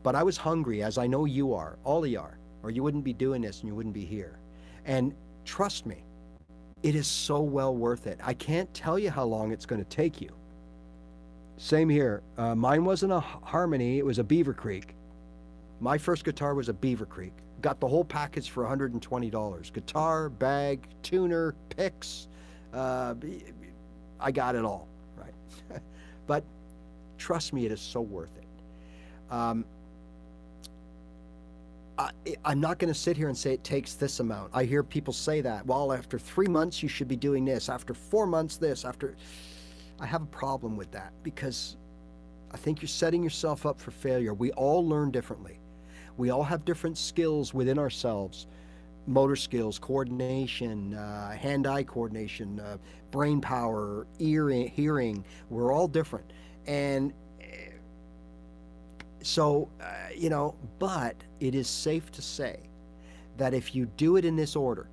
But I was hungry, as I know you are, all of you are, or you wouldn't be doing this and you wouldn't be here. And trust me, it is so well worth it. I can't tell you how long it's going to take you. Same here. Mine wasn't a Harmony, it was a Beaver Creek. My first guitar was a Beaver Creek. Got the whole package for $120. Guitar, bag, tuner, picks. I got it all, right? But trust me, it is so worth it. Um, I'm not going to sit here and say it takes this amount. I hear people say that. Well, after 3 months, you should be doing this. After 4 months, this. I have a problem with that because I think you're setting yourself up for failure. We all learn differently. We all have different skills within ourselves. Motor skills, coordination, hand-eye coordination, brain power, hearing. We're all different. And so, but it is safe to say that if you do it in this order,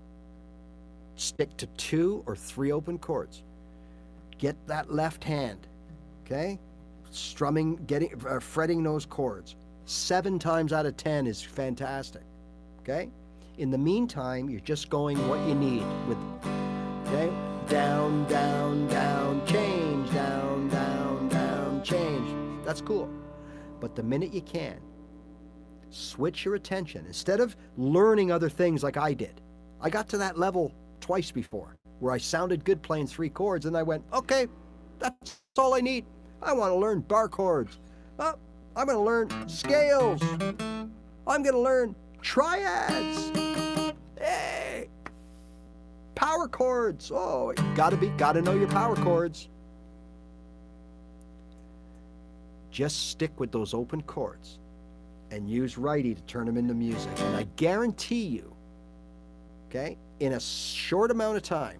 stick to 2 or 3 open chords, get that left hand, okay? Strumming, fretting those chords. 7 times out of 10 is fantastic, okay? In the meantime, you're just going what you need with, okay? Down, down, down, change, down, down, down, change. That's cool. But the minute you can, switch your attention. Instead of learning other things like I did, I got to that level twice before where I sounded good playing 3 chords and I went, okay, that's all I need. I want to learn bar chords. Oh, I'm going to learn scales. I'm going to learn triads. Hey, power chords. Oh, gotta know your power chords. Just stick with those open chords and use righty to turn them into music. And I guarantee you, okay, in a short amount of time,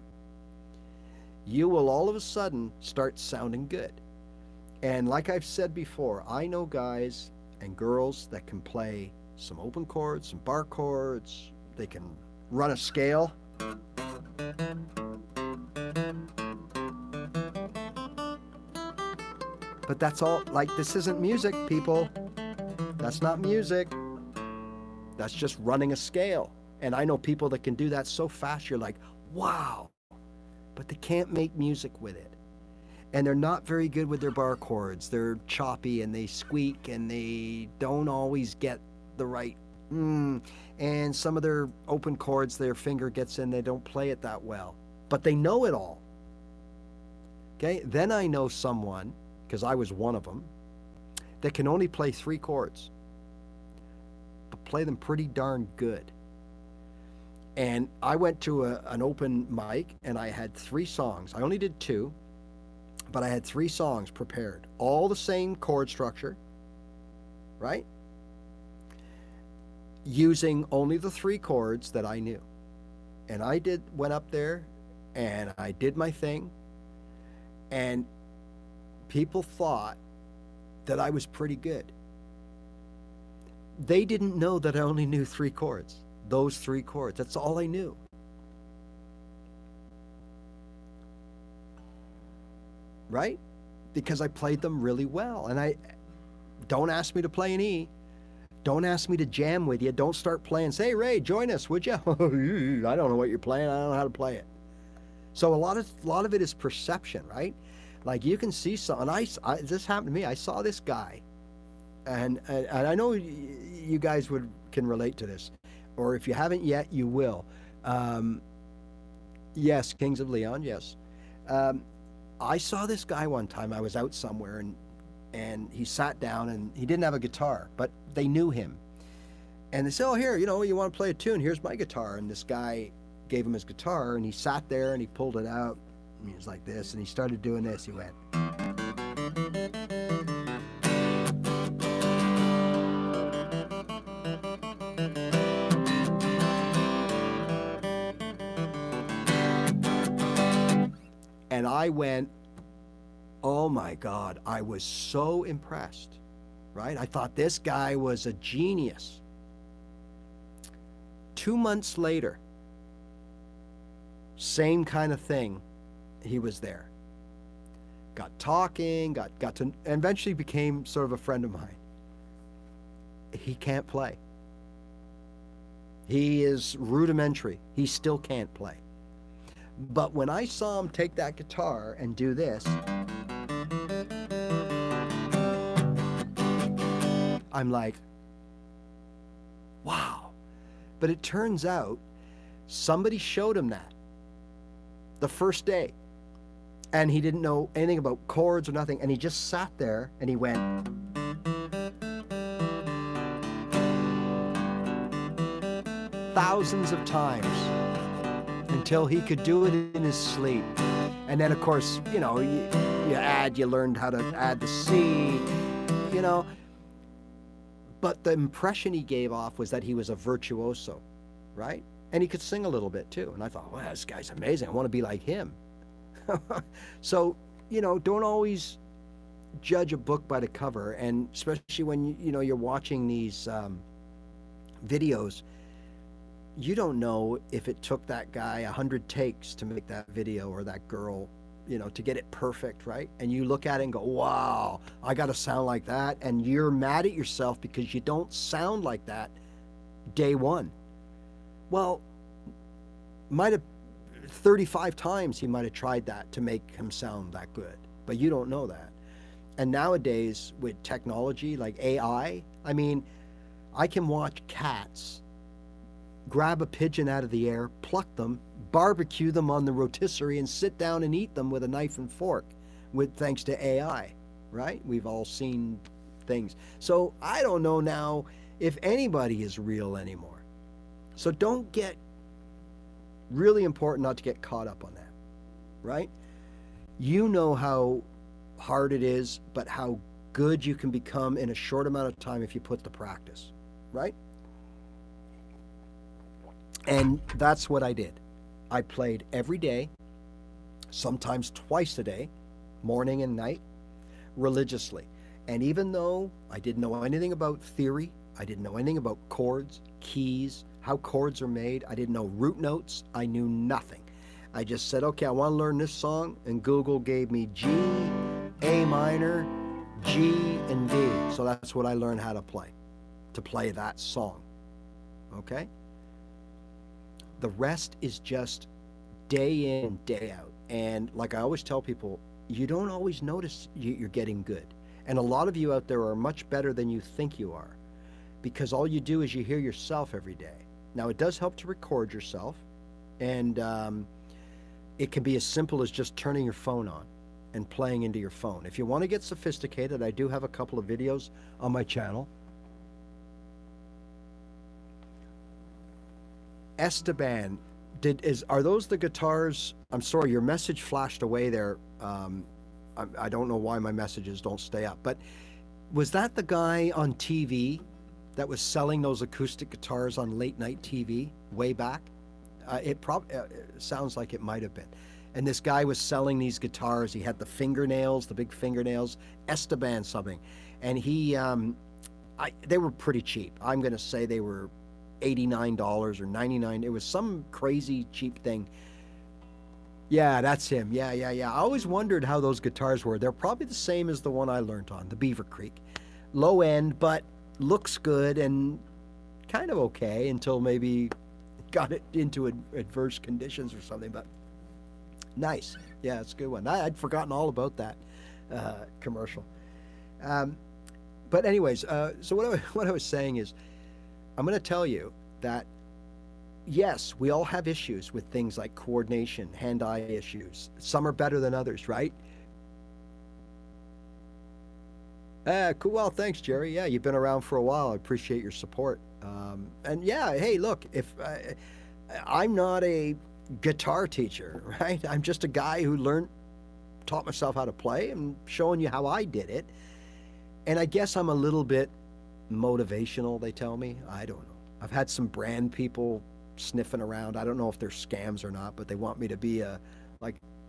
you will all of a sudden start sounding good. And like I've said before, I know guys and girls that can play some open chords, some bar chords. They can run a scale. But that's all, like, this isn't music, people. That's not music. That's just running a scale. And I know people that can do that so fast, you're like, wow. But they can't make music with it. And they're not very good with their bar chords. They're choppy and they squeak and they don't always get the right and some of their open chords, their finger gets in, they don't play it that well. But they know it all. Okay? Then I know someone, because I was one of them, that can only play 3 chords, but play them pretty darn good. And I went to an open mic and I had 3 songs. I only did 2, but I had 3 songs prepared. All the same chord structure, right? Using only the 3 chords that I knew. And I went up there and I did my thing. And people thought that I was pretty good. They didn't know that I only knew 3 chords. Those 3 chords. That's all I knew. Right? Because I played them really well. And don't ask me to play an E. Don't ask me to jam with you. Don't start playing. Say, Ray, join us, would you? I don't know what you're playing. I don't know how to play it. So a lot of it is perception, right? Like you can see something. This happened to me. I saw this guy, and I know you guys can relate to this, or if you haven't yet, you will. Yes, Kings of Leon. Yes, I saw this guy one time. I was out somewhere, and he sat down, and he didn't have a guitar, but they knew him, and they said, "Oh, here, you want to play a tune? Here's my guitar." And this guy gave him his guitar, and he sat there, and he pulled it out. And he was like this, and he started doing this. He went. And I went, oh my God, I was so impressed, right? I thought this guy was a genius. 2 months later, same kind of thing, he was there. Got talking, got to, and eventually became sort of a friend of mine. He can't play. He is rudimentary. He still can't play. But when I saw him take that guitar and do this, I'm like, wow. But it turns out somebody showed him that the first day. And he didn't know anything about chords or nothing. And he just sat there and he went. thousands of times until he could do it in his sleep. And then, of course, you know, you learned how to add the C, you know. But the impression he gave off was that he was a virtuoso, right? And he could sing a little bit too. And I thought, wow, this guy's amazing. I want to be like him. So, you know, don't always judge a book by the cover. And especially when, you know, you're watching these videos, you don't know if it took that guy 100 takes to make that video, or that girl, you know, to get it perfect, right? And you look at it and go, wow, I got to sound like that. And you're mad at yourself because you don't sound like that day one. Well, might have 35 times he might have tried that to make him sound that good, but you don't know that. And nowadays with technology like AI, I mean, I can watch cats grab a pigeon out of the air, pluck them, barbecue them on the rotisserie, and sit down and eat them with a knife and fork, with thanks to AI, right? We've all seen things. So I don't know now if anybody is real anymore. So don't get, really important not to get caught up on that, right? You know how hard it is, but how good you can become in a short amount of time if you put the practice, right? And that's what I did. I played every day, sometimes twice a day, morning and night, religiously. And even though I didn't know anything about theory, I didn't know anything about chords, keys, how chords are made, I didn't know root notes, I knew nothing. I just said, okay, I want to learn this song, and Google gave me G, A minor, G, and D. So that's what I learned how to play that song, okay? The rest is just day in, day out. And like I always tell people, you don't always notice you're getting good. And a lot of you out there are much better than you think you are, because all you do is you hear yourself every day. Now, it does help to record yourself, and it can be as simple as just turning your phone on and playing into your phone. If you want to get sophisticated, I do have a couple of videos on my channel. Esteban, are those the guitars? I'm sorry, your message flashed away there. I don't know why my messages don't stay up, but was that the guy on TV that was selling those acoustic guitars on late night TV way back? It sounds like it might have been. And this guy was selling these guitars. He had the fingernails, the big fingernails, Esteban something. And they were pretty cheap. I'm going to say they were $89 or $99. It was some crazy cheap thing. Yeah, that's him. Yeah. I always wondered how those guitars were. They're probably the same as the one I learned on, the Beaver Creek. Low end, but looks good and kind of okay until maybe got it into adverse conditions or something, but nice. Yeah, it's a good one. I'd forgotten all about that commercial. But anyways, so what I was saying is, I'm going to tell you that, yes, we all have issues with things like coordination, hand-eye issues. Some are better than others, right? Cool. Well, thanks, Jerry. Yeah, you've been around for a while. I appreciate your support. And yeah, hey, look, if I'm not a guitar teacher, right? I'm just a guy who taught myself how to play and showing you how I did it. And I guess I'm a little bit motivational, they tell me. I don't know. I've had some brand people sniffing around. I don't know if they're scams or not, but they want me to be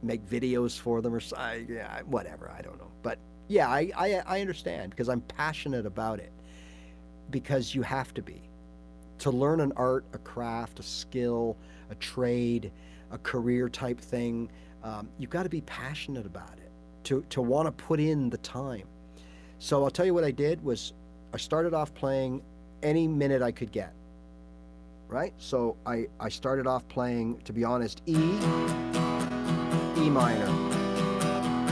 make videos for them or yeah, whatever. I don't know. But yeah, I understand, because I'm passionate about it, because you have to be. To learn an art, a craft, a skill, a trade, a career type thing, you've got to be passionate about it to want to put in the time. So I'll tell you what I did was I started off playing any minute I could get, right? So I started off playing, to be honest, E minor,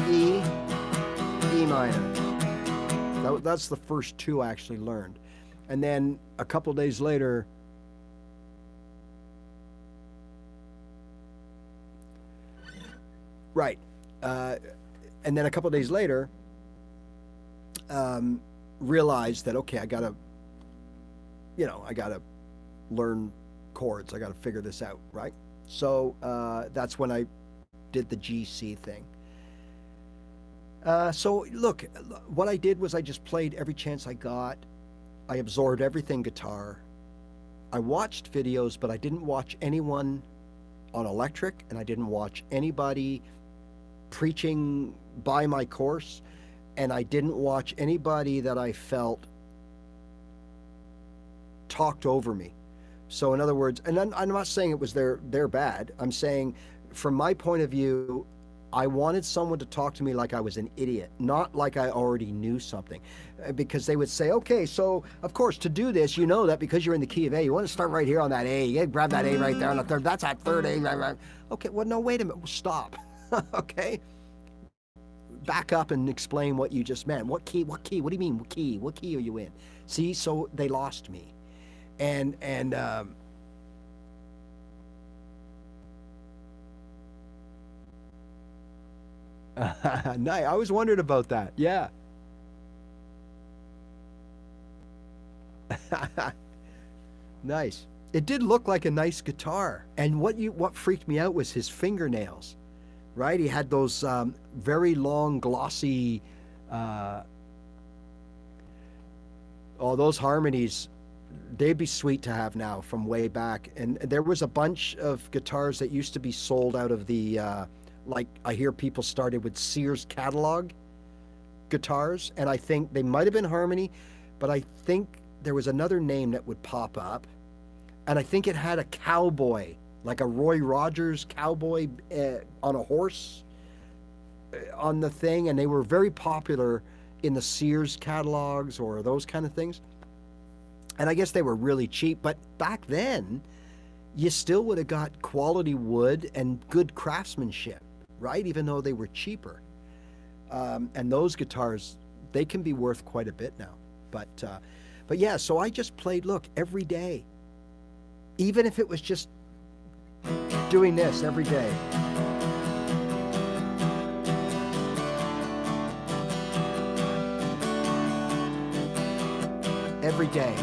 E minor. That's the first two I actually learned. And then a couple days later, right, and then a couple days later, realized that, okay, I gotta learn chords. I got to figure this out, right? So that's when I did the GC thing. So look, what I did was I just played every chance I got. I absorbed everything guitar. I watched videos, but I didn't watch anyone on electric, and I didn't watch anybody preaching by my course, and I didn't watch anybody that I felt talked over me. So in other words, and I'm not saying it was their bad. I'm saying from my point of view, I wanted someone to talk to me like I was an idiot, not like I already knew something. Because they would say, okay, so of course to do this, you know that because you're in the key of A, you want to start right here on that A. You grab that A right there on the third. That's that third A. Okay, well, no, wait a minute. Stop. Okay? Back up and explain what you just meant. What key? What key? What do you mean? What key? What key are you in? See, so they lost me. And nice. I was wondering about that. Yeah. Nice. It did look like a nice guitar. And what freaked me out was his fingernails, right? He had those very long, glossy. Those harmonies, they'd be sweet to have now from way back. And there was a bunch of guitars that used to be sold out of the. Like I hear people started with Sears catalog guitars, and I think they might have been Harmony, but I think there was another name that would pop up, and I think it had a cowboy, like a Roy Rogers cowboy on a horse on the thing, and they were very popular in the Sears catalogs or those kind of things. And I guess they were really cheap, but back then, you still would have got quality wood and good craftsmanship, right? Even though they were cheaper. And those guitars, they can be worth quite a bit now. But yeah, so I just played, look, every day. Even if it was just doing this every day. Every day.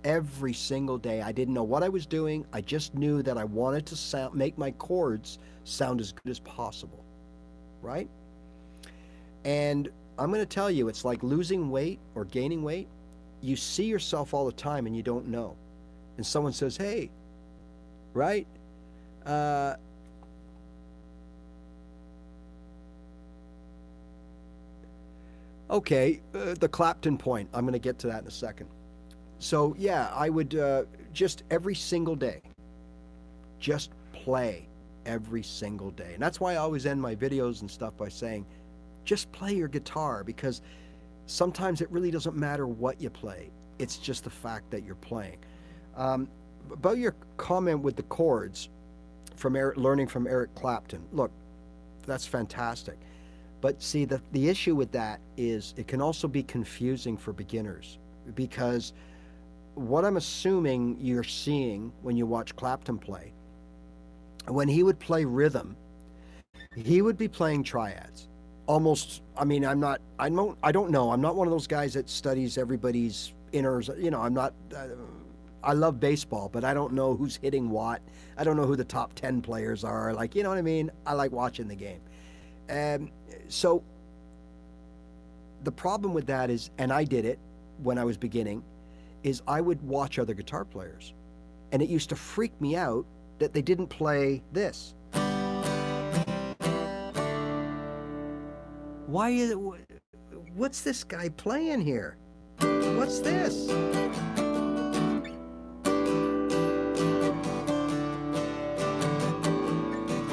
Every single day. I didn't know what I was doing. I just knew that I wanted to make my chords sound as good as possible, right? And I'm going to tell you, it's like losing weight or gaining weight. You see yourself all the time and you don't know. And someone says, hey, right? Okay, the Clapton point. I'm going to get to that in a second. So yeah, I would just every single day, just play every single day. And that's why I always end my videos and stuff by saying, just play your guitar, because sometimes it really doesn't matter what you play. It's just the fact that you're playing. About your comment with the chords, from learning from Eric Clapton, look, that's fantastic. But see, the issue with that is it can also be confusing for beginners, because what I'm assuming you're seeing when you watch Clapton play, when he would play rhythm, he would be playing triads. Almost, I mean, I don't know. I'm not one of those guys that studies everybody's inners. You know, I'm not, I love baseball, but I don't know who's hitting what. I don't know who the top 10 players are. Like, you know what I mean? I like watching the game. So the problem with that is, and I did it when I was beginning, is I would watch other guitar players, and it used to freak me out that they didn't play this. Why is it? What's this guy playing here? What's this?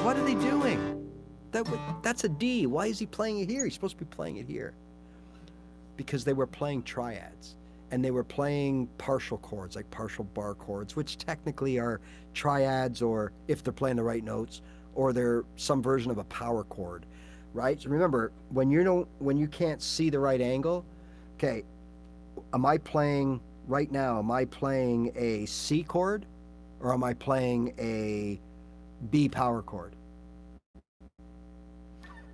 What are they doing? That's a D. Why is he playing it here? He's supposed to be playing it here. Because they were playing triads. And they were playing partial chords, like partial bar chords, which technically are triads, or if they're playing the right notes, or they're some version of a power chord, right? So remember, when you can't see the right angle, okay, am I playing right now? Am I playing a C chord, or am I playing a B power chord?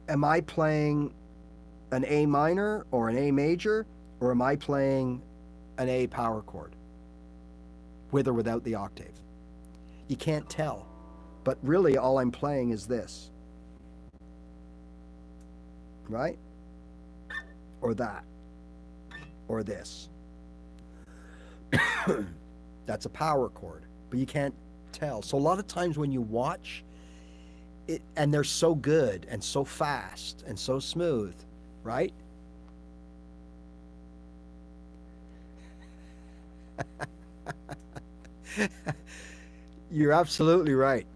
Am I playing an A minor or an A major, or am I playing an A power chord, with or without the octave? You can't tell. But really, all I'm playing is this. Right? Or that. Or this. That's a power chord. But you can't tell. So a lot of times when you watch it, and they're so good and so fast and so smooth, right? You're absolutely right.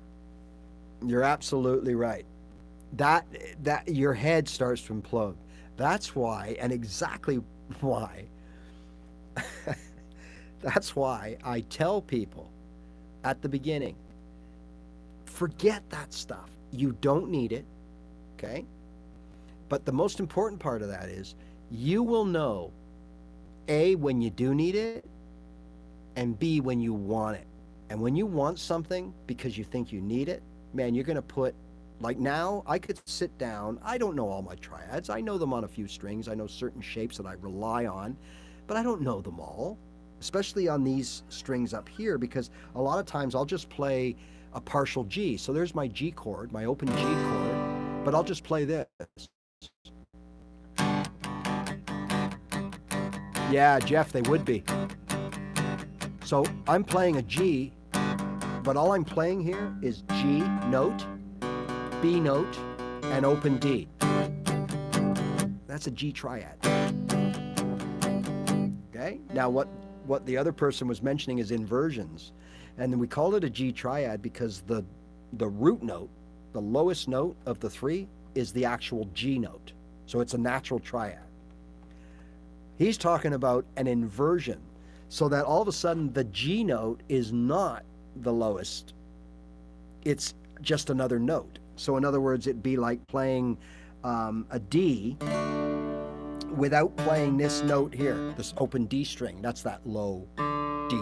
You're absolutely right. That your head starts to implode. That's why, and exactly why. That's why I tell people at the beginning, forget that stuff. You don't need it, okay? But the most important part of that is you will know, A, when you do need it, and B, when you want it. And when you want something because you think you need it, man, you're going to put, like now, I could sit down. I don't know all my triads. I know them on a few strings. I know certain shapes that I rely on, but I don't know them all, especially on these strings up here, because a lot of times I'll just play a partial G. So there's my G chord, my open G chord, but I'll just play this. Yeah, Jeff, they would be. So I'm playing a G, but all I'm playing here is G note, B note, and open D. That's a G triad. Okay? Now what the other person was mentioning is inversions. And then we call it a G triad because the root note, the lowest note of the three, is the actual G note. So it's a natural triad. He's talking about an inversion, so that all of a sudden the G note is not the lowest. It's just another note. So in other words, it'd be like playing a D without playing this note here, this open D string. That's that low D,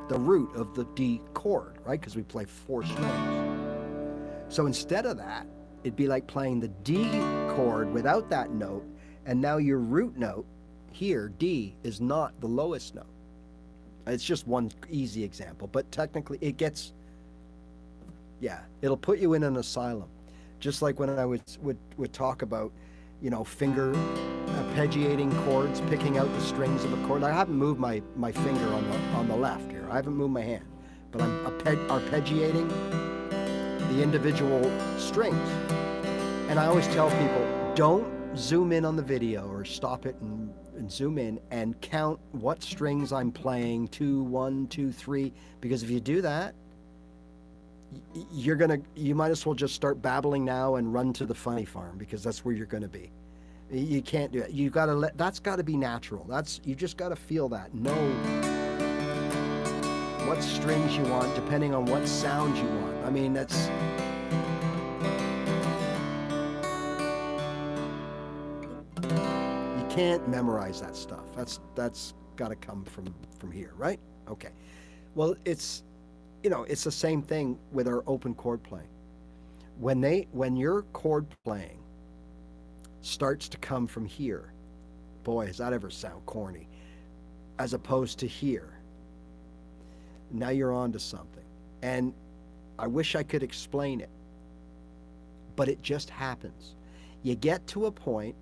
the root of the D chord, right? Because we play 4 strings. So instead of that, it'd be like playing the D chord without that note, and now your root note here, D, is not the lowest note. It's just one easy example, but technically it gets, yeah, it'll put you in an asylum. Just like when I would talk about, you know, finger arpeggiating chords, picking out the strings of a chord. I haven't moved my finger on the left here. I haven't moved my hand, but I'm arpeggiating the individual strings. And I always tell people, don't zoom in on the video or stop it and zoom in and count what strings I'm playing, 2, 1, 2, 3, because if you do that, you might as well just start babbling now and run to the funny farm, because that's where you're going to be. You can't do it. You got to that's got to be natural. You just got to feel that. Know what strings you want depending on what sounds you want. I mean, that's can't memorize that stuff. That's got to come from here, right? Okay. Well, it's the same thing with our open chord playing. When your chord playing starts to come from here, boy, does that ever sound corny, as opposed to here. Now you're on to something. And I wish I could explain it, but it just happens. You get to a point,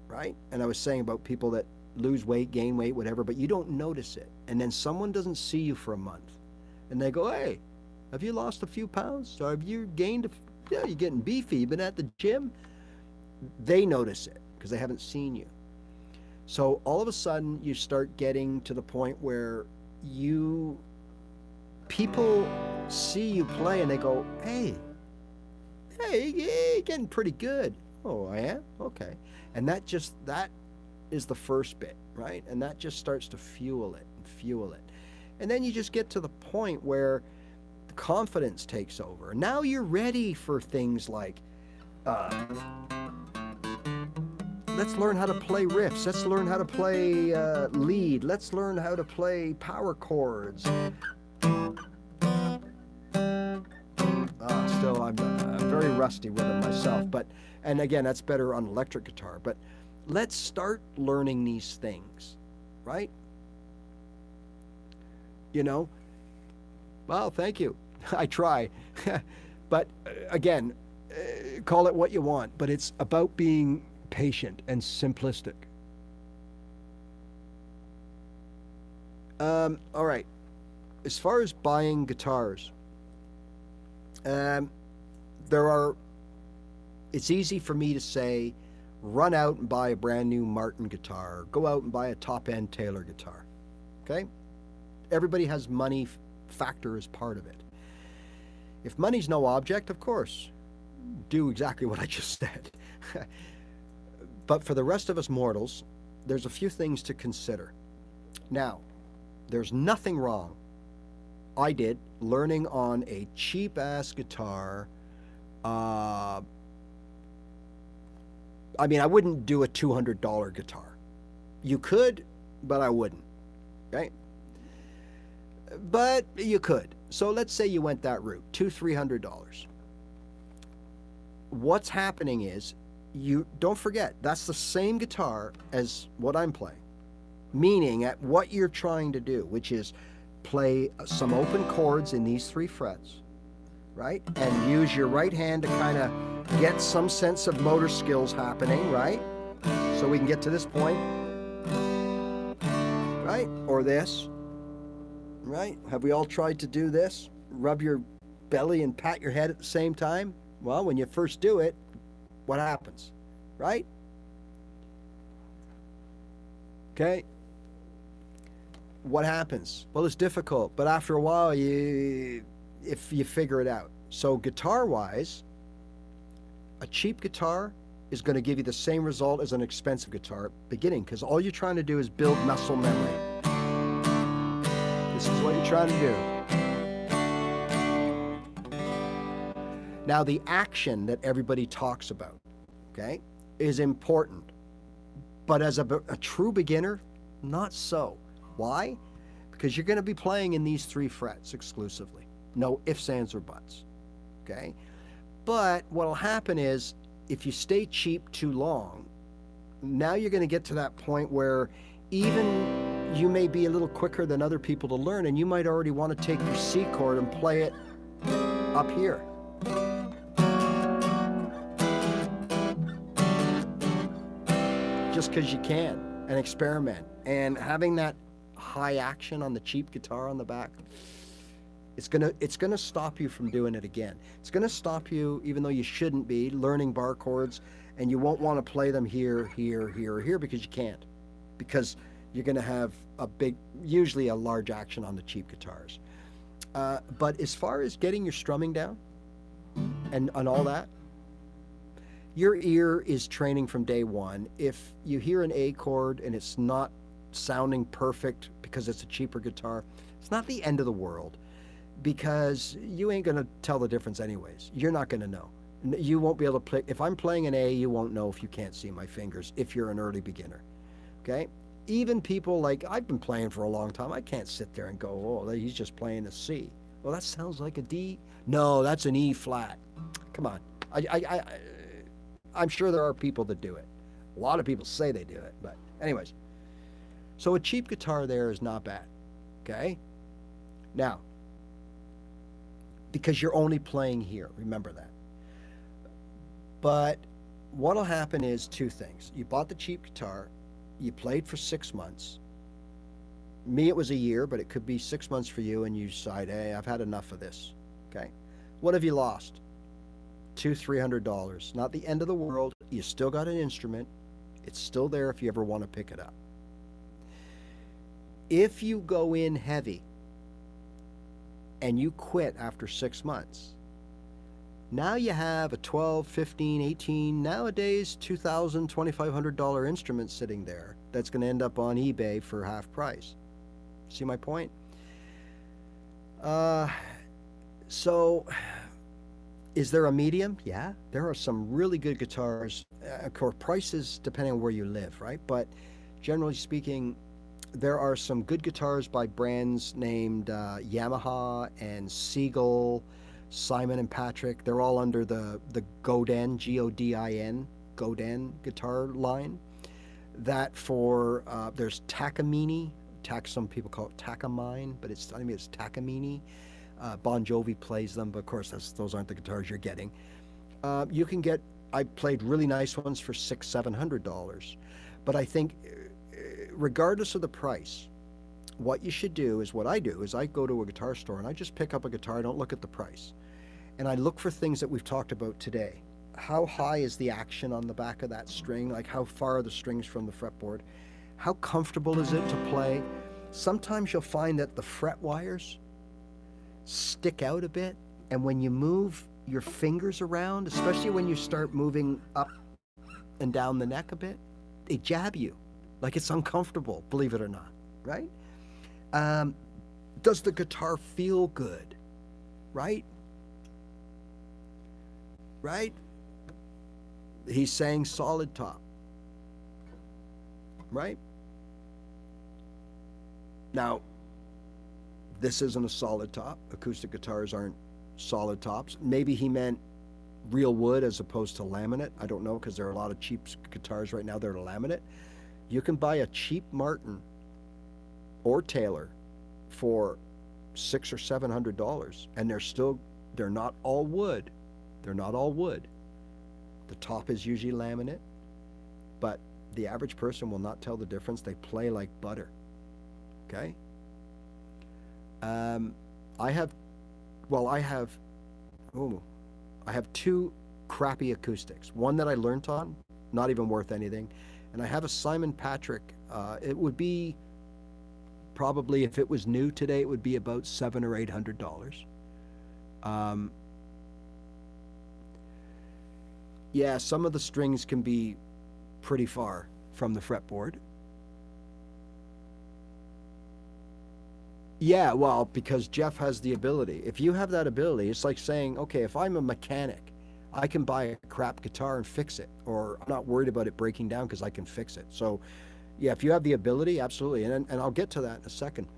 right? And I was saying about people that lose weight, gain weight, whatever, but you don't notice it. And then someone doesn't see you for a month. And they go, hey, have you lost a few pounds? Or have you gained yeah, you're getting beefy. You've been at the gym. They notice it because they haven't seen you. So all of a sudden you start getting to the point where people see you play and they go, hey, you're getting pretty good. Oh, I am? Okay. And that is the first bit, right? And that just starts to fuel it. And then you just get to the point where the confidence takes over. Now you're ready for things like, let's learn how to play riffs. Let's learn how to play lead. Let's learn how to play power chords. Still, I'm very rusty with it myself. And again, that's better on electric guitar. But let's start learning these things, right? Well, thank you. I try. But again, call it what you want, but it's about being patient and simplistic. All right. As far as buying guitars, it's easy for me to say, run out and buy a brand new Martin guitar, go out and buy a top end Taylor guitar. Okay? Everybody has money factor as part of it. If money's no object, of course, do exactly what I just said. But for the rest of us mortals, there's a few things to consider. Now, there's nothing wrong. I did learning on a cheap ass guitar. I mean, I wouldn't do a $200 guitar. You could, but I wouldn't. Okay? But you could. So let's say you went that route, $200-300. What's happening is, you don't forget, that's the same guitar as what I'm playing. Meaning at what you're trying to do, which is play some open chords in these 3 frets, right? And use your right hand to kind of get some sense of motor skills happening, right? So we can get to this point, right? Or this, right? Have we all tried to do this? Rub your belly and pat your head at the same time? Well, when you first do it, what happens, right? Okay. What happens? Well, it's difficult, but after a while, if you figure it out. So guitar-wise, a cheap guitar is going to give you the same result as an expensive guitar beginning, because all you're trying to do is build muscle memory. This is what you're trying to do. Now, the action that everybody talks about, okay, is important. But as a true beginner, not so. Why? Because you're going to be playing in these 3 frets exclusively. No ifs, ands, or buts. Okay? But what will happen is, if you stay cheap too long, now you're going to get to that point where even you may be a little quicker than other people to learn, and you might already want to take your C chord and play it up here. Just because you can, and experiment. And having that high action on the cheap guitar on the back, it's gonna stop you from doing it again. It's gonna stop you, even though you shouldn't be, learning bar chords, and you won't want to play them here, here, here, or here, because you can't. Because you're gonna have usually a large action on the cheap guitars. But as far as getting your strumming down and all that, your ear is training from day one. If you hear an A chord and it's not sounding perfect because it's a cheaper guitar, it's not the end of the world, because you ain't going to tell the difference anyways. You're not going to know. You won't be able to play. If I'm playing an A, you won't know if you can't see my fingers, if you're an early beginner. Okay? Even people like, I've been playing for a long time, I can't sit there and go, oh, he's just playing a C. Well, that sounds like a D. No, that's an E flat. Come on. I'm sure there are people that do it. A lot of people say they do it, but anyways. So a cheap guitar there is not bad, okay? Now, because you're only playing here, remember that. But what'll happen is 2 things. You bought the cheap guitar, you played for 6 months. Me, it was a year, but it could be 6 months for you, and you decide, hey, I've had enough of this, okay? What have you lost? $200-300. Not the end of the world. You still got an instrument. It's still there if you ever want to pick it up. If you go in heavy and you quit after 6 months, now you have a $12, $15, $18, nowadays $2,000, $2,500 instrument sitting there that's going to end up on eBay for half price. See my point? So is there a medium? Yeah, there are some really good guitars. Of course, prices depending on where you live, right? But generally speaking, there are some good guitars by brands named Yamaha and Siegel, Simon and Patrick. They're all under the Godin, Godin, Godin guitar line. That for there's Takamine. Some people call it Takamine, but it's Takamine. Bon Jovi plays them, but of course those aren't the guitars you're getting. You can get. I played really nice ones for $600-700, but I think, regardless of the price, what you should do is what I do is I go to a guitar store and I just pick up a guitar. I don't look at the price, and I look for things that we've talked about today. How high is the action on the back of that string? Like, how far are the strings from the fretboard? How comfortable is it to play? Sometimes you'll find that the fret wires stick out a bit, and when you move your fingers around, especially when you start moving up and down the neck a bit, they jab you. Like, it's uncomfortable, believe it or not, right? Does the guitar feel good? Right? Right? He's saying solid top. Right? Now, this isn't a solid top. Acoustic guitars aren't solid tops. Maybe he meant real wood as opposed to laminate. I don't know, because there are a lot of cheap guitars right now that are laminate. You can buy a cheap Martin or Taylor for $600 or $700, and they're not all wood. They're not all wood. The top is usually laminate, but the average person will not tell the difference. They play like butter. Okay? I have two crappy acoustics. One that I learned on, not even worth anything, and I have a Simon Patrick. It would be probably, if it was new today, it would be about $700 or $800. Yeah, some of the strings can be pretty far from the fretboard. Yeah, well, because Jeff has the ability. If you have that ability, it's like saying, okay, if I'm a mechanic, I can buy a crap guitar and fix it, or I'm not worried about it breaking down because I can fix it. So, yeah, if you have the ability, absolutely. And I'll get to that in a second.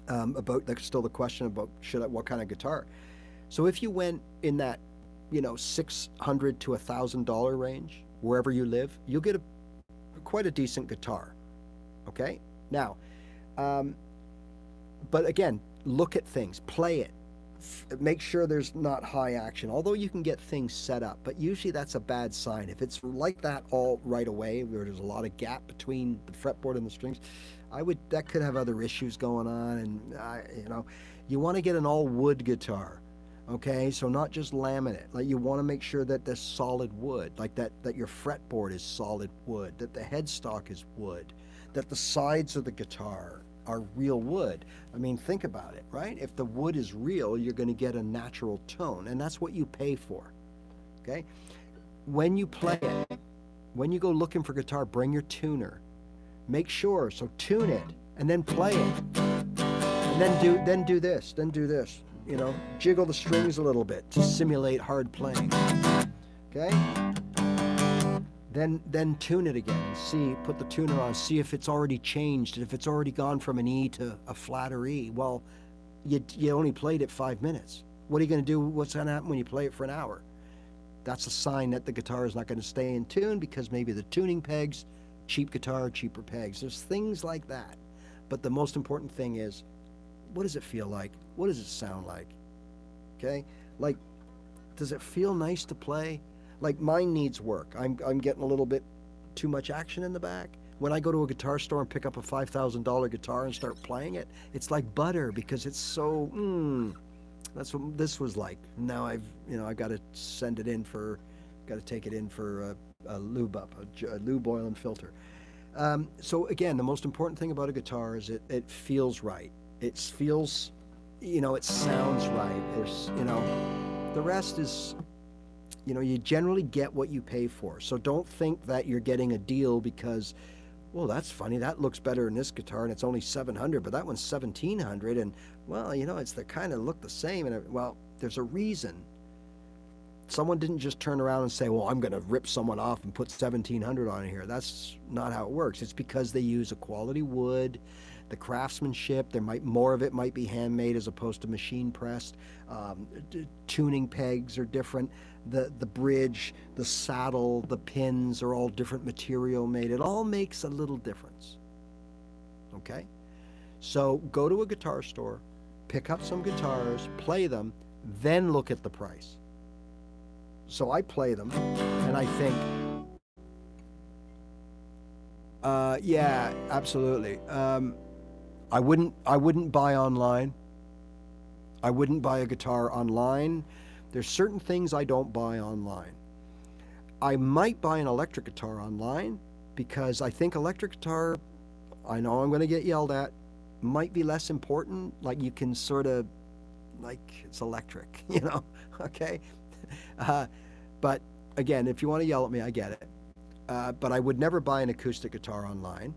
About still the question about what kind of guitar. So if you went in that, $600 to $1,000 range, wherever you live, you'll get quite a decent guitar. Okay? Now, but again, look at things, play it, make sure there's not high action, although you can get things set up, but usually that's a bad sign. If it's like that all right away, where there's a lot of gap between the fretboard and the strings, that could have other issues going on, and you want to get an all wood guitar. Okay, so not just laminate. Like, you want to make sure that there's solid wood, like that your fretboard is solid wood, that the headstock is wood, that the sides of the guitar are real wood. I mean, think about it, right? If the wood is real, you're going to get a natural tone, and that's what you pay for. Okay? When you play it, when you go looking for guitar, bring your tuner. Make sure, so tune it, and then play it. And then do this. Jiggle the strings a little bit to simulate hard playing. Okay? Then tune it again and put the tuner on, see if it's already changed, if it's already gone from an E to a flatter E. Well, you only played it 5 minutes. What are you going to do? What's going to happen when you play it for an hour? That's a sign that the guitar is not going to stay in tune, because maybe the tuning pegs, cheap guitar, cheaper pegs. There's things like that. But the most important thing is, what does it feel like? What does it sound like? Okay? Like, does it feel nice to play? Like, mine needs work. I'm getting a little bit too much action in the back. When I go to a guitar store and pick up a $5,000 guitar and start playing it, it's like butter, because it's so, that's what this was like. Now I've got to take it in for a lube up, a lube oil and filter. So again, the most important thing about a guitar is it feels right. It feels, it sounds right. There's, the rest is, you generally get what you pay for. So don't think that you're getting a deal because, well, that's funny, that looks better in this guitar and it's only $700, but that one's $1,700, and well, they kind of look the same. And well, there's a reason. Someone didn't just turn around and say, well, I'm going to rip someone off and put $1,700 on here. That's not how it works. It's because they use a quality wood, the craftsmanship. More of it might be handmade as opposed to machine pressed. Tuning pegs are different. The bridge, the saddle, the pins are all different material made. It all makes a little difference. Okay? So go to a guitar store, pick up some guitars, play them, then look at the price. So I play them, and I think, yeah, absolutely. I wouldn't buy online. I wouldn't buy a guitar online. There's certain things I don't buy online. I might buy an electric guitar online because I think electric guitar, I know I'm going to get yelled at, might be less important. Like you can sort of, like it's electric, you know, okay? But again, if you want to yell at me, I get it. But I would never buy an acoustic guitar online.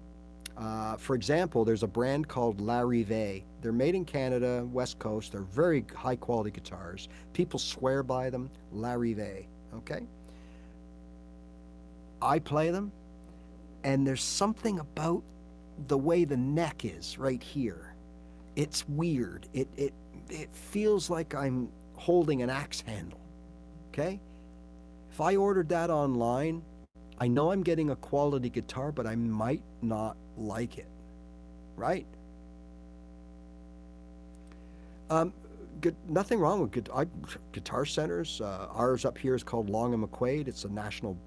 For example, there's a brand called RAYRAY. They're made in Canada, West Coast. They're very high quality guitars. People swear by them. RAYRAY, okay? I play them, and there's something about the way the neck is right here. It's weird. It feels like I'm holding an axe handle, okay? If I ordered that online, I know I'm getting a quality guitar, but I might not like it, right? Nothing wrong with guitar centers. Ours up here is called Long and McQuaid. It's a national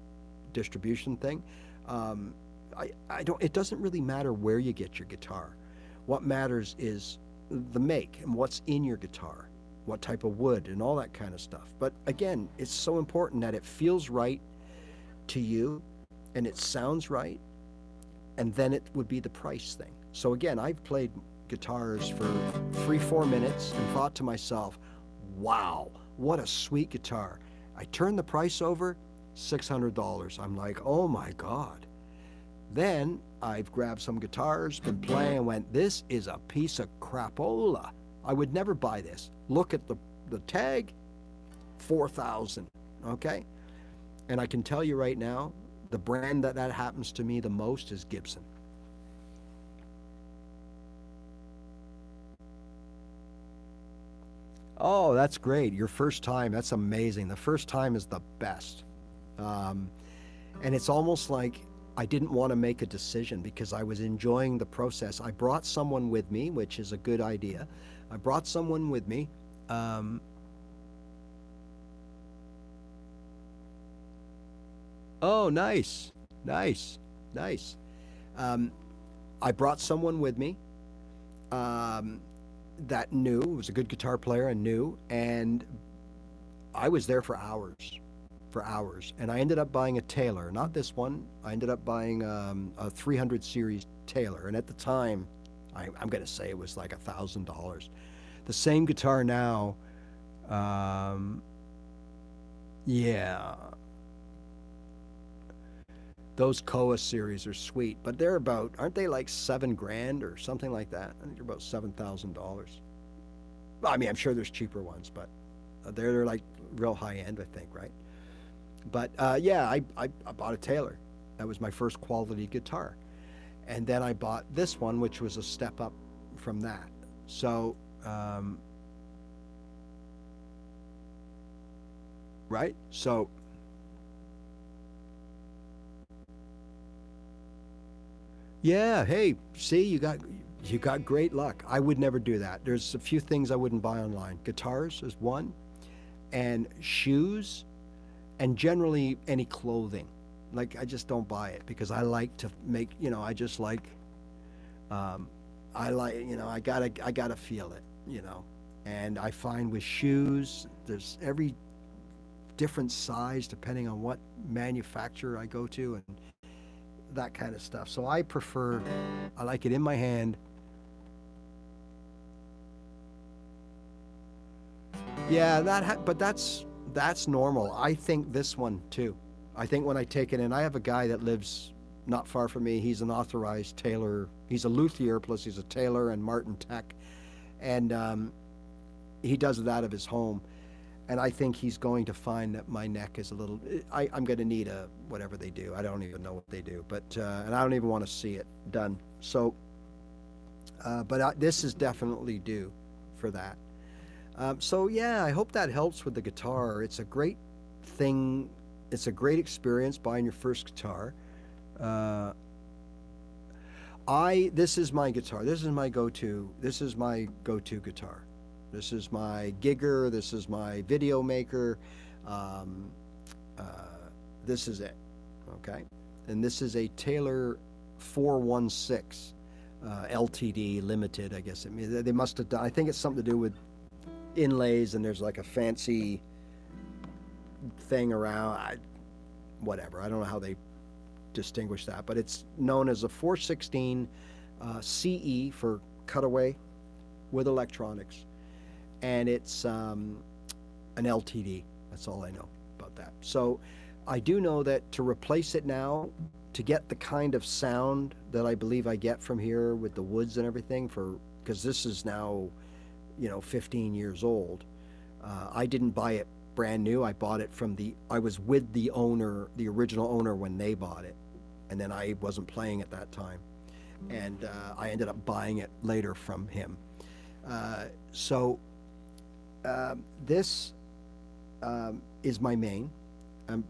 distribution thing. I don't. It doesn't really matter where you get your guitar. What matters is the make and what's in your guitar, what type of wood and all that kind of stuff. But again, it's so important that it feels right to you and it sounds right, and then it would be the price thing. So again, I've played guitars for 3-4 minutes and thought to myself, wow, what a sweet guitar. I turned the price over, $600. I'm like, oh my God. Then I've grabbed some guitars, been playing, and went, this is a piece of crapola. I would never buy this. Look at the tag, $4,000, okay? And I can tell you right now, the brand that happens to me the most is Gibson. Oh, that's great. Your first time, that's amazing. The first time is the best. And it's almost like I didn't want to make a decision because I was enjoying the process. I brought someone with me, which is a good idea. I brought someone with me. Oh, nice, nice, nice. I brought someone with me that knew, was a good guitar player and knew, and I was there for hours. And I ended up buying a Taylor, not this one. I ended up buying a 300 series Taylor, and at the time, I'm going to say it was like $1,000. The same guitar now, yeah. Those Koa series are sweet, but they're about, aren't they like $7,000 or something like that? I think they're about $7,000. Well, I mean, I'm sure there's cheaper ones, but they're like real high end, I think, right? But yeah, I bought a Taylor. That was my first quality guitar. And then I bought this one, which was a step up from that. So, right? So, yeah, hey, see, you got great luck. I would never do that. There's a few things I wouldn't buy online. Guitars is one, and shoes, and generally any clothing. Like, I just don't buy it because I like to make, I just like, I gotta feel it, And I find with shoes, there's every different size depending on what manufacturer I go to and that kind of stuff. So I like it in my hand. Yeah, but that's normal. I think this one too. I think when I take it in, I have a guy that lives not far from me. He's an authorized tailor. He's a luthier, plus he's a tailor and Martin Tech. And he does it out of his home. And I think he's going to find that my neck is a little, I'm going to need whatever they do. I don't even know what they do, but, and I don't even want to see it done. So, this is definitely due for that. So yeah, I hope that helps with the guitar. It's a great thing. It's a great experience buying your first guitar. This is my guitar. This is my go-to guitar. This is my gigger. This is my video maker. Um, uh, this is it. Okay. And this is a Taylor 416 LTD limited, I guess. They must have done, I think it's something to do with inlays, and there's like a fancy thing around. Whatever. I don't know how they distinguish that, but it's known as a 416 CE for cutaway with electronics, and it's an LTD. That's all I know about that. So I do know that to replace it now, to get the kind of sound that I believe I get from here with the woods and everything, because this is now, 15 years old. I didn't buy it brand new. I bought it I was with the owner, the original owner, when they bought it, and then I wasn't playing at that time, and I ended up buying it later from him. This is my main.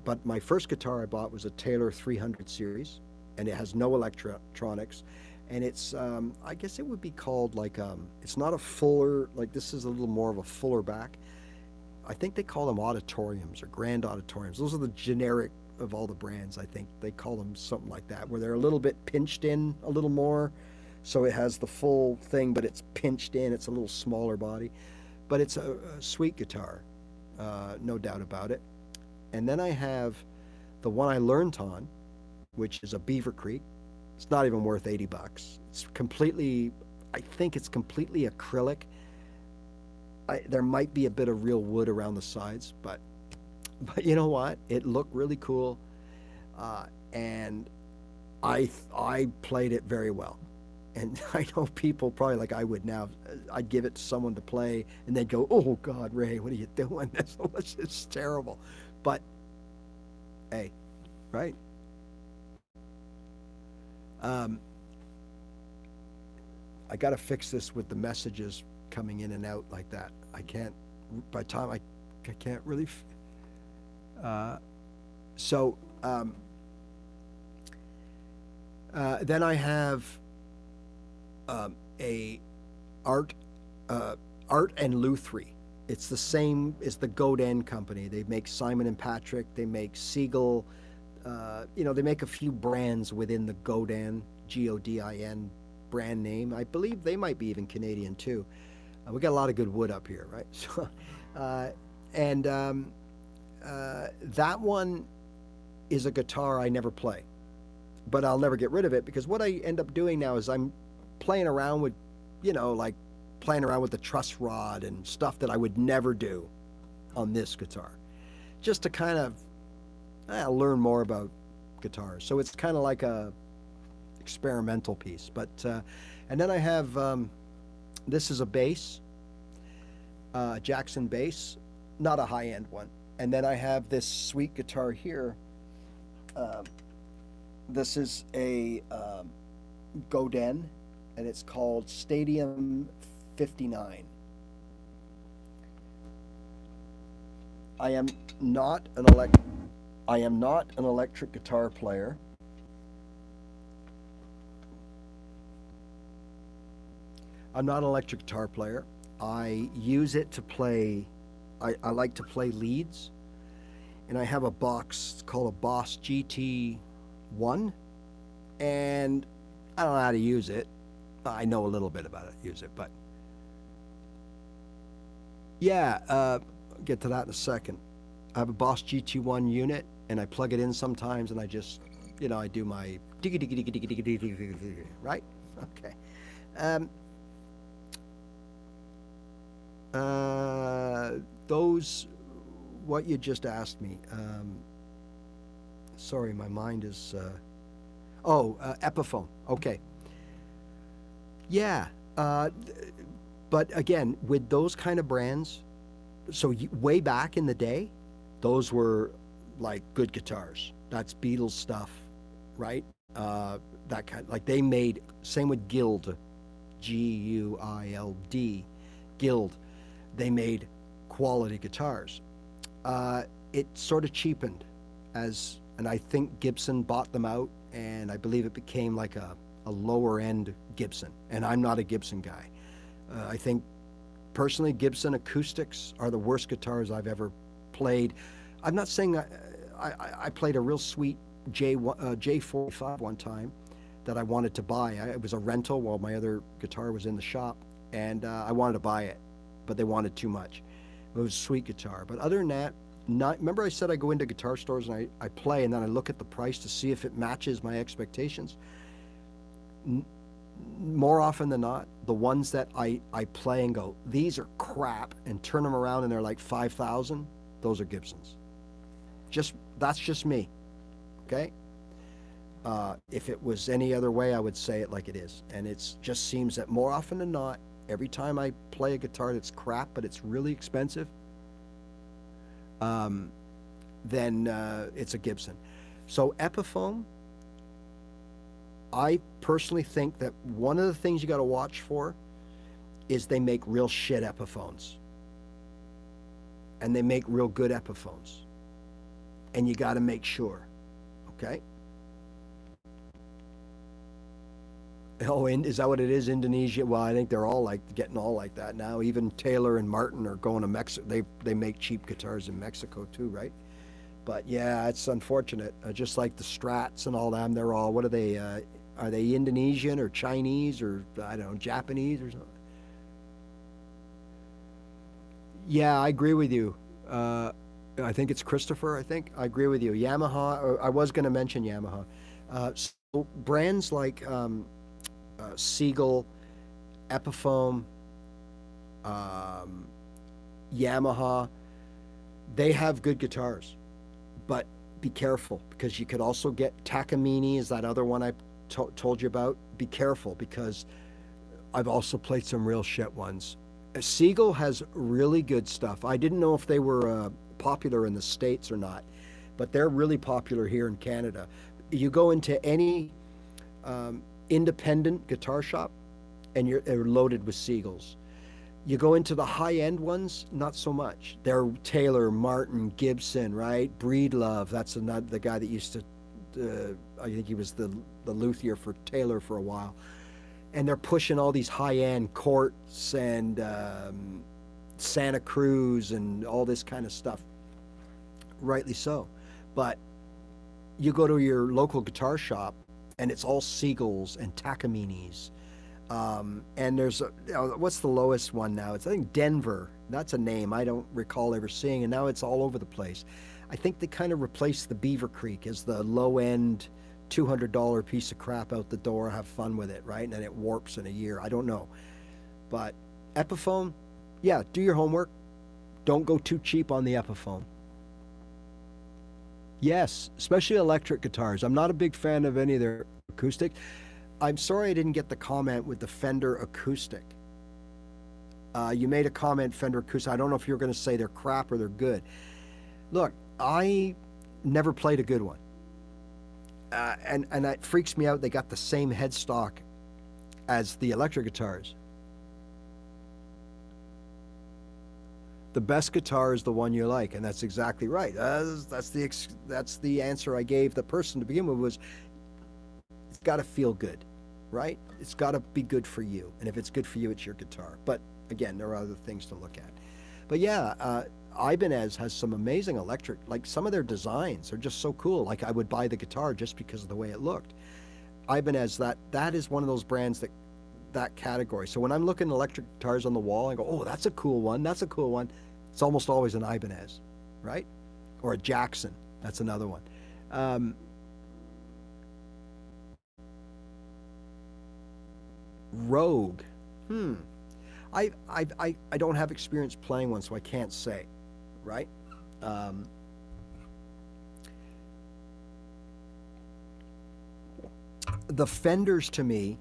But my first guitar I bought was a Taylor 300 series, and it has no electronics, and it's I guess it would be called like it's not a fuller, like this is a little more of a fuller back. I think they call them auditoriums or grand auditoriums. Those are the generic of all the brands. I think they call them something like that, where they're a little bit pinched in a little more, so it has the full thing, but it's pinched in. It's a little smaller body, but it's a sweet guitar, no doubt about it. And then I have the one I learned on, which is a Beaver Creek. It's not even worth $80. It's completely, I think it's completely acrylic. There might be a bit of real wood around the sides, but you know what? It looked really cool, and I played it very well. And I know people probably, like I would now, I'd give it to someone to play, and they'd go, "Oh God, Ray, what are you doing? This is terrible." But hey, right? I got to fix this with the messages coming in and out like that. I can't. By the time I can't really. Then I have a Art and Luthrie. It's the same as the Godin company. They make Simon and Patrick. They make Siegel. They make a few brands within the Godin, Godin brand name. I believe they might be even Canadian too. We got a lot of good wood up here, right? So, that one is a guitar I never play, but I'll never get rid of it, because what I end up doing now is I'm playing around with, like playing around with the truss rod and stuff that I would never do on this guitar, just to kind of learn more about guitars. So it's kind of like a experimental piece. But and then I have this is a bass, Jackson bass, not a high-end one. And then I have this sweet guitar here. This is a Godin, and it's called Stadium 59. I am not an electric guitar player. I'm not an electric guitar player. I use it to play. I like to play leads, and I have a box called a Boss GT1, and I don't know how to use it. I know a little bit about it, use it, but yeah, I'll get to that in a second. I have a Boss GT1 unit, and I plug it in sometimes, and I just, I do my diggy diggy diggy diggy diggy diggy diggy, right? Okay. Those, what you just asked me. Sorry, my mind is. Epiphone. Okay. Yeah, but again, with those kind of brands, so way back in the day, those were like good guitars. That's Beatles stuff, right? That kind, like they made, same with Guild, Guild, Guild. They made quality guitars. It sort of cheapened and I think Gibson bought them out, and I believe it became like a lower end Gibson, and I'm not a Gibson guy. I think personally, Gibson acoustics are the worst guitars I've ever played. I'm not saying I played a real sweet J45 one time that I wanted to buy. It was a rental while my other guitar was in the shop, and I wanted to buy it, but they wanted too much. It was a sweet guitar. But other than that, remember I said I go into guitar stores and I play, and then I look at the price to see if it matches my expectations? More often than not, the ones that I play and go, these are crap, and turn them around and they're like 5,000, those are Gibsons. That's just me, okay? If it was any other way, I would say it like it is. And it just seems that more often than not, every time I play a guitar that's crap, but it's really expensive, then it's a Gibson. So Epiphone, I personally think that one of the things you got to watch for is they make real shit Epiphones. And they make real good Epiphones. And you got to make sure, okay? Oh, is that what it is? Indonesia? Well, I think they're all getting all like that now. Even Taylor and Martin are going to Mexico. They make cheap guitars in Mexico too, right? But yeah, it's unfortunate. Just like the Strats and all them, they're all, what are they? Are they Indonesian or Chinese or, I don't know, Japanese or something? Yeah, I agree with you. I think it's Christopher, I think. I agree with you. Yamaha, or I was going to mention Yamaha. So brands like Siegel, Epiphone, Yamaha, they have good guitars. But be careful, because you could also get Takamine, is that other one I told you about. Be careful, because I've also played some real shit ones. Siegel has really good stuff. I didn't know if they were popular in the States or not, but they're really popular here in Canada. You go into any independent guitar shop and they're loaded with Siegels. You go into the high-end ones, not so much. They're Taylor, Martin, Gibson, right? Breedlove, that's another, the guy that used to, I think he was the luthier for Taylor for a while. And they're pushing all these high-end Courts and Santa Cruz and all this kind of stuff. Rightly so. But you go to your local guitar shop and it's all Siegels and Takamines. And there's, what's the lowest one now? It's, I think, Denver. That's a name I don't recall ever seeing, and now it's all over the place. I think they kind of replaced the Beaver Creek as the low-end $200 piece of crap out the door, have fun with it, right? And then it warps in a year. I don't know. But Epiphone, yeah, do your homework. Don't go too cheap on the Epiphone. Yes, especially electric guitars. I'm not a big fan of any of their acoustic. I'm sorry I didn't get the comment with the Fender acoustic. You made a comment, Fender acoustic. I don't know if you're going to say they're crap or they're good. Look, I never played a good one. And it freaks me out. They got the same headstock as the electric guitars. The best guitar is the one you like, and that's exactly right. That's the answer I gave the person to begin with. Was it's got to feel good, right? It's got to be good for you, and if it's good for you, it's your guitar. But again, there are other things to look at. But yeah, Ibanez has some amazing electric, like some of their designs are just so cool. Like I would buy the guitar just because of the way it looked. Ibanez, that is one of those brands that category. So when I'm looking at electric guitars on the wall, I go, oh, that's a cool one. That's a cool one. It's almost always an Ibanez, right? Or a Jackson. That's another one. Rogue. I don't have experience playing one, so I can't say, right? The Fenders to me,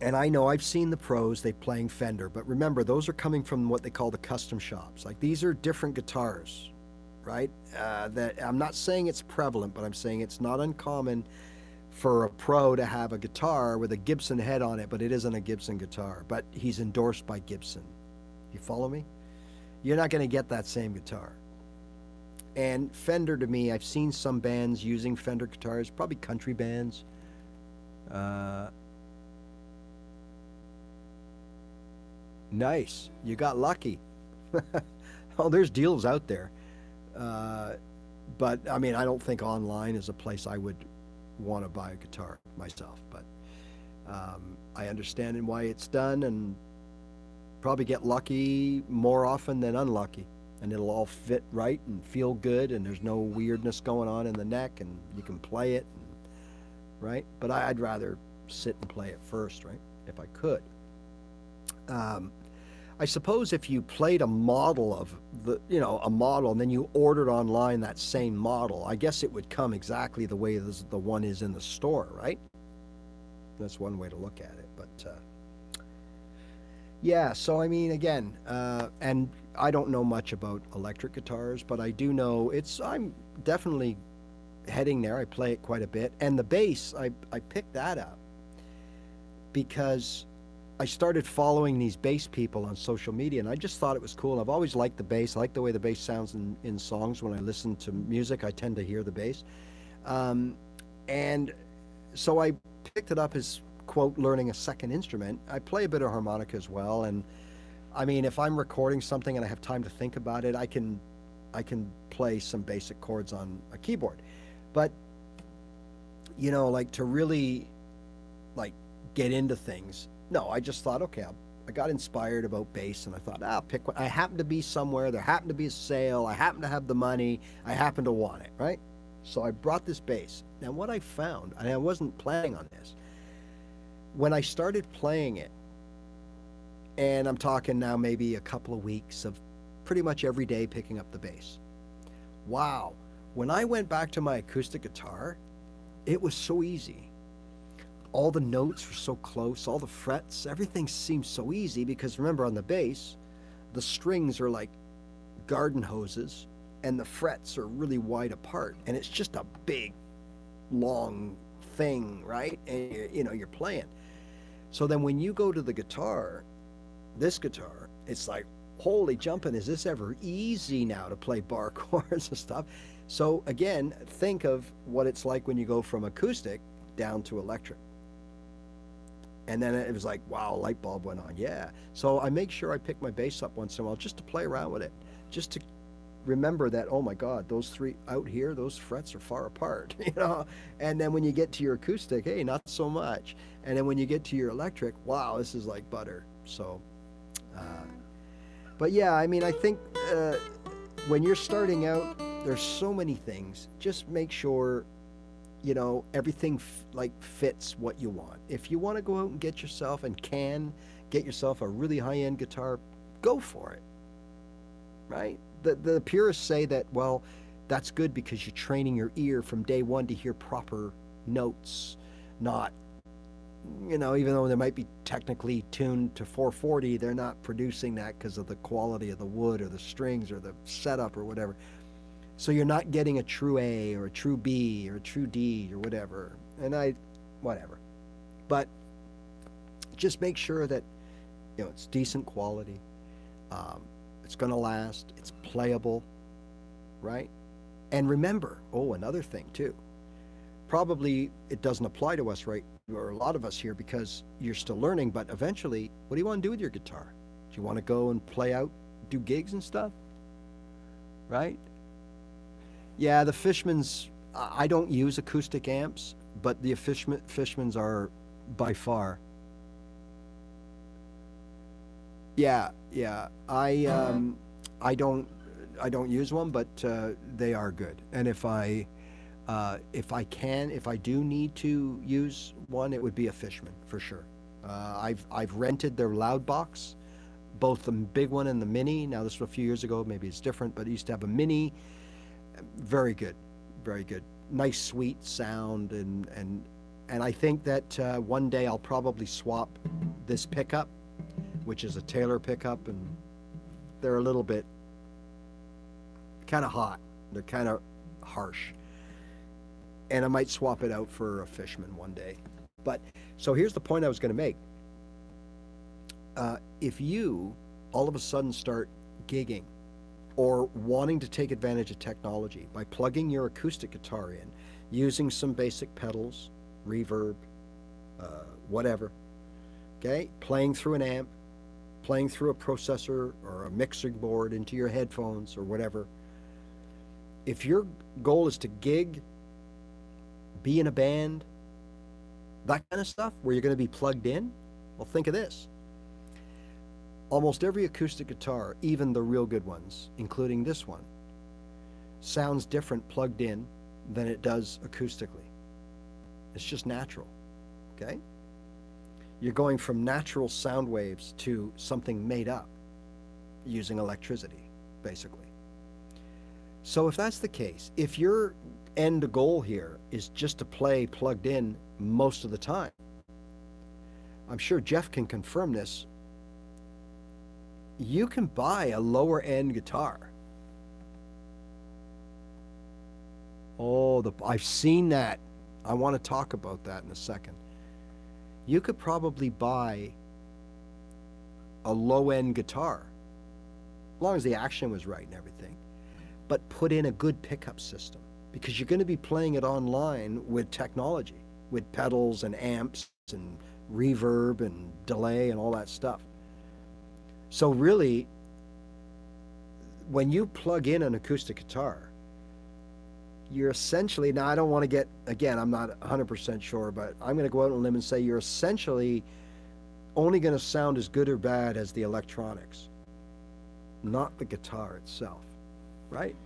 and I know I've seen the pros, they playing Fender, but remember, those are coming from what they call the custom shops. Like these are different guitars, right? That I'm not saying it's prevalent, but I'm saying it's not uncommon for a pro to have a guitar with a Gibson head on it, but it isn't a Gibson guitar, but he's endorsed by Gibson. You follow me? You're not going to get that same guitar. And Fender, to me, I've seen some bands using Fender guitars, probably country bands. Nice. You got lucky. Oh, there's deals out there. Uh, but I mean, I don't think online is a place I would want to buy a guitar myself. But I understand why it's done, and probably get lucky more often than unlucky. And it'll all fit right and feel good, and there's no weirdness going on in the neck, and you can play it, and, right? But I'd rather sit and play it first, right? If I could. Um, I suppose if you played a model of a model, and then you ordered online that same model, I guess it would come exactly the way the one is in the store, right? That's one way to look at it. But yeah, so I mean, again, and I don't know much about electric guitars, but I do know I'm definitely heading there. I play it quite a bit. And the bass, I picked that up because I started following these bass people on social media, and I just thought it was cool. I've always liked the bass. I like the way the bass sounds in songs. When I listen to music, I tend to hear the bass. And so I picked it up as, quote, learning a second instrument. I play a bit of harmonica as well, and I mean, if I'm recording something and I have time to think about it, I can play some basic chords on a keyboard. But like to really like get into things, no, I just thought, okay, I got inspired about bass, and I thought, I'll pick one. I happened to be somewhere, there happened to be a sale, I happened to have the money, I happened to want it, right? So I brought this bass. Now what I found, and I wasn't planning on this, when I started playing it, and I'm talking now maybe a couple of weeks of pretty much every day picking up the bass. Wow. When I went back to my acoustic guitar, it was so easy. All the notes were so close, all the frets, everything seemed so easy because remember, on the bass, the strings are like garden hoses and the frets are really wide apart, and it's just a big, long thing, right? And you're playing. So then when you go to the guitar, this guitar, it's like, holy jumping, is this ever easy now to play bar chords and stuff? So again, think of what it's like when you go from acoustic down to electric. And then it was like, wow, light bulb went on. Yeah. So I make sure I pick my bass up once in a while just to play around with it, just to remember that, oh my God, those three out here, those frets are far apart, And then when you get to your acoustic, hey, not so much. And then when you get to your electric, wow, this is like butter. So, but yeah, I mean, I think when you're starting out, there's so many things. Just make sure everything fits what you want. If you want to go out and get yourself a really high-end guitar, go for it, right? The purists say that, well, that's good because you're training your ear from day one to hear proper notes, not, even though they might be technically tuned to 440, they're not producing that because of the quality of the wood or the strings or the setup or whatever. So you're not getting a true A or a true B or a true D or whatever. And whatever. But just make sure that, it's decent quality. It's going to last. It's playable, right? And remember, another thing too. Probably it doesn't apply to us, right, or a lot of us here because you're still learning, but eventually, what do you want to do with your guitar? Do you want to go and play out, do gigs and stuff? Right? Yeah, the Fishmans, I don't use acoustic amps, but the Fishmans are by far. Yeah. I don't use one, but they are good. And if I do need to use one, it would be a Fishman for sure. I've rented their loud box, both the big one and the mini. Now this was a few years ago, maybe it's different, but I used to have a mini. Very good, very good. Nice, sweet sound, and I think that one day I'll probably swap this pickup, which is a Taylor pickup, and they're a little bit kind of hot. They're kind of harsh, and I might swap it out for a Fishman one day. But so here's the point I was going to make. If you all of a sudden start gigging or wanting to take advantage of technology by plugging your acoustic guitar in, using some basic pedals, reverb, whatever, okay, playing through an amp, playing through a processor or a mixing board into your headphones or whatever, if your goal is to gig, be in a band, that kind of stuff, where you're going to be plugged in, well, think of this. Almost every acoustic guitar, even the real good ones, including this one, sounds different plugged in than it does acoustically. It's just natural, okay? You're going from natural sound waves to something made up using electricity, basically. So if that's the case, if your end goal here is just to play plugged in most of the time, I'm sure Jeff can confirm this, you can buy a lower end guitar. Oh, I've seen that. I want to talk about that in a second. You could probably buy a low-end guitar, as long as the action was right and everything, but put in a good pickup system, because you're going to be playing it online with technology, with pedals and amps and reverb and delay and all that stuff. So really, when you plug in an acoustic guitar, you're essentially, now I don't want to get, again, I'm not 100% sure, but I'm going to go out on a limb and say you're essentially only going to sound as good or bad as the electronics, not the guitar itself, right?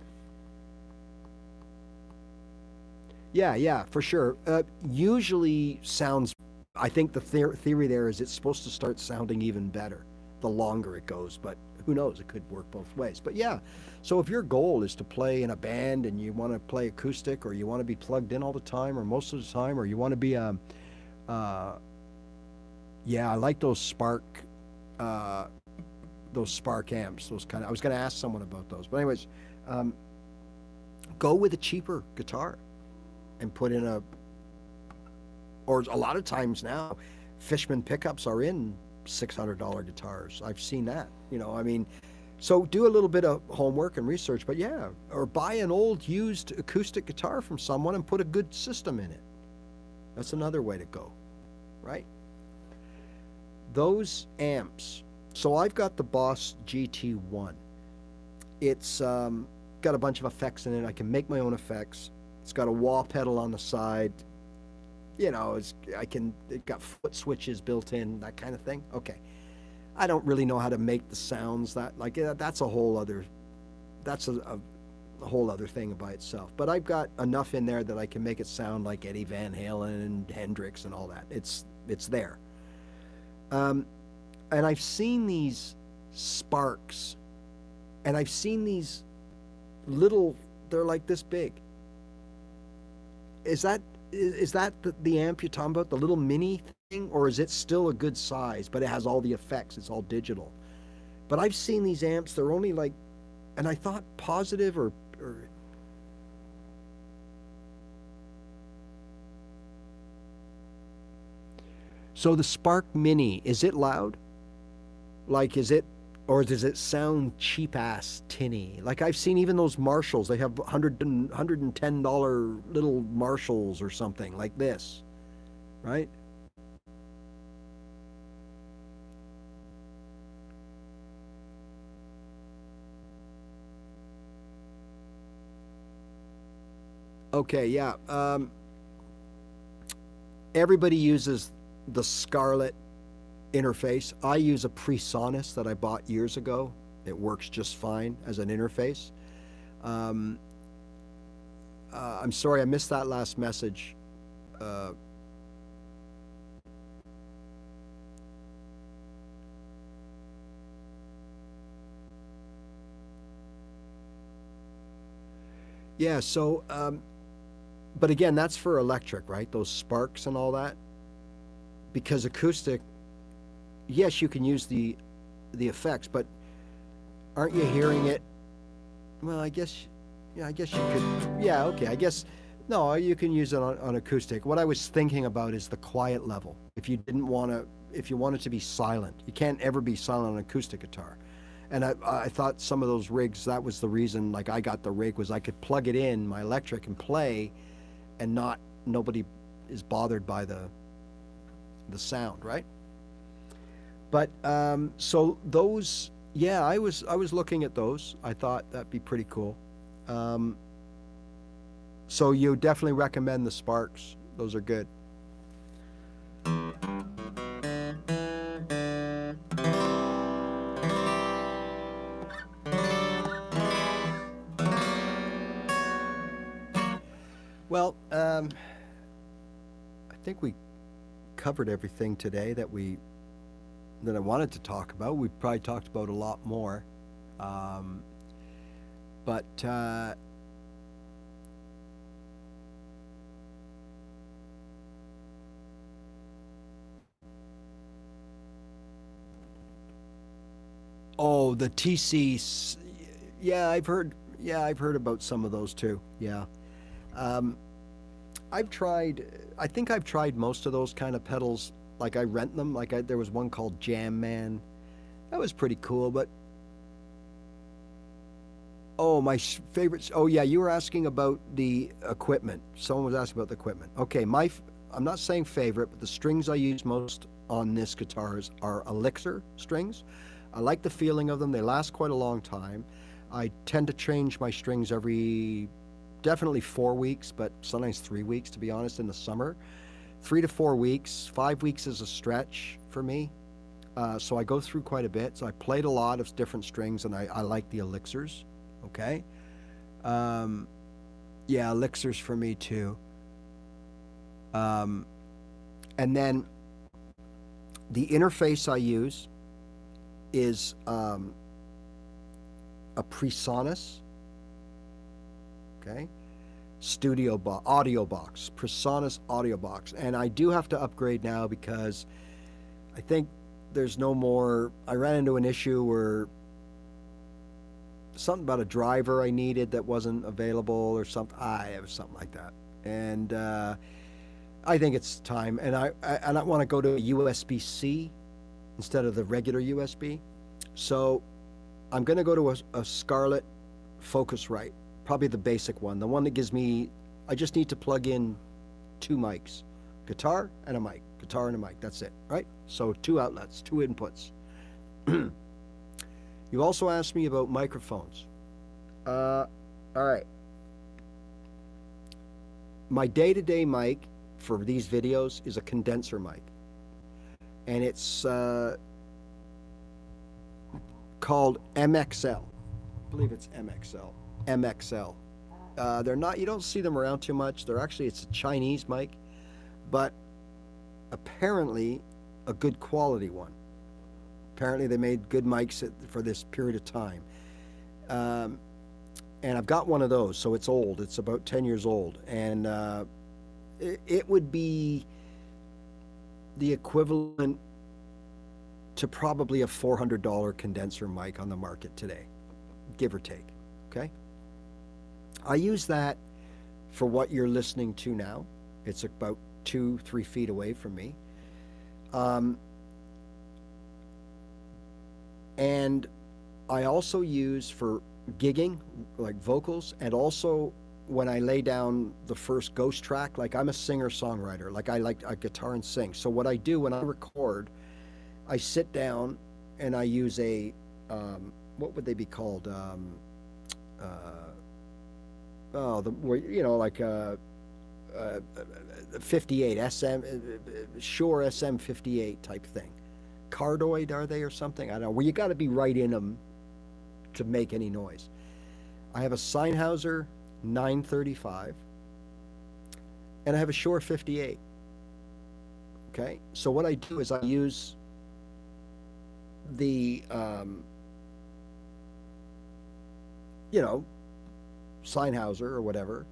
Yeah, for sure. Usually sounds, I think the theory there is it's supposed to start sounding even better the longer it goes, but who knows, it could work both ways. But yeah, so if your goal is to play in a band and you want to play acoustic, or you want to be plugged in all the time or most of the time, or you want to be yeah, I like those Spark amps, those kind of, I was going to ask someone about those, but anyways, go with a cheaper guitar and put in or a lot of times now, Fishman pickups are in $600 guitars. I've seen that, I mean, so do a little bit of homework and research, but yeah, or buy an old used acoustic guitar from someone and put a good system in it. That's another way to go, right? Those amps. So I've got the Boss GT1. It's got a bunch of effects in it. I can make my own effects. It's got a wah pedal on the side. It got foot switches built in, that kind of thing. Okay. I don't really know how to make the sounds that's a whole other, that's a whole other thing by itself. But I've got enough in there that I can make it sound like Eddie Van Halen and Hendrix and all that. It's there. And I've seen these Sparks, and I've seen these little, they're like this big. Is that the amp you're talking about, the little mini thing, or is it still a good size, but it has all the effects, it's all digital? But I've seen these amps, they're only like, and I thought positive or so the Spark Mini, is it loud? Like, is it, or does it sound cheap-ass tinny? Like, I've seen even those Marshalls, they have $110 little Marshalls or something like this, right? Okay, yeah. Everybody uses the Scarlett interface. I use a PreSonus that I bought years ago. It works just fine as an interface. I'm sorry I missed that last message. Yeah, so, but again, that's for electric, right? Those Sparks and all that. Because acoustic, yes, you can use the effects, but aren't you hearing it? Well, I guess you could. Yeah, okay. I guess no, you can use it on acoustic. What I was thinking about is the quiet level. If you wanted to be silent, you can't ever be silent on an acoustic guitar. And I thought some of those rigs, that was the reason. Like, I got the rig was I could plug it in my electric and play, and nobody is bothered by the sound, right? But so those, yeah, I was looking at those. I thought that'd be pretty cool. Um, so you definitely recommend the Sparks. Those are good. Well, I think we covered everything today that I wanted to talk about. We probably talked about a lot more. Um, but oh, the TCs. Yeah, I've heard. Yeah, I've heard about some of those too. Yeah. Um, I've tried. I think I've tried most of those kind of pedals. Like I rent them. There was one called Jam Man. That was pretty cool. But oh, my favorites. Oh yeah, you were asking about the equipment. Someone was asking about the equipment. Okay, I'm not saying favorite, but the strings I use most on this guitars are Elixir strings. I like the feeling of them. They last quite a long time. I tend to change my strings every definitely 4 weeks, but sometimes 3 weeks to be honest in the summer. 3 to 4 weeks. 5 weeks is a stretch for me. So I go through quite a bit. So I played a lot of different strings, and I like the elixirs. Okay. Um, yeah, elixirs for me too. Um, and then the interface I use is a PreSonus. Okay. Audio box, PreSonus audio box. And I do have to upgrade now because I think there's no more. I ran into an issue where something about a driver I needed that wasn't available or something. It was something like that. And I think it's time. And I want to go to a USB-C instead of the regular USB. So I'm going to go to a Scarlett Focusrite, probably the basic one, the one that gives me. I just need to plug in 2 mics, guitar and a mic, guitar and a mic. That's it, right? So 2 outlets, 2 inputs. You also asked me about microphones. All right. My day-to-day mic for these videos is a condenser mic, and it's called MXL. I believe it's MXL. MXL. They're not. You don't see them around too much. It's a Chinese mic, but apparently a good quality one. Apparently they made good mics for this period of time. And I've got one of those, so it's old. It's about 10 years old. And it would be the equivalent to probably a $400 condenser mic on the market today, give or take. Okay? I use that for what you're listening to now. It's about 2-3 feet away from me. And I also use for gigging, like vocals, and also when I lay down the first ghost track, like I'm a singer-songwriter, like I like a guitar and sing. So what I do when I record, I sit down and I use what would they be called? Like a 58 SM, Shure SM58 type thing. Cardioid are they or something? I don't know. Where you got to be right in them to make any noise. I have a Sennheiser 935 and I have a Shure 58. Okay, so what I do is I use the Sennheiser or whatever,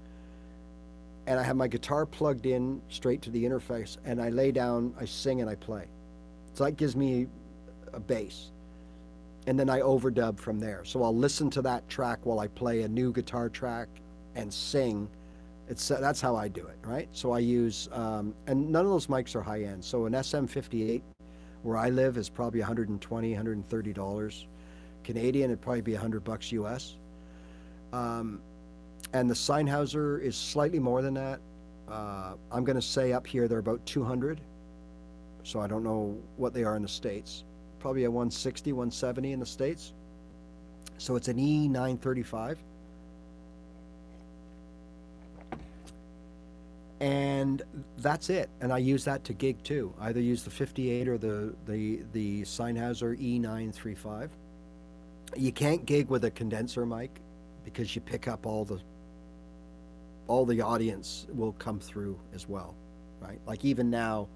and I have my guitar plugged in straight to the interface, and I lay down, I sing, and I play. So that gives me a bass. And then I overdub from there. So I'll listen to that track while I play a new guitar track and sing. That's how I do it, right? So I use, and none of those mics are high end. So an SM58 where I live is probably $120, $130 Canadian. It'd probably be $100 US. And the Sennheiser is slightly more than that. I'm going to say up here they're about 200. So I don't know what they are in the States. probably a 160, 170 in the States. So it's an E935. And that's it. And I use that to gig too. I either use the 58 or the Sennheiser E935. You can't gig with a condenser mic because you pick up all the audience will come through as well, right? Like even now,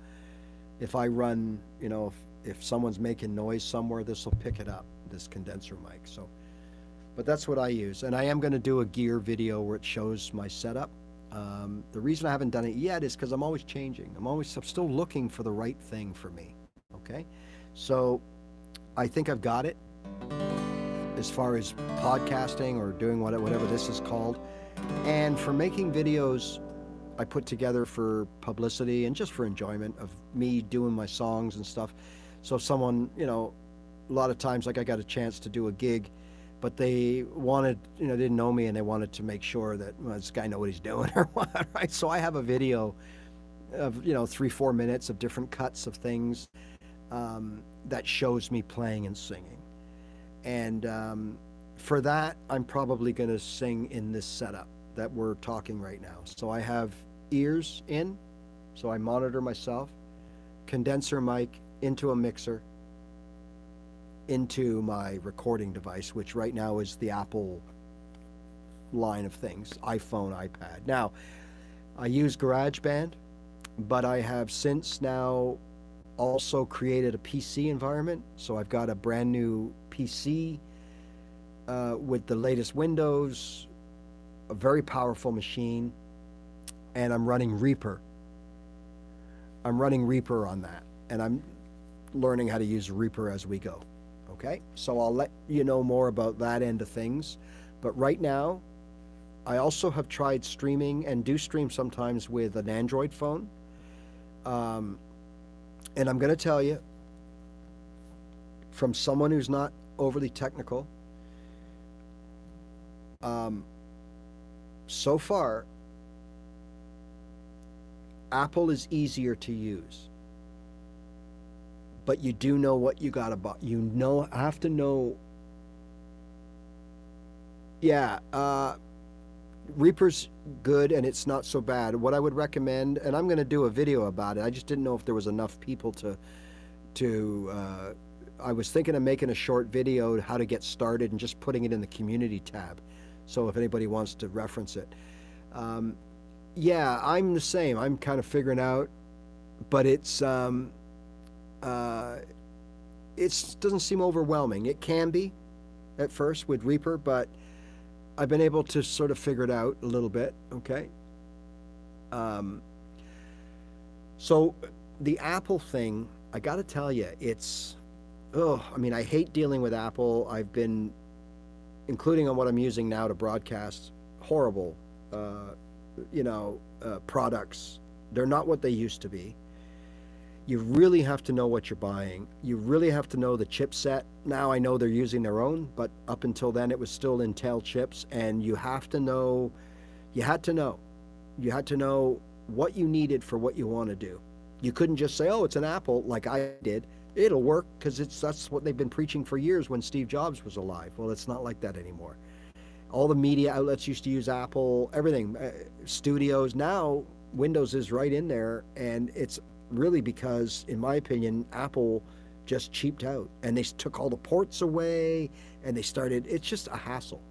if I run, you know, if someone's making noise somewhere, this will pick it up, this condenser mic. So, but that's what I use. And I am going to do a gear video where it shows my setup. The reason I haven't done it yet is because I'm always changing. I'm still looking for the right thing for me. Okay. So I think I've got it as far as podcasting or doing whatever this is called. And for making videos, I put together for publicity and just for enjoyment of me doing my songs and stuff. So if someone, you know, a lot of times, like I got a chance to do a gig, but they wanted, you know, didn't know me and they wanted to make sure that, well, this guy know what he's doing or what, right? So I have a video of, you know, 3-4 minutes of different cuts of things that shows me playing and singing. And for that, I'm probably going to sing in this setup that we're talking right now. So I have ears in, so I monitor myself, condenser mic into a mixer, into my recording device, which right now is the Apple line of things, iPhone, iPad. Now, I use GarageBand, but I have since now also created a PC environment. So I've got a brand new PC with the latest Windows, a very powerful machine, and I'm running Reaper. I'm running Reaper on that, and I'm learning how to use Reaper as we go. Okay, so I'll let you know more about that end of things. But right now, I also have tried streaming and do stream sometimes with an Android phone. And I'm going to tell you, from someone who's not overly technical, so far, Apple is easier to use. But you do know what you gotta buy. You know, have to know. Yeah, Reaper's good and it's not so bad. What I would recommend, and I'm going to do a video about it. I just didn't know if there was enough people to. I was thinking of making a short video how to get started and just putting it in the community tab, so if anybody wants to reference it. Yeah, I'm the same. I'm kind of figuring out, but it's. It doesn't seem overwhelming. It can be at first with Reaper, but I've been able to sort of figure it out a little bit. Okay. So the Apple thing, I got to tell you, I mean, I hate dealing with Apple. I've been, including on what I'm using now to broadcast, horrible, products. They're not what they used to be. You really have to know what you're buying. You really have to know the chipset. Now I know they're using their own, but up until then it was still Intel chips, and you had to know what you needed for what you want to do. You couldn't just say, oh, it's an Apple, like I did. It'll work because that's what they've been preaching for years when Steve Jobs was alive. Well, it's not like that anymore. All the media outlets used to use Apple, everything, studios. Now Windows is right in there, and it's really because, in my opinion, Apple just cheaped out and they took all the ports away and it's just a hassle.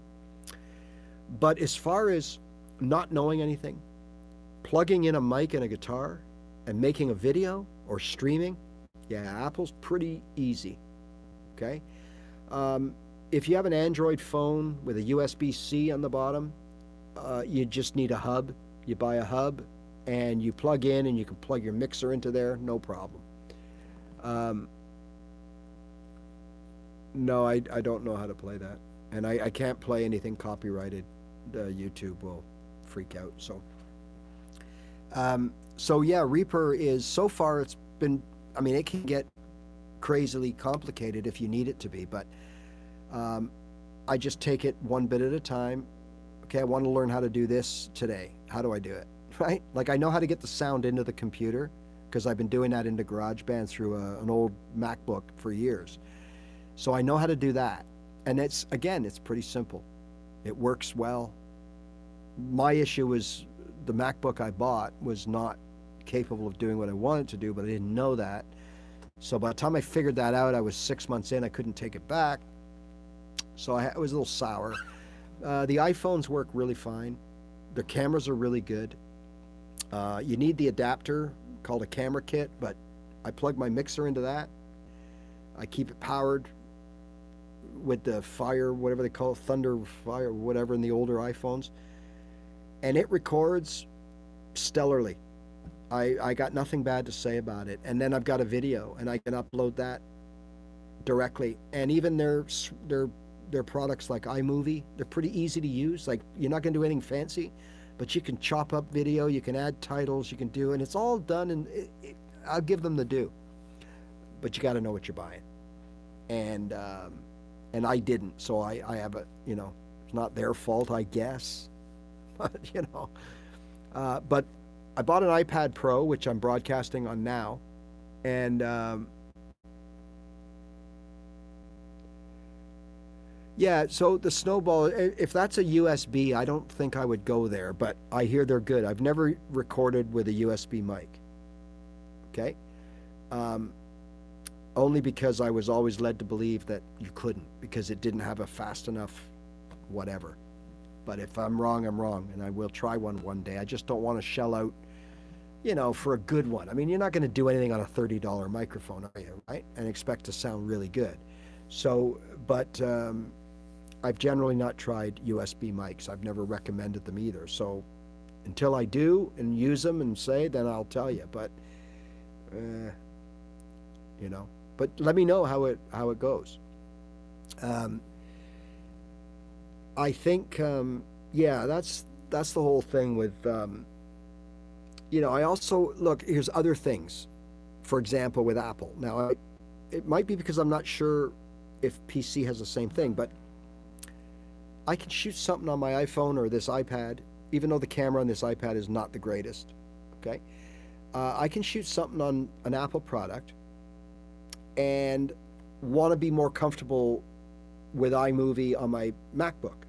But as far as not knowing anything, plugging in a mic and a guitar and making a video or streaming, yeah, Apple's pretty easy. Okay. If you have an Android phone with a USB-C on the bottom, you just need a hub. You buy a hub and you plug in, and you can plug your mixer into there, no problem. No, I don't know how to play that. And I can't play anything copyrighted. YouTube will freak out. So yeah, Reaper is, so far it's been, I mean, it can get crazily complicated if you need it to be, but I just take it one bit at a time. Okay, I want to learn how to do this today. How do I do it? Right? Like, I know how to get the sound into the computer, because I've been doing that into GarageBand through an old MacBook for years. So I know how to do that. And it's pretty simple. It works well. My issue was the MacBook I bought was not capable of doing what I wanted to do, but I didn't know that. So by the time I figured that out, I was 6 months in. I couldn't take it back. So I was a little sour. The iPhones work really fine. Their cameras are really good. You need the adapter called a camera kit, but I plug my mixer into that. I keep it powered with the Fire, whatever they call it, Thunder Fire, whatever in the older iPhones. And it records stellarly. I got nothing bad to say about it. And then I've got a video, and I can upload that directly. And even their products like iMovie, they're pretty easy to use. Like, you're not going to do anything fancy, but you can chop up video, you can add titles, you can do, and it's all done, and I'll give them the due. But you got to know what you're buying. And I didn't, so I have a, it's not their fault, I guess. But, but I bought an iPad Pro, which I'm broadcasting on now, and yeah, so the Snowball, if that's a USB, I don't think I would go there, but I hear they're good. I've never recorded with a USB mic, okay? Only because I was always led to believe that you couldn't, because it didn't have a fast enough whatever. But if I'm wrong, I'm wrong, and I will try one day. I just don't want to shell out, for a good one. I mean, you're not going to do anything on a $30 microphone, are you, right? And expect to sound really good. So, but I've generally not tried USB mics. I've never recommended them either. So until I do and use them and say, then I'll tell you. But, but let me know how it goes. I think, that's the whole thing with, I also, look, here's other things. For example, with Apple. Now, it might be because I'm not sure if PC has the same thing, but I can shoot something on my iPhone or this iPad, even though the camera on this iPad is not the greatest, okay? I can shoot something on an Apple product and want to be more comfortable with iMovie on my MacBook.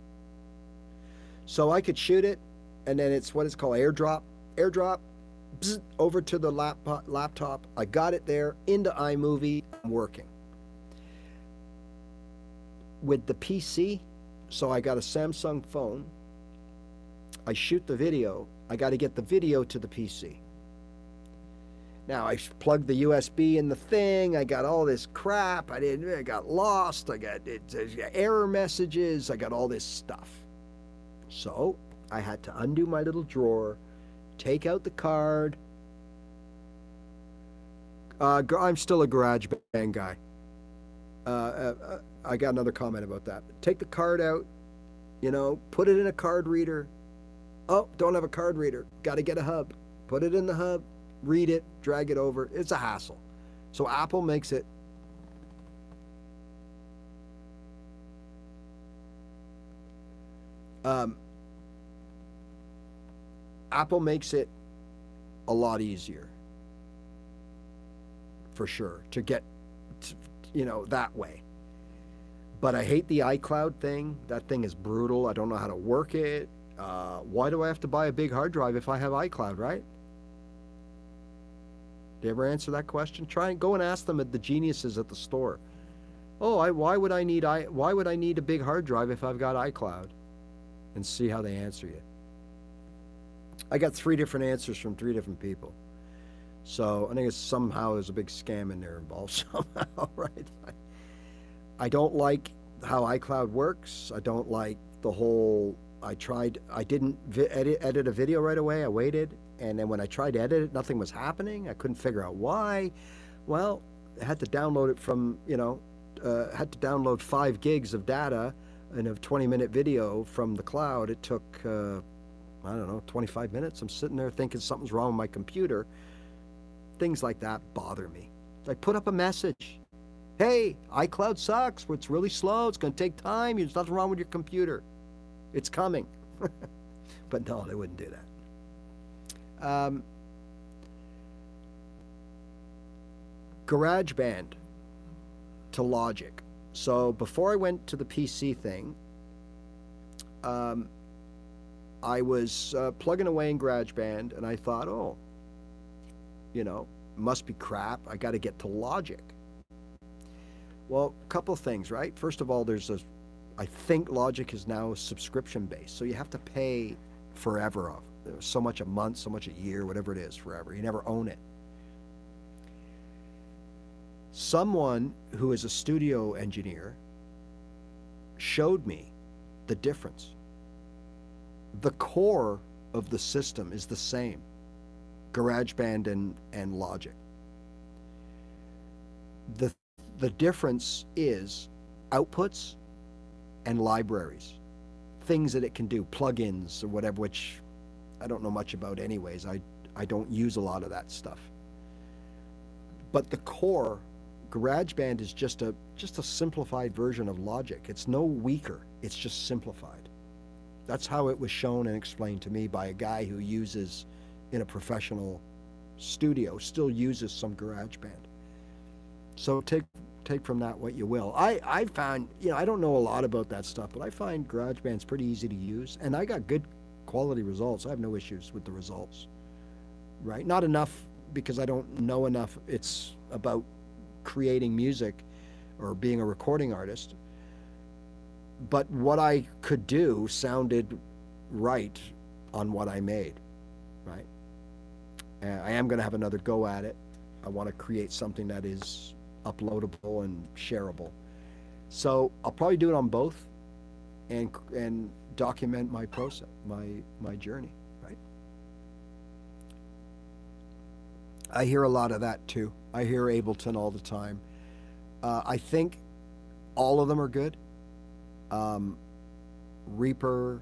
So I could shoot it, and then it's what it's called, AirDrop, bzz, over to the laptop. I got it there, into iMovie, I'm working. With the PC, so I got a Samsung phone, I shoot the video, I got to get the video to the PC. Now I plugged the USB in the thing, I got all this crap, I got lost, I got error messages, I got all this stuff. So I had to undo my little drawer, take out the card. I'm still a GarageBand guy. I got another comment about that. Take the card out, put it in a card reader. Oh, don't have a card reader. Got to get a hub. Put it in the hub, read it, drag it over. It's a hassle. So Apple makes it a lot easier, for sure, to get, that way. But I hate the iCloud thing. That thing is brutal. I don't know how to work it. Why do I have to buy a big hard drive if I have iCloud, right? Did you ever answer that question? Try and go and ask them at the geniuses at the store. Oh, why would I need a big hard drive if I've got iCloud? And see how they answer you. I got 3 different answers from 3 different people. So I think somehow there's a big scam in there involved somehow, right? I don't like how iCloud works. I don't like the whole, I didn't edit a video right away. I waited. And then when I tried to edit it, nothing was happening. I couldn't figure out why. Well, I had to download it from, had to download 5 gigs of data in a 20-minute video from the cloud. It took, 25 minutes. I'm sitting there thinking something's wrong with my computer. Things like that bother me. I put up a message. Hey, iCloud sucks. It's really slow. It's going to take time. There's nothing wrong with your computer. It's coming. But no, they wouldn't do that. GarageBand to Logic. So before I went to the PC thing, I was plugging away in GarageBand, and I thought, oh, must be crap. I got to get to Logic. Well, a couple of things, right? First of all, I think Logic is now subscription based, so you have to pay forever of so much a month, so much a year, whatever it is, forever. You never own it. Someone who is a studio engineer showed me the difference. The core of the system is the same, GarageBand and Logic. The difference is outputs and libraries, things that it can do, plugins or whatever, which I don't know much about anyways. I don't use a lot of that stuff. But the core, GarageBand is just a simplified version of Logic. It's no weaker, it's just simplified. That's how it was shown and explained to me by a guy who uses, in a professional studio, still uses some GarageBand. So take from that what you will. I found, I don't know a lot about that stuff, but I find GarageBand's pretty easy to use, and I got good quality results. I have no issues with the results, right? Not enough because I don't know enough. It's about creating music or being a recording artist. But what I could do sounded right on what I made, right? I am going to have another go at it. I want to create something that is uploadable and shareable. So I'll probably do it on both and document my process, my journey, right? I hear a lot of that too. I hear Ableton all the time. I think all of them are good. Reaper,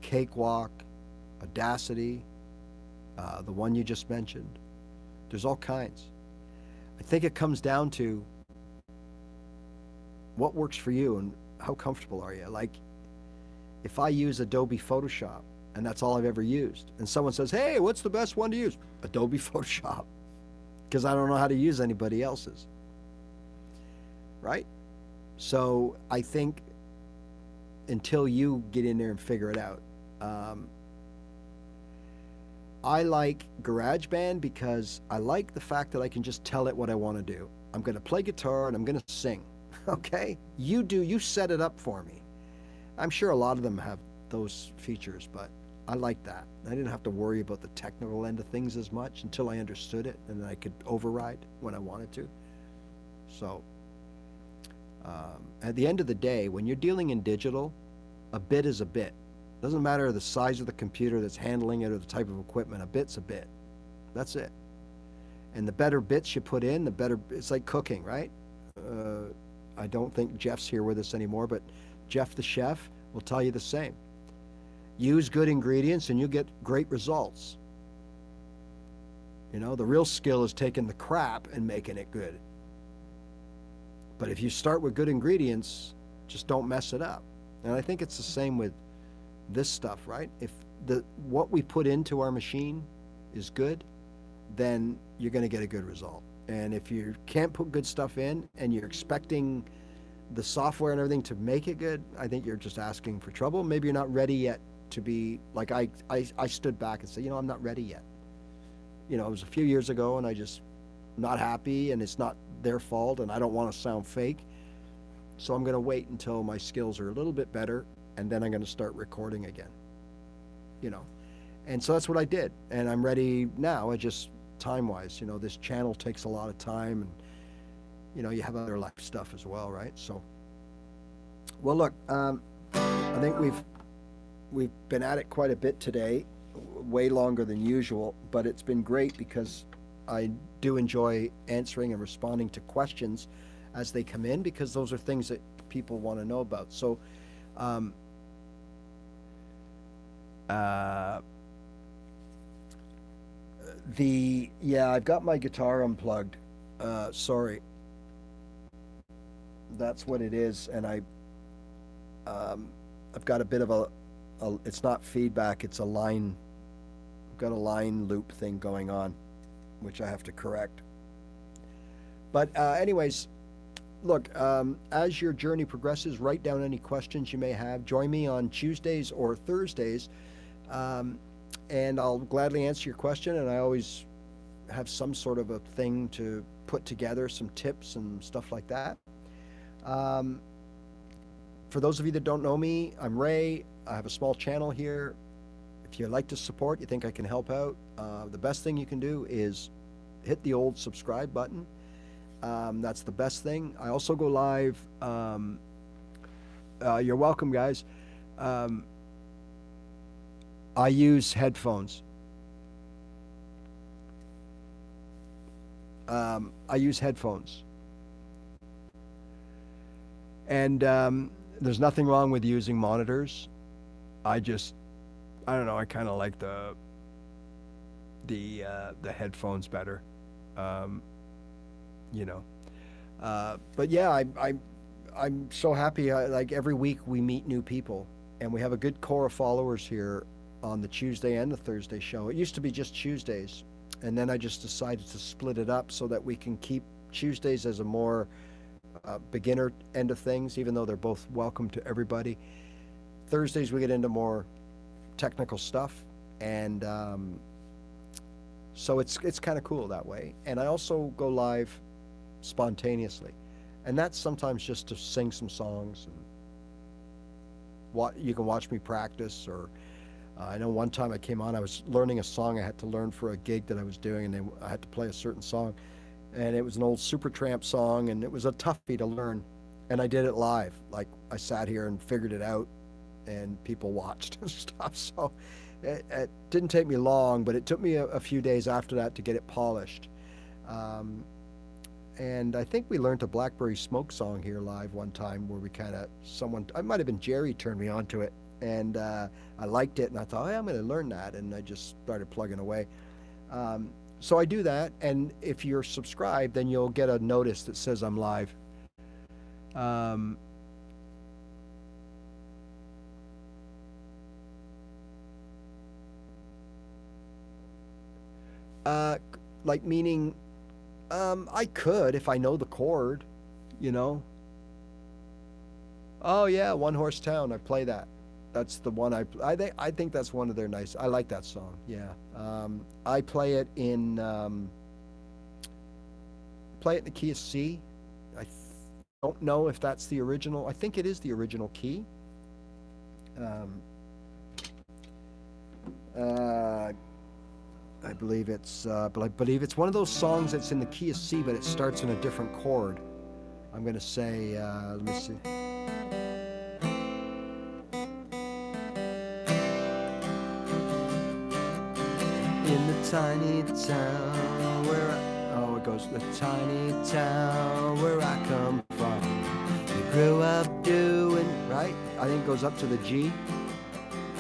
Cakewalk, Audacity, the one you just mentioned. There's all kinds. I think it comes down to what works for you and how comfortable are you. Like, if I use Adobe Photoshop and that's all I've ever used, and someone says, hey, what's the best one to use? Adobe Photoshop, because I don't know how to use anybody else's, right? So I think until you get in there and figure it out, I like GarageBand because I like the fact that I can just tell it what I want to do. I'm going to play guitar and I'm going to sing. Okay? You set it up for me. I'm sure a lot of them have those features, but I like that. I didn't have to worry about the technical end of things as much until I understood it, and then I could override when I wanted to. So, at the end of the day, when you're dealing in digital, a bit is a bit. Doesn't matter the size of the computer that's handling it or the type of equipment. A bit's a bit. That's it. And the better bits you put in, the better. It's like cooking, right? I don't think Jeff's here with us anymore, but Jeff the chef will tell you the same. Use good ingredients and you get great results. The real skill is taking the crap and making it good. But if you start with good ingredients, just don't mess it up. And I think it's the same with this stuff, right? If what we put into our machine is good, then you're going to get a good result. And if you can't put good stuff in and you're expecting the software and everything to make it good, I think you're just asking for trouble. Maybe you're not ready yet to be, like I stood back and said, I'm not ready yet. It was a few years ago and I just not happy, and it's not their fault and I don't want to sound fake. So I'm going to wait until my skills are a little bit better, and then I'm going to start recording again, And so that's what I did. And I'm ready now. I just, time-wise, this channel takes a lot of time, and, you have other life stuff as well, right? So, well, look, I think we've been at it quite a bit today, way longer than usual, but it's been great because I do enjoy answering and responding to questions as they come in, because those are things that people want to know about. So, I've got my guitar unplugged. Sorry. That's what it is, and I've got a bit of a it's not feedback, it's a line. I've got a line loop thing going on, which I have to correct. But anyways, look, as your journey progresses, write down any questions you may have. Join me on Tuesdays or Thursdays, and I'll gladly answer your question. And I always have some sort of a thing to put together, some tips and stuff like that. For those of you that don't know me, I'm Ray. I have a small channel here. If you'd like to support, you think I can help out, the best thing you can do is hit the old subscribe button. That's the best thing. I also go live. You're welcome, guys. I use headphones. I use headphones. And there's nothing wrong with using monitors. I don't know, I kind of like the headphones better. You know. But yeah, I'm so happy. Like every week we meet new people, and we have a good core of followers here on the Tuesday and the Thursday show. It used to be just Tuesdays, and then I just decided to split it up so that we can keep Tuesdays as a more beginner end of things, even though they're both welcome to everybody. Thursdays we get into more technical stuff, and so it's kind of cool that way. And I also go live spontaneously, and that's sometimes just to sing some songs, and you can watch me practice. Or I know one time I came on, I was learning a song I had to learn for a gig that I was doing, and I had to play a certain song, and it was an old Supertramp song, and it was a toughie to learn, and I did it live. Like, I sat here and figured it out, and people watched and stuff. So it didn't take me long, but it took me a few days after that to get it polished. And I think we learned a Blackberry Smoke song here live one time, where we I might have been Jerry turned me onto it, and I liked it, and I thought, hey, I'm going to learn that, and I just started plugging away. So I do that, and if you're subscribed, then you'll get a notice that says I'm live. Like, meaning, I could if I know the chord, you know. Oh yeah, One Horse Town. I play that. That's the one I think that's one of their nice. I like that song. Yeah. I play it in the key of C. I don't know if that's the original. I think it is the original key. I believe it's one of those songs that's in the key of C, but it starts in a different chord. I'm gonna say, let me see. In the tiny town where it goes, the tiny town where I come from. You grew up doing, right? I think it goes up to the G.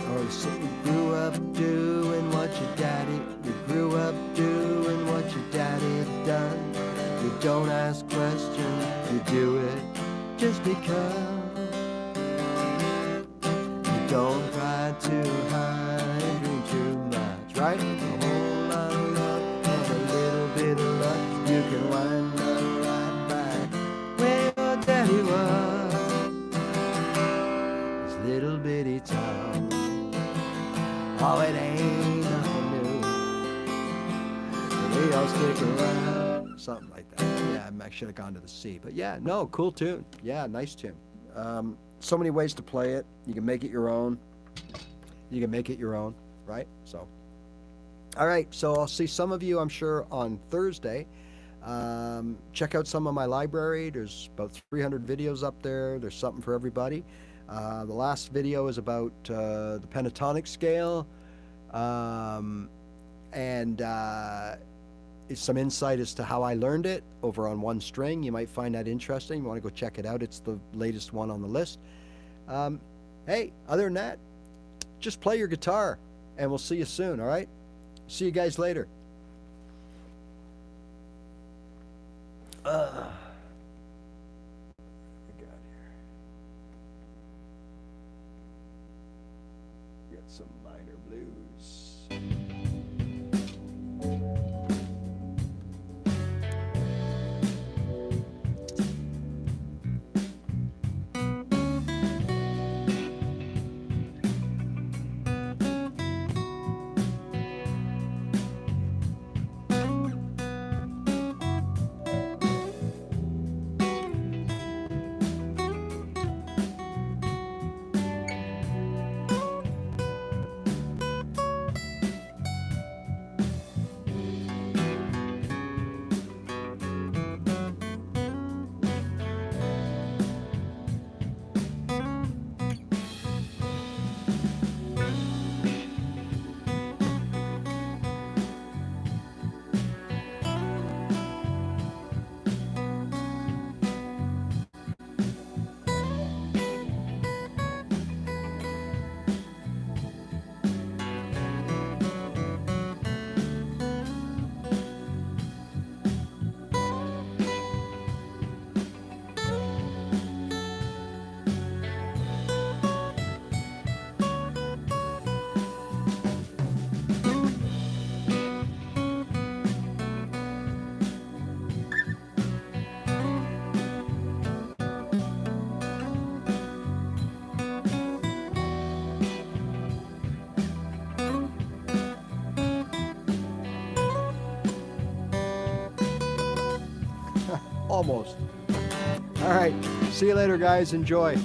Or you grew up doing what your daddy, you grew up doing what your daddy done. You don't ask questions, you do it just because. You don't cry too high and dream too much, right? A whole lot of love and a little bit of luck, you can wind up right back where your daddy was. This little bitty town. Oh, it ain't nothing new. We all stick around. Something like that. Yeah, I should have gone to the C. But yeah, no, cool tune. Yeah, nice tune. So many ways to play it. You can make it your own. You can make it your own, right? So, all right. So I'll see some of you, I'm sure, on Thursday. Check out some of my library. There's about 300 videos up there. There's something for everybody. The last video is about the pentatonic scale, and it's some insight as to how I learned it over on One String. You might find that interesting. You want to go check it out. It's the latest one on the list. Hey, other than that, just play your guitar, and we'll see you soon, all right? See you guys later. Some minor blues. Almost. All right. See you later, guys. Enjoy.